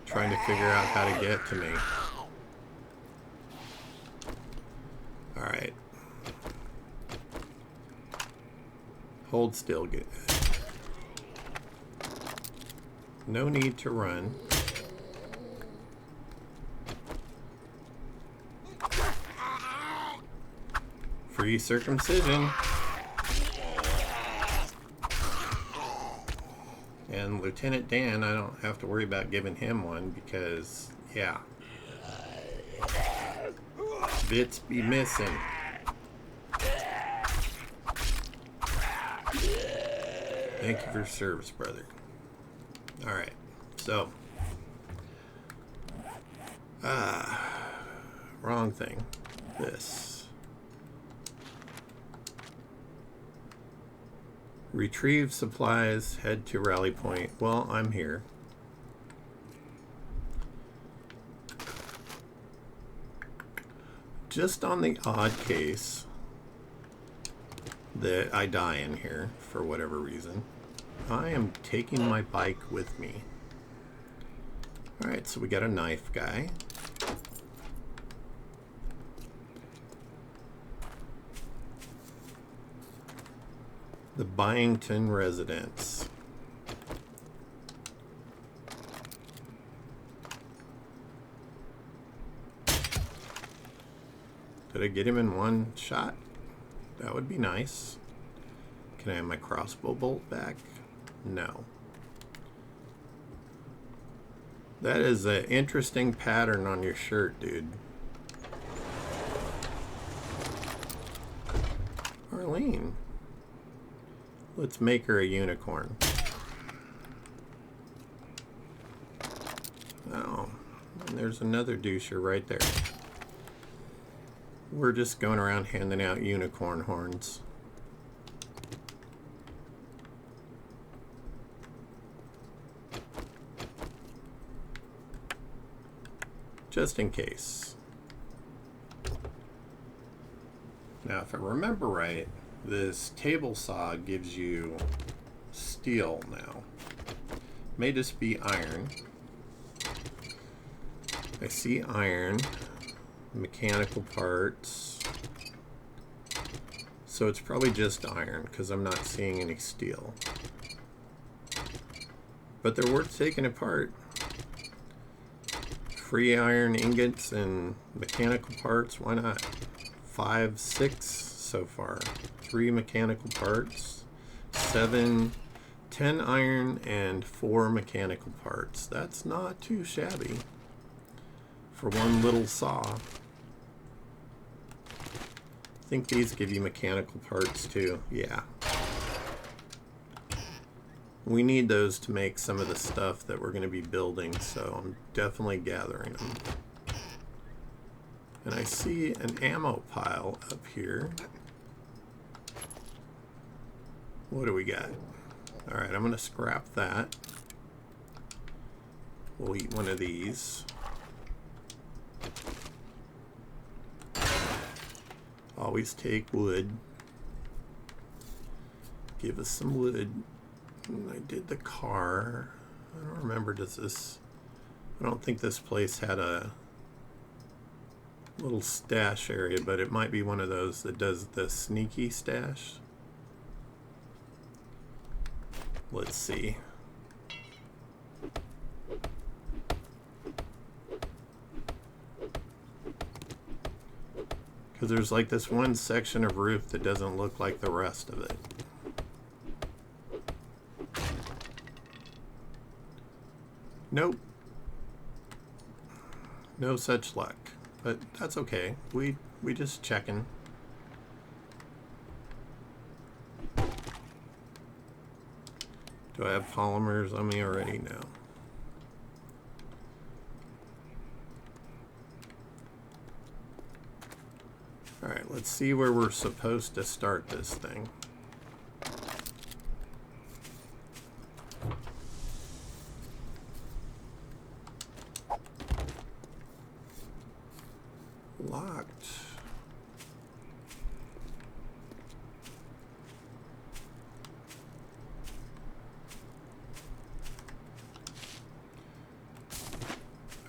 trying to figure out how to get to me. Alright. Hold still, good. No need to run. Free circumcision. And Lieutenant Dan, I don't have to worry about giving him one because, yeah. Bits be missing. Thank you for your service, brother. Alright, so. Wrong thing. This. Retrieve supplies, head to rally point. Well, I'm here. Just on the odd case that I die in here for whatever reason, I am taking my bike with me. Alright, so we got a knife guy. The Byington residence. Did I get him in one shot? That would be nice. Can I have my crossbow bolt back? No. That is an interesting pattern on your shirt, dude. Arlene. Let's make her a unicorn. Oh, and there's another doucher right there. We're just going around handing out unicorn horns. Just in case. Now, if I remember right, this table saw gives you steel now. May just be iron. I see iron, mechanical parts. So it's probably just iron because I'm not seeing any steel. But they're worth taking apart. Free iron ingots and mechanical parts, why not? 5, 6 so far. 3 mechanical parts, 7, 10 iron, and 4 mechanical parts. That's not too shabby for one little saw. I think these give you mechanical parts too. Yeah. We need those to make some of the stuff that we're going to be building, so I'm definitely gathering them. And I see an ammo pile up here. What do we got? Alright, I'm going to scrap that. We'll eat one of these. Always take wood. Give us some wood. And I did the car. I don't remember, does this... I don't think this place had a little stash area, but it might be one of those that does the sneaky stash. Let's see. Because there's like this one section of roof that doesn't look like the rest of it. Nope. No such luck. But that's okay. We just checking. Do I have polymers on me already? No. Alright, let's see where we're supposed to start this thing. Locked.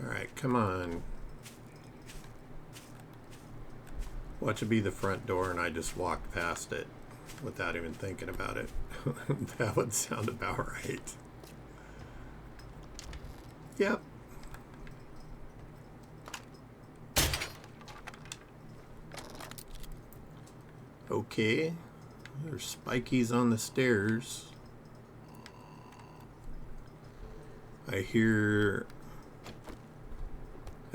Alright, come on. Watch it be the front door and I just walk past it without even thinking about it. That would sound about right. Yep. Okay. There's spikies on the stairs. I hear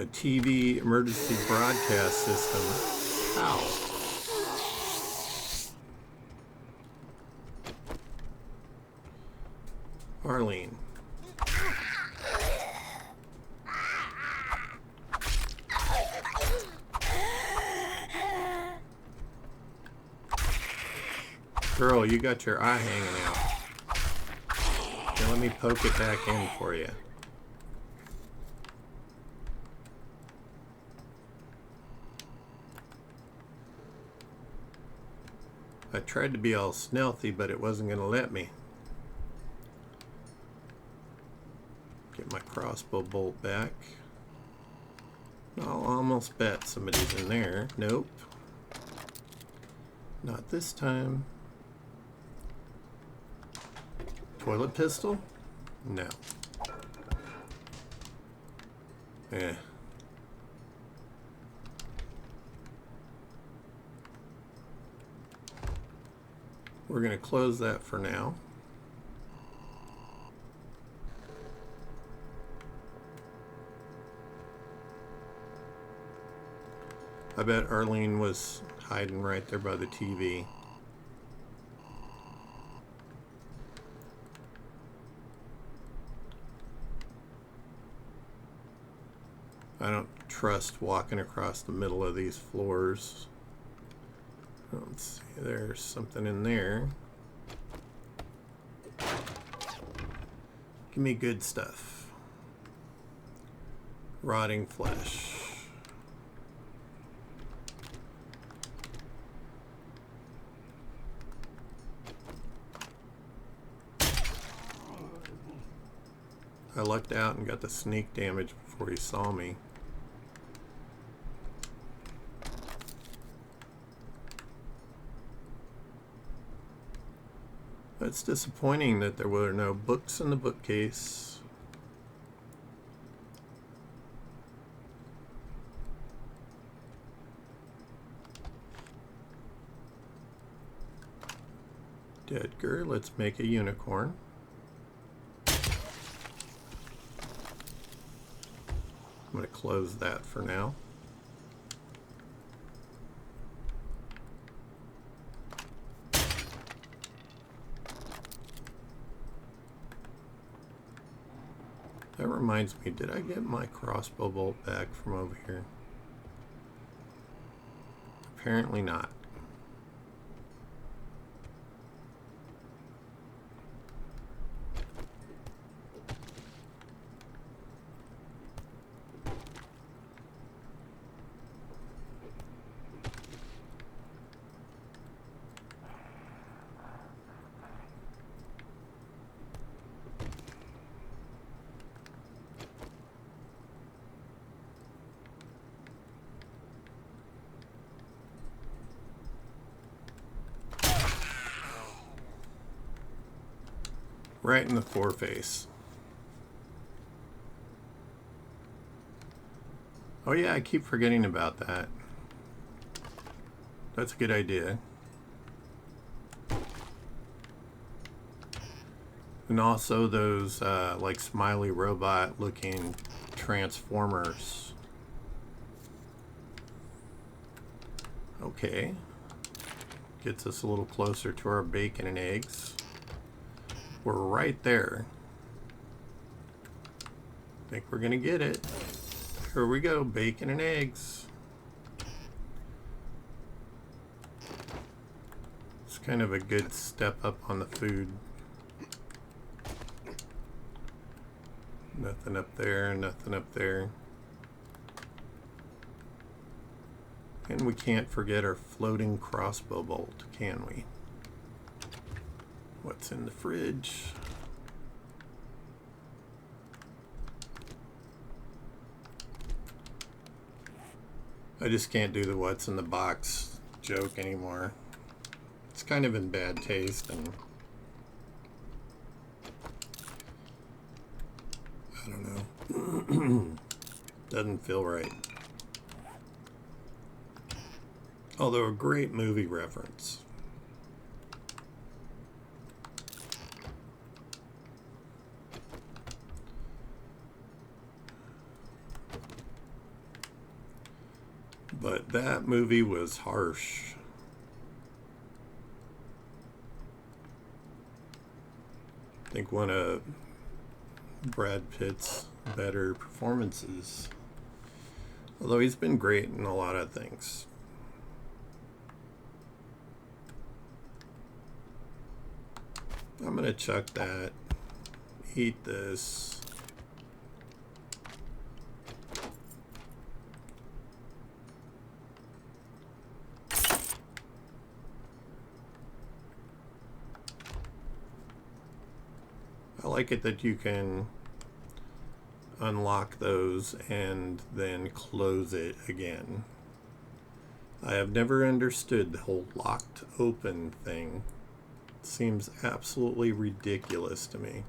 a TV emergency broadcast system. Ow. Arlene. Girl, you got your eye hanging out. Here, let me poke it back in for you. I tried to be all stealthy, but it wasn't going to let me. Get my crossbow bolt back. I'll almost bet somebody's in there. Nope. Not this time. Toilet pistol? No. Eh. We're going to close that for now. I bet Arlene was hiding right there by the TV. I don't trust walking across the middle of these floors. Let's see, there's something in there. Give me good stuff. Rotting flesh. I lucked out and got the sneak damage before he saw me. It's disappointing that there were no books in the bookcase. Edgar, let's make a unicorn. I'm going to close that for now. That reminds me, did I get my crossbow bolt back from over here? Apparently not. Right in the foreface. Oh yeah, I keep forgetting about that. That's a good idea. And also those like smiley robot looking transformers. Okay. Gets us a little closer to our bacon and eggs. We're right there. Think we're gonna get it. Here we go, bacon and eggs. It's kind of a good step up on the food. Nothing up there, nothing up there. And we can't forget our floating crossbow bolt, can we? What's in the fridge? I just can't do the what's in the box joke anymore. It's kind of in bad taste and I don't know. Doesn't feel right. Although a great movie reference. But that movie was harsh. I think one of Brad Pitt's better performances. Although he's been great in a lot of things. I'm gonna chuck that. Eat this. I like it that you can unlock those and then close it again. I have never understood the whole locked open thing. It seems absolutely ridiculous to me.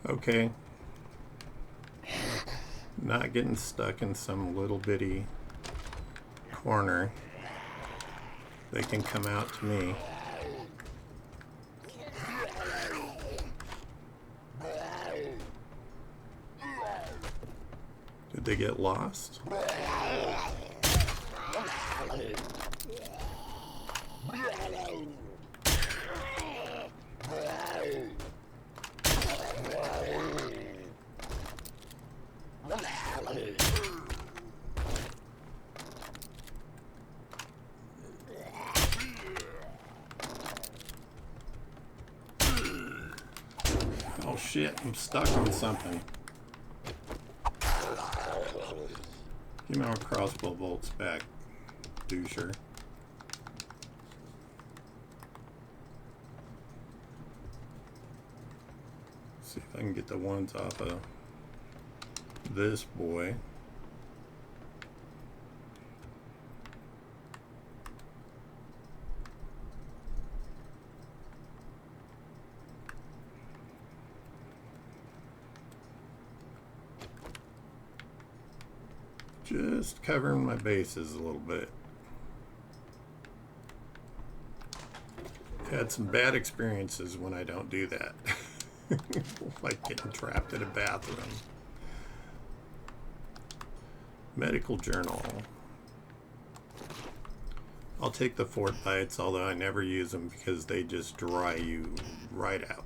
Okay. Not getting stuck in some little bitty corner. They can come out to me. Did they get lost? Oh shit, I'm stuck on something. Give me my crossbow bolts back, doucher. See if I can get the ones off of this boy. Just covering my bases a little bit. Had some bad experiences when I don't do that. Like getting trapped in a bathroom. Medical journal. I'll take the fort bites, although I never use them because they just dry you right out.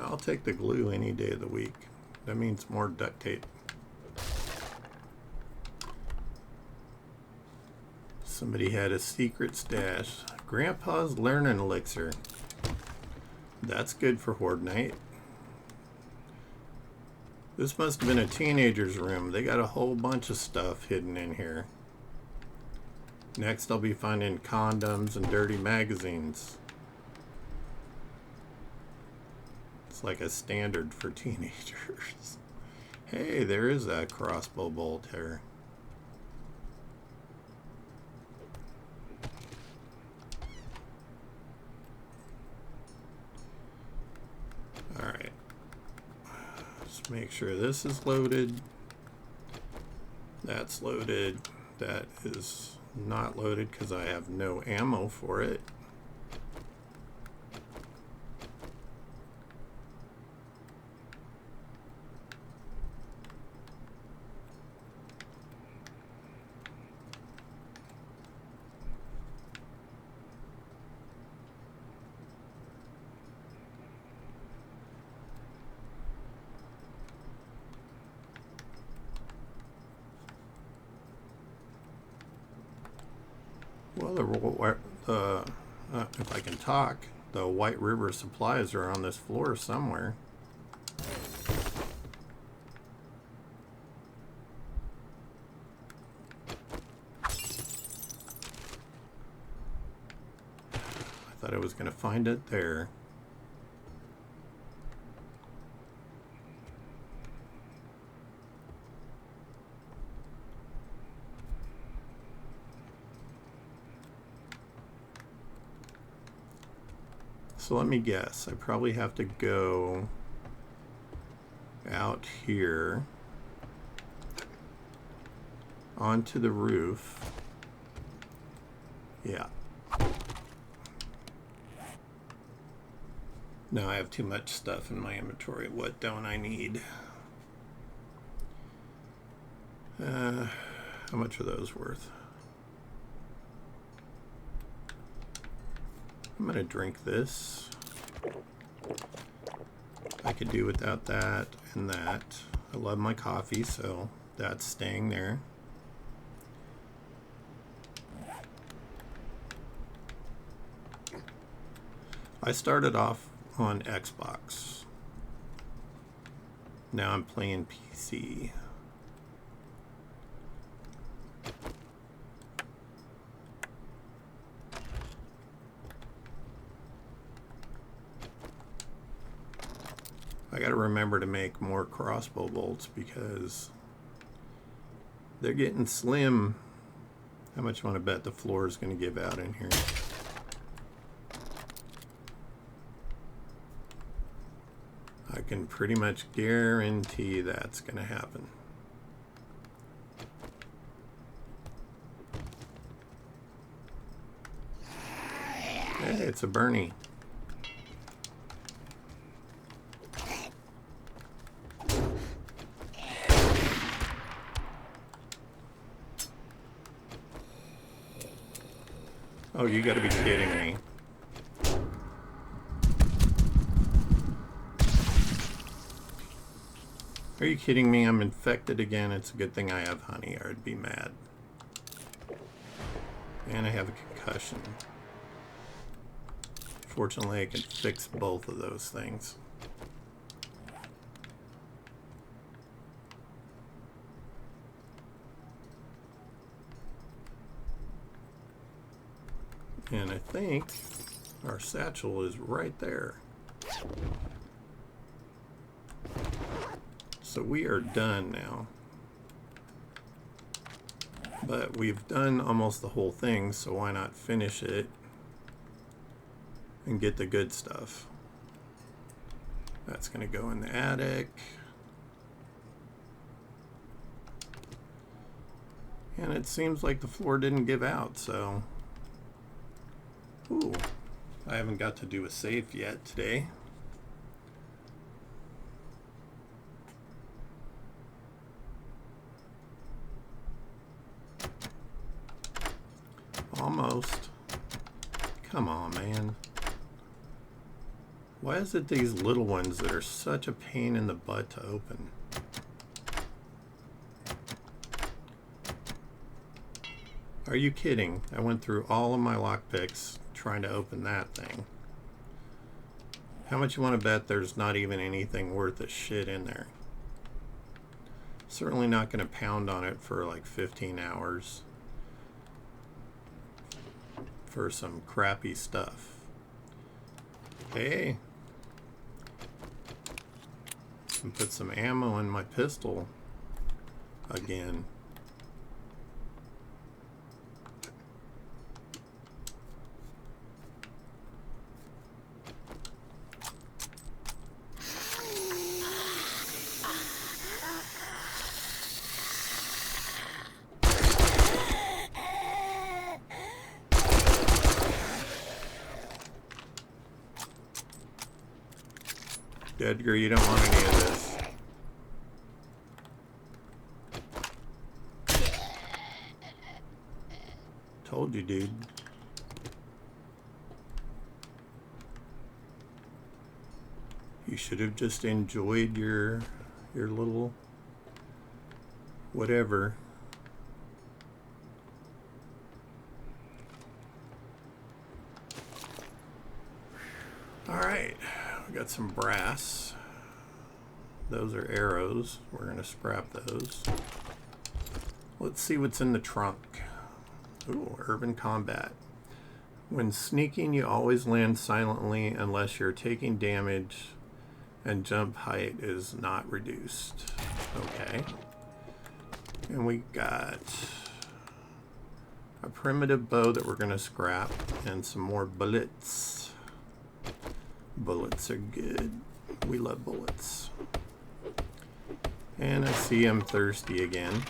I'll take the glue any day of the week. That means more duct tape. Somebody had a secret stash. Grandpa's learning elixir. That's good for Horde Night. This must have been a teenager's room. They got a whole bunch of stuff hidden in here. Next I'll be finding condoms and dirty magazines. It's like a standard for teenagers. Hey, there is a crossbow bolt here. Alright. Just make sure this is loaded. That's loaded. That is not loaded because I have no ammo for it. Well, if I can talk, the White River supplies are on this floor somewhere. I thought I was going to find it there. So let me guess. I probably have to go out here onto the roof. Yeah. Now I have too much stuff in my inventory. What don't I need? How much are those worth? I'm gonna drink this. I could do without that and that. I love my coffee, so that's staying there. I started off on Xbox. Now I'm playing PC. I gotta remember to make more crossbow bolts because they're getting slim. How much you want to bet the floor is going to give out in here? I can pretty much guarantee that's going to happen. Hey, it's a Bernie. Oh, you gotta be kidding me. Are you kidding me? I'm infected again. It's a good thing I have honey, or I'd be mad. And I have a concussion. Fortunately, I can fix both of those things. And I think our satchel is right there. So we are done now. But we've done almost the whole thing, so why not finish it and get the good stuff? That's going to go in the attic. And it seems like the floor didn't give out, so... Ooh, I haven't got to do a safe yet today. Almost. Come on, man. Why is it these little ones that are such a pain in the butt to open? Are you kidding? I went through all of my lockpicks trying to open that thing. How much you want to bet there's not even anything worth a shit in there? Certainly not going to pound on it for like 15 hours for some crappy stuff. Hey, and put some ammo in my pistol again. Edgar, you don't want any of this. Told you, dude. You should have just enjoyed your little whatever. got some brass. Those are arrows. We're going to scrap those. Let's see what's in the trunk. Ooh, urban combat. When sneaking, you always land silently unless you're taking damage and jump height is not reduced. Okay. And we got a primitive bow that we're going to scrap and some more bullets. Bullets are good. We love bullets. And I see I'm thirsty again.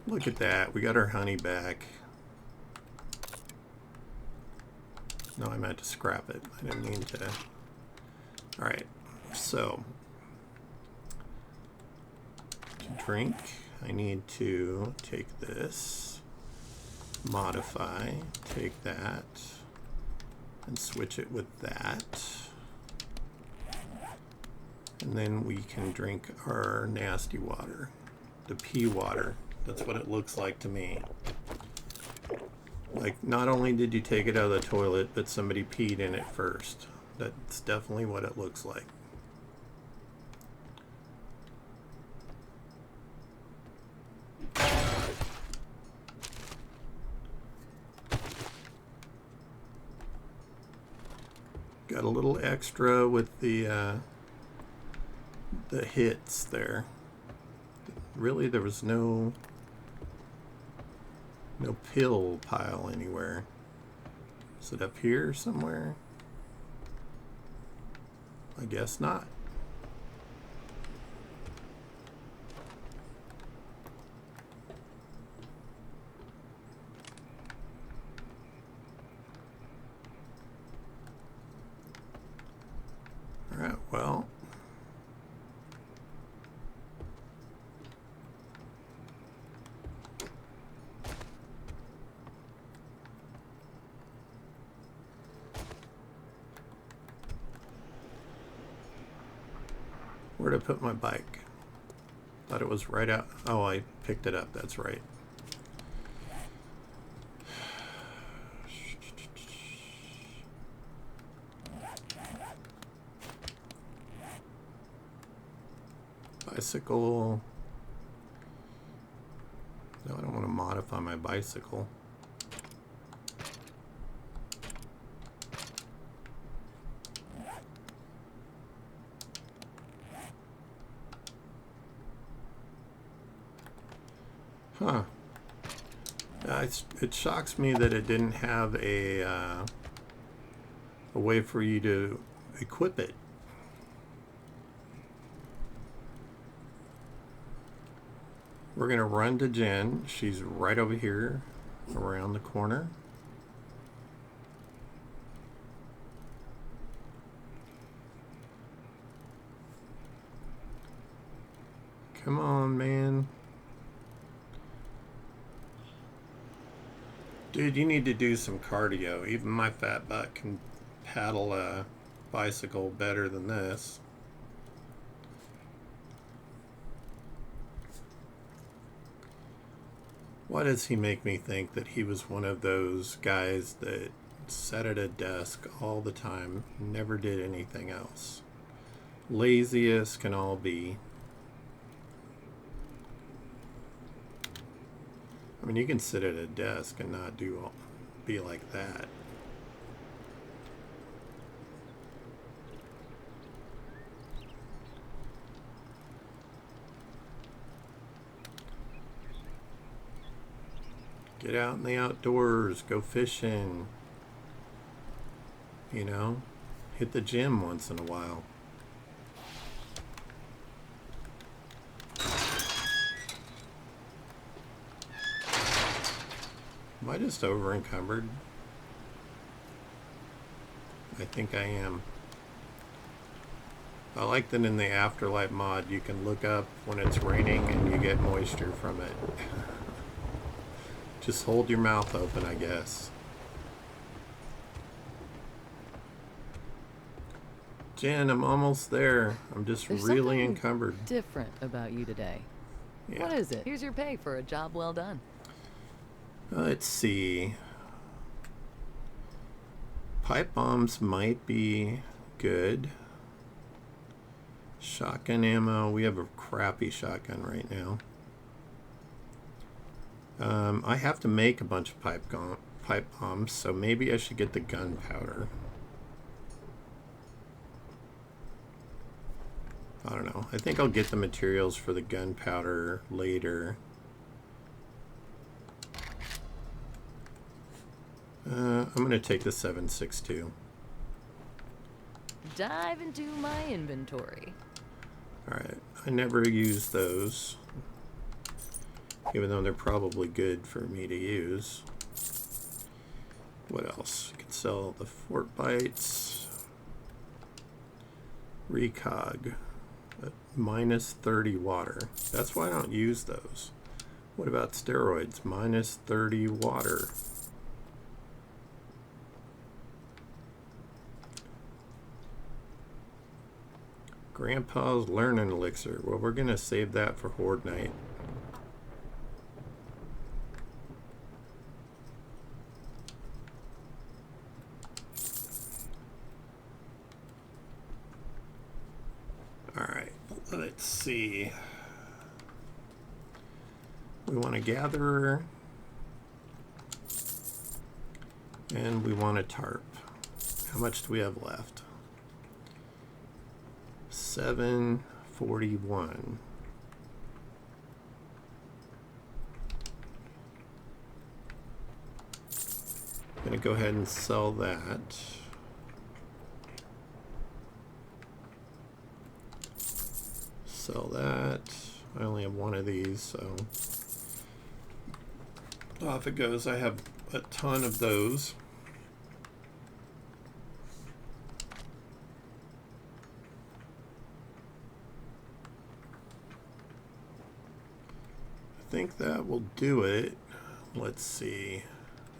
Look at that. We got our honey back. No, I meant to scrap it. I didn't mean to. Alright. So, to drink, I need to take this, modify, take that, and switch it with that. And then we can drink our nasty water, the pee water. That's what it looks like to me. Like, not only did you take it out of the toilet, but somebody peed in it first. That's definitely what it looks like. Got a little extra with the hits there. Really, there was no pill pile anywhere. Is it up here somewhere? I guess not. All right, well. Where'd I put my bike? Thought it was right out. Oh, I picked it up. That's right. Bicycle. No, I don't want to modify my bicycle. Huh. It shocks me that it didn't have a way for you to equip it. We're going to run to Jen. She's right over here around the corner. Come on, man. Dude, you need to do some cardio. Even my fat butt can paddle a bicycle better than this. Why does he make me think that he was one of those guys that sat at a desk all the time, never did anything else? Laziest can all be. I mean, you can sit at a desk and not be like that. Get out in the outdoors, go fishing, you know, hit the gym once in a while. Am I just over encumbered? I think I am. I like that in the Afterlife mod you can look up when it's raining and you get moisture from it. Just hold your mouth open, I guess. Jen, I'm almost there. I'm just There's really something encumbered. different about you today. Yeah. What is it? Here's your pay for a job well done. Let's see. pipe bombs might be good. Shotgun ammo. We have a crappy shotgun right now. I have to make a bunch of pipe bombs, so maybe I should get the gunpowder. I don't know. I think I'll get the materials for the gunpowder later. I'm going to take the 7.62. Dive into my inventory. Alright, I never use those, even though they're probably good for me to use. What else? I could sell the fort bites. Recog. Minus 30 water. That's why I don't use those. What about steroids? Minus 30 water. Grandpa's learning elixir. Well, we're gonna save that for Horde Night. Alright, let's see. We want a gatherer. And we want a tarp. How much do we have left? 741. I'm gonna go ahead and sell that. Sell that. I only have one of these, so off it goes. I have a ton of those. I think that will do it. Let's see.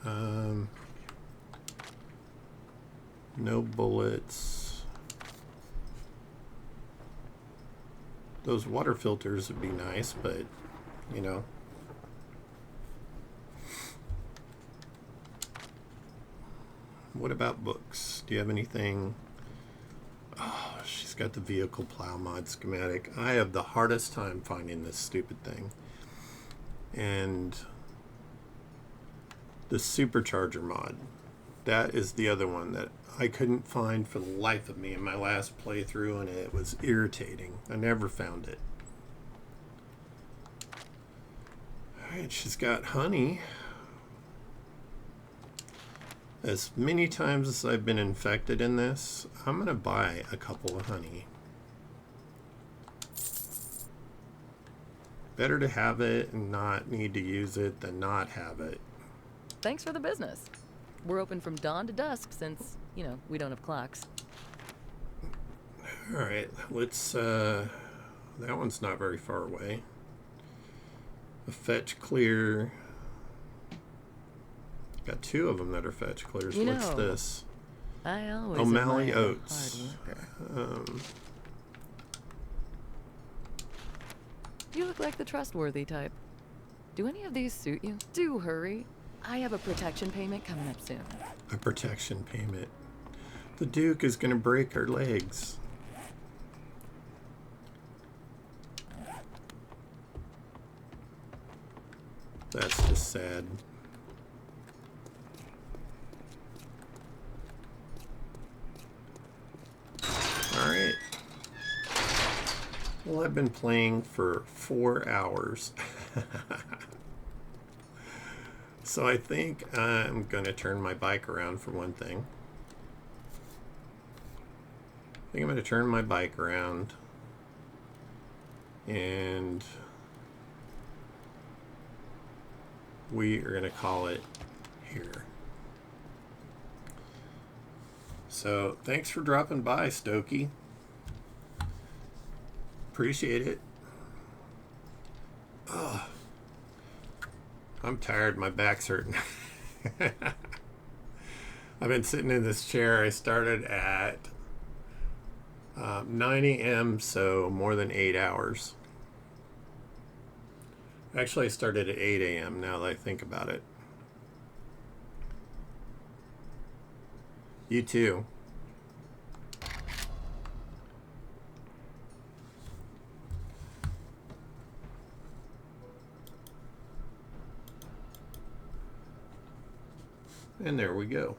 No bullets. Those water filters would be nice, but you know. What about books? Do you have anything? Oh, she's got the vehicle plow mod schematic. I have the hardest time finding this stupid thing. And the supercharger mod. That is the other one that I couldn't find for the life of me in my last playthrough, and it was irritating. I never found it. Alright, she's got honey. As many times as I've been infected in this, I'm going to buy a couple of honey. Better to have it and not need to use it than not have it. Thanks for the business. We're open from dawn to dusk since, you know, we don't have clocks. Alright, let's, that one's not very far away. A fetch clear. Got two of them that are fetch clears. You What's know, this? I always O'Malley admire Oats. hard worker. You look like the trustworthy type. Do any of these suit you? Do hurry. I have a protection payment coming up soon. A protection payment. The Duke is going to break her legs. That's just sad. Alright. Well, I've been playing for 4 hours. So I think I'm going to turn my bike around for one thing. I think I'm going to turn my bike around. And we are going to call it here. So thanks for dropping by, Stokey. Appreciate it. Oh, I'm tired. My back's hurting. I've been sitting in this chair. I started at 9 a.m., so more than 8 hours. Actually, I started at 8 a.m. now that I think about it. You too. And there we go.